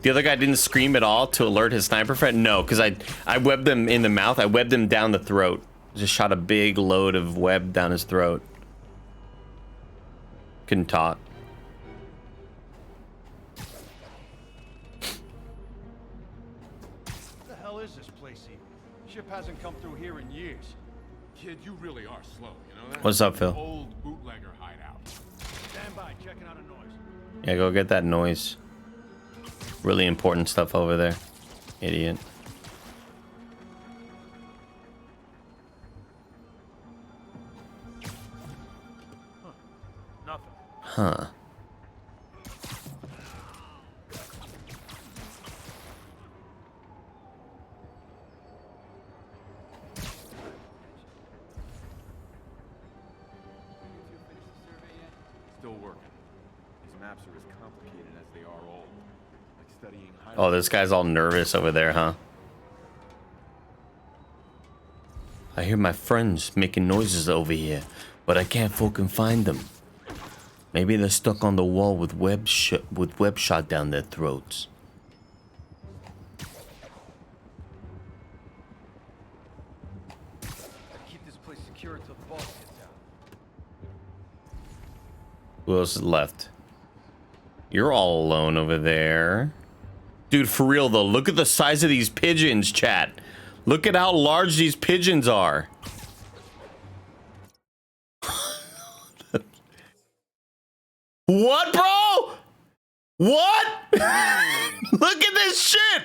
The other guy didn't scream at all to alert his sniper friend? No, because I webbed him in the mouth. I webbed him down the throat. Just shot a big load of web down his throat. Couldn't talk. What the hell is this place even? Ship hasn't come through here in years. Kid, you really are slow, you know that? What's up, Phil? Old bootlegger hideout. Stand by, checking out a noise. Yeah, go get that noise. Really important stuff over there. Idiot. Nothing. Huh. Still working. These maps are as complicated as they are old. Like studying Oh, this guy's all nervous over there, huh? I hear my friends making noises over here, but I can't fucking find them. Maybe they're stuck on the wall with web shot down their throats. Keep this place secure until the boss gets out. Who else is left? You're all alone over there. Dude, for real though, look at the size of these pigeons, chat. Look at how large these pigeons are. What, bro? What? Look at this shit.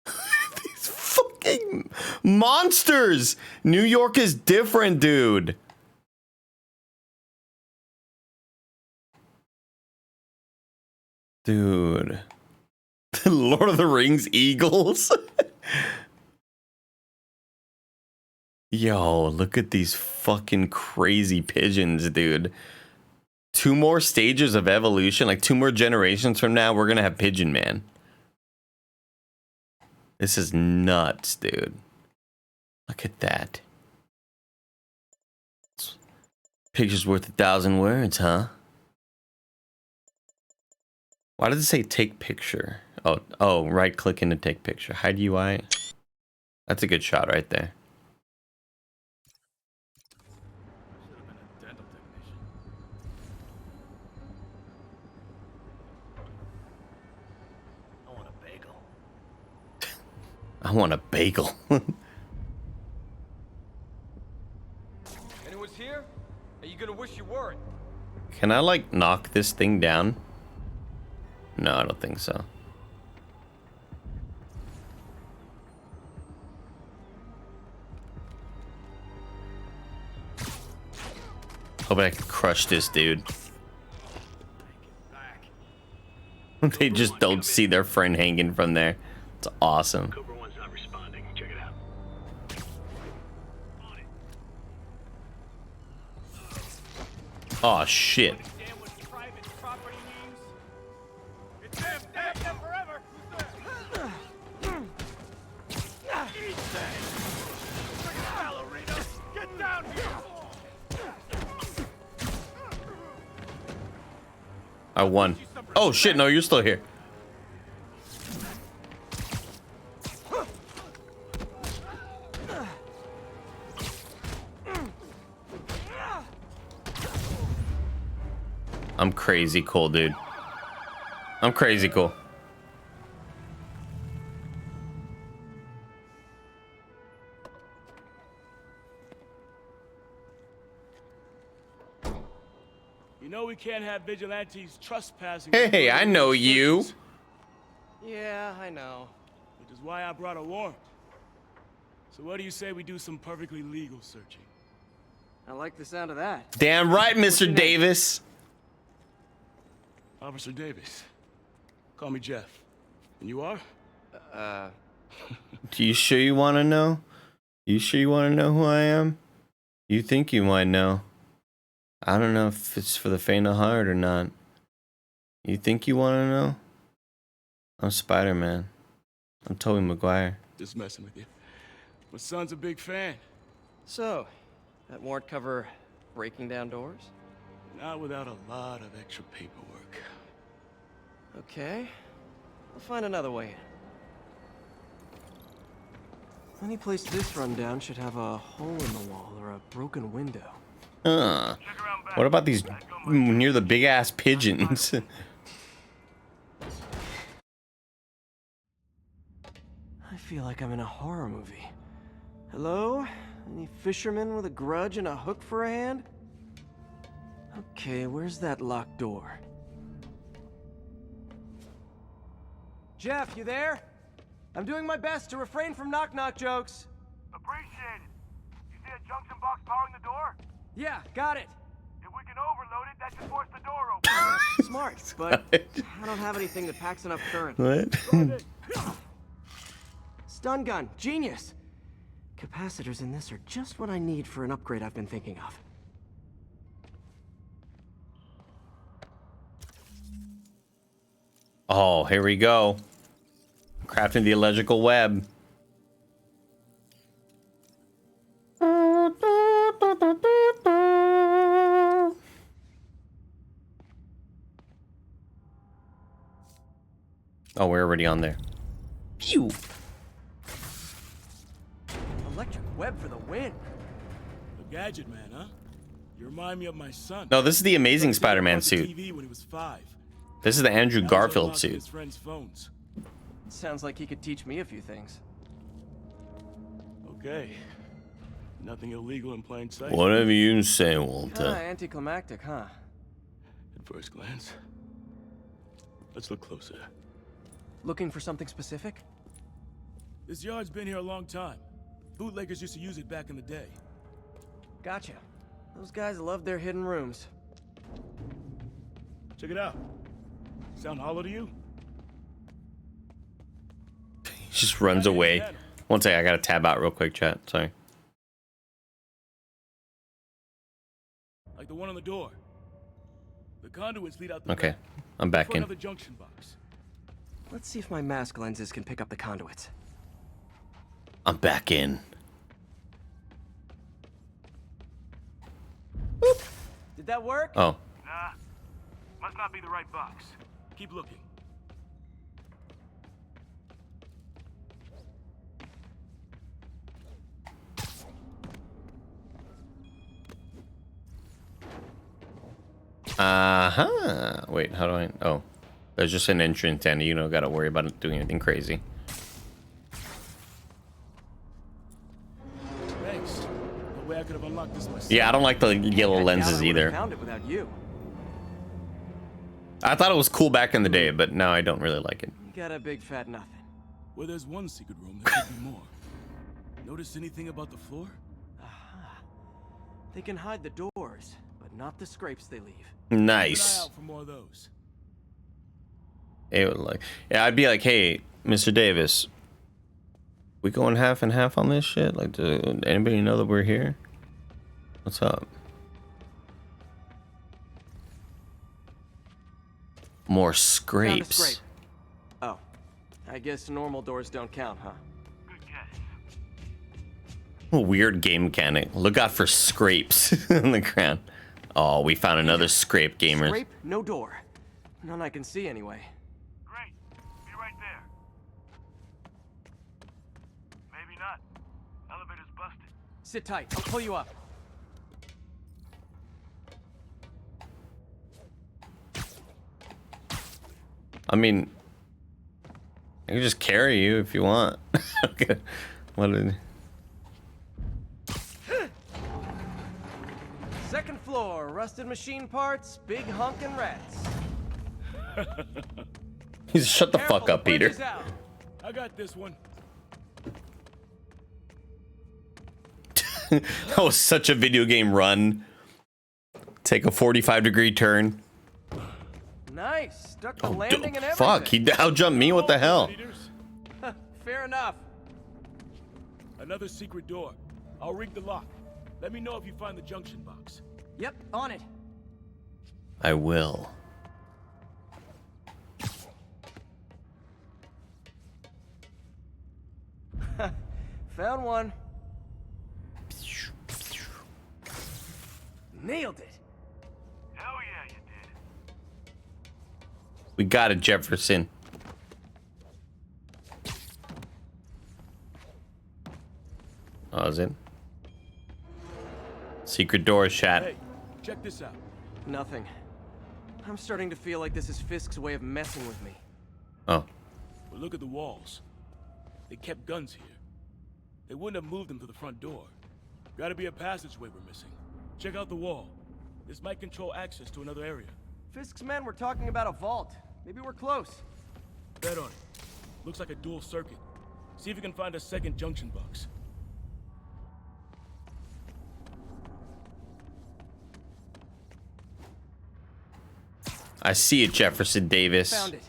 These fucking monsters. New York is different, dude. Dude. Lord of the Rings eagles. Yo, look at these fucking crazy pigeons, dude. 2 more stages of evolution, like 2 more generations from now, we're gonna have Pigeon Man. This is nuts, dude. Look at that. Picture's worth 1,000 words, huh? Why does it say take picture? Oh, right click in to take picture. Hide UI. That's a good shot right there. I want a bagel. Anyone's here? Are you gonna wish you weren't? Can I like knock this thing down? No, I don't think so. Hope I can crush this dude. They just don't see their friend hanging from there. It's awesome. Oh shit. I won. Oh shit, no, you're still here. I'm crazy cool, dude. I'm crazy cool. You know we can't have vigilantes trespassing. Hey, I know you. Yeah, I know. Which is why I brought a warrant. So what do you say we do some perfectly legal searching? I like the sound of that. Damn right, Mr. Davis. Officer Davis. Call me Jeff. And you are? Do you sure you want to know? You sure you want to know who I am? You think you might know. I don't know if it's for the faint of heart or not. You think you want to know? I'm Spider-Man. I'm Tobey Maguire. Just messing with you. My son's a big fan. So, that warrant cover breaking down doors? Not without a lot of extra paperwork. Okay. I'll find another way in. Any place this rundown should have a hole in the wall or a broken window. What about these near the big ass pigeons? I feel like I'm in a horror movie. Hello? Any fisherman with a grudge and a hook for a hand? Okay, where's that locked door? Jeff, you there? I'm doing my best to refrain from knock-knock jokes. Appreciate it. You see a junction box powering the door? Yeah, got it. If we can overload it, that should force the door open. Smart, but I don't have anything that packs enough current. What? Stun gun, genius. Capacitors in this are just what I need for an upgrade I've been thinking of. Oh, here we go. Crafting the electrical web. Oh, we're already on there. Pew! Electric web for the win. A gadget man, huh? You remind me of my son. No, this is the Amazing Spider-Man suit. TV when he was 5. This is the Andrew Garfield suit. His friends' phones. Sounds like he could teach me a few things. Okay. Nothing illegal in plain sight. Whatever you say, Walter. Kinda anticlimactic, huh? At first glance. Let's look closer. Looking for something specific? This yard's been here a long time. Bootleggers used to use it back in the day. Gotcha. Those guys love their hidden rooms. Check it out. Sound hollow to you? He just runs away. One second, I gotta tab out real quick, chat. Sorry. Like the one on the door. The conduits lead out the Okay, back. I'm back For in. another junction box. Let's see if my mask lenses can pick up the conduits. I'm back in. Did that work? Oh. Nah. Must not be the right box. Keep looking. Wait, how do I? Oh, there's just an entrance, and you don't gotta worry about doing anything crazy. Thanks. No way I could have unlocked this myself. Yeah, I don't like the yellow lenses either. Found it without you. I thought it was cool back in the day, but now I don't really like it. You got a big fat nothing. Well, there's one secret room. There could be more. Notice anything about the floor? Aha. They can hide the doors, but not the scrapes they leave. Nice. Keep an eye out for more of those. It would like, yeah, I'd be like, hey, Mr. Davis, we going half and half on this shit? Like, does anybody know that we're here? What's up? More Found a scrapes. scrape. Oh, I guess normal doors don't count, huh? Weird game mechanic. Look out for scrapes on the ground. Oh, we found another scrape, gamers. Scrape, no door. None I can see anyway. Great. Be right there. Maybe not. Elevator's busted. Sit tight. I'll pull you up. I mean, I can just carry you if you want. Okay. What did... Second floor, rusted machine parts, big honkin' rats. He's shut the fuck up, Peter. I got this one. That was such a video game run. Take a 45-degree turn. Nice. Stuck the landing and everything. Fuck, he outjumped me. What the hell? Fair enough. Another secret door. I'll rig the lock. Let me know if you find the junction box. Yep, on it. I will. Found one. Nailed it. Hell yeah, you did. We got it, Jefferson. Oh, is it? Secret door, chat. Hey, check this out. Nothing. I'm starting to feel like this is Fisk's way of messing with me. Oh. Well, look at the walls. They kept guns here. They wouldn't have moved them to the front door. Gotta be a passageway we're missing. Check out the wall. This might control access to another area. Fisk's men were talking about a vault. Maybe we're close. Bet on it. Looks like a dual circuit. See if you can find a second junction box. I see it, Jefferson Davis. Found it.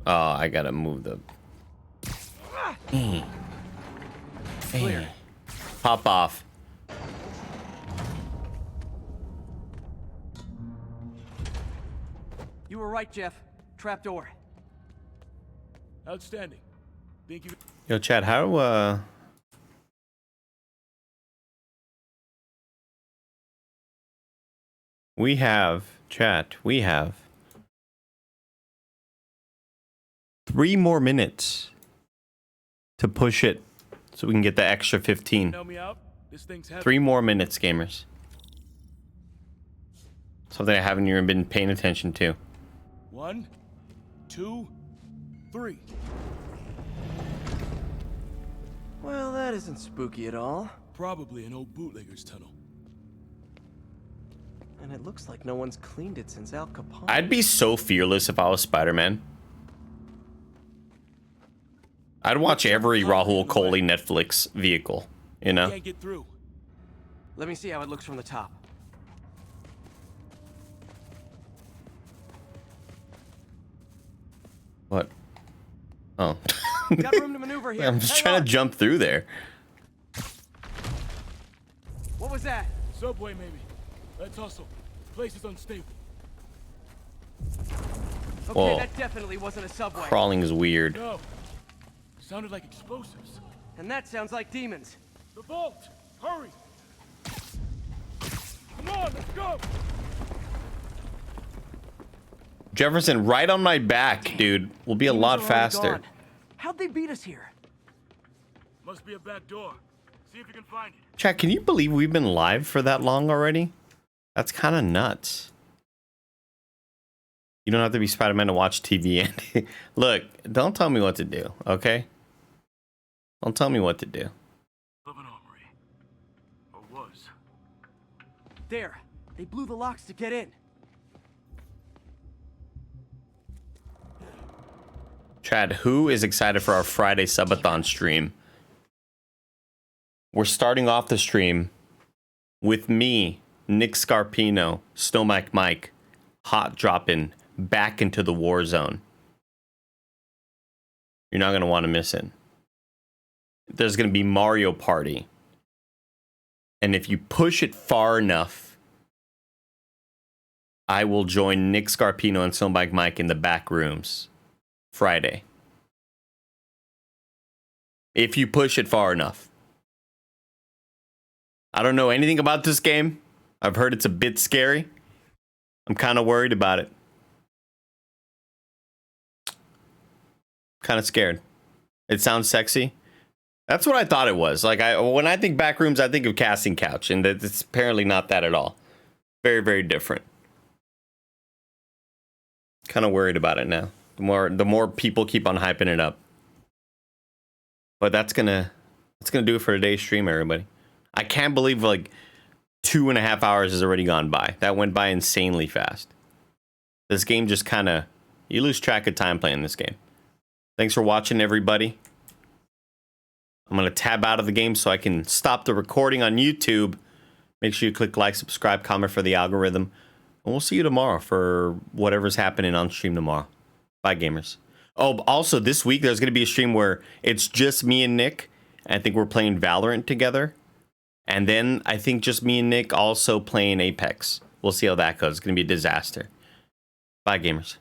Oh, I gotta move the... Clear. Pop off. You were right, Jeff. Trapdoor. Outstanding. Think you... Yo, Chad, how, we have 3 more minutes to push it so we can get the extra 15. Help me out. This thing's heavy. 3 more minutes, gamers. Something I haven't even been paying attention to. 1, 2, 3. Well, that isn't spooky at all. Probably an old bootlegger's tunnel. And it looks like no one's cleaned it since Al Capone. I'd be so fearless if I was Spider-Man. I'd watch every Rahul Kohli Netflix vehicle, you know? Can't get through. Let me see how it looks from the top. What? Oh. Got room to maneuver here. I'm just Hang trying on. to jump through there. What was that? Subway, maybe. Let's hustle. Place is unstable. Okay, Whoa. that definitely wasn't a subway. Crawling is weird. No. Sounded like explosives. And that sounds like demons. The vault! Hurry! Come Come on, let's go. Jefferson, right on my back, dude. We'll be a lot faster. How'd they beat us here? Must be a back door. See if you can find it. Chat, can you believe we've been live for that long already? That's kind of nuts. You don't have to be Spider-Man to watch TV. And look, don't tell me what to do, okay? Don't tell me what to do. Or was. There. They blew the locks to get in. Chad, who is excited for our Friday subathon stream? We're starting off the stream with me, Nick Scarpino, Snow Mike, hot dropping back into the war zone. You're not going to want to miss it. There's going to be Mario Party. And if you push it far enough, I will join Nick Scarpino and Snow Mike in the back rooms Friday. If you push it far enough. I don't know anything about this game. I've heard it's a bit scary. I'm kind of worried about it. Kind of scared. It sounds sexy. That's what I thought it was. Like, when I think backrooms, I think of Casting Couch, and it's apparently not that at all. Very, very different. Kind of worried about it now. The more people keep on hyping it up. But that's gonna do it for today's stream, everybody. I can't believe like 2.5 hours has already gone by. That went by insanely fast. This game just kind of, you lose track of time playing this game. Thanks for watching, everybody. I'm going to tab out of the game so I can stop the recording on YouTube. Make sure you click like, subscribe, comment for the algorithm. And we'll see you tomorrow for whatever's happening on stream tomorrow. Bye, gamers. Oh, also this week there's going to be a stream where it's just me and Nick. I think we're playing Valorant together. And then I think just me and Nick also playing Apex. We'll see how that goes. It's going to be a disaster. Bye, gamers.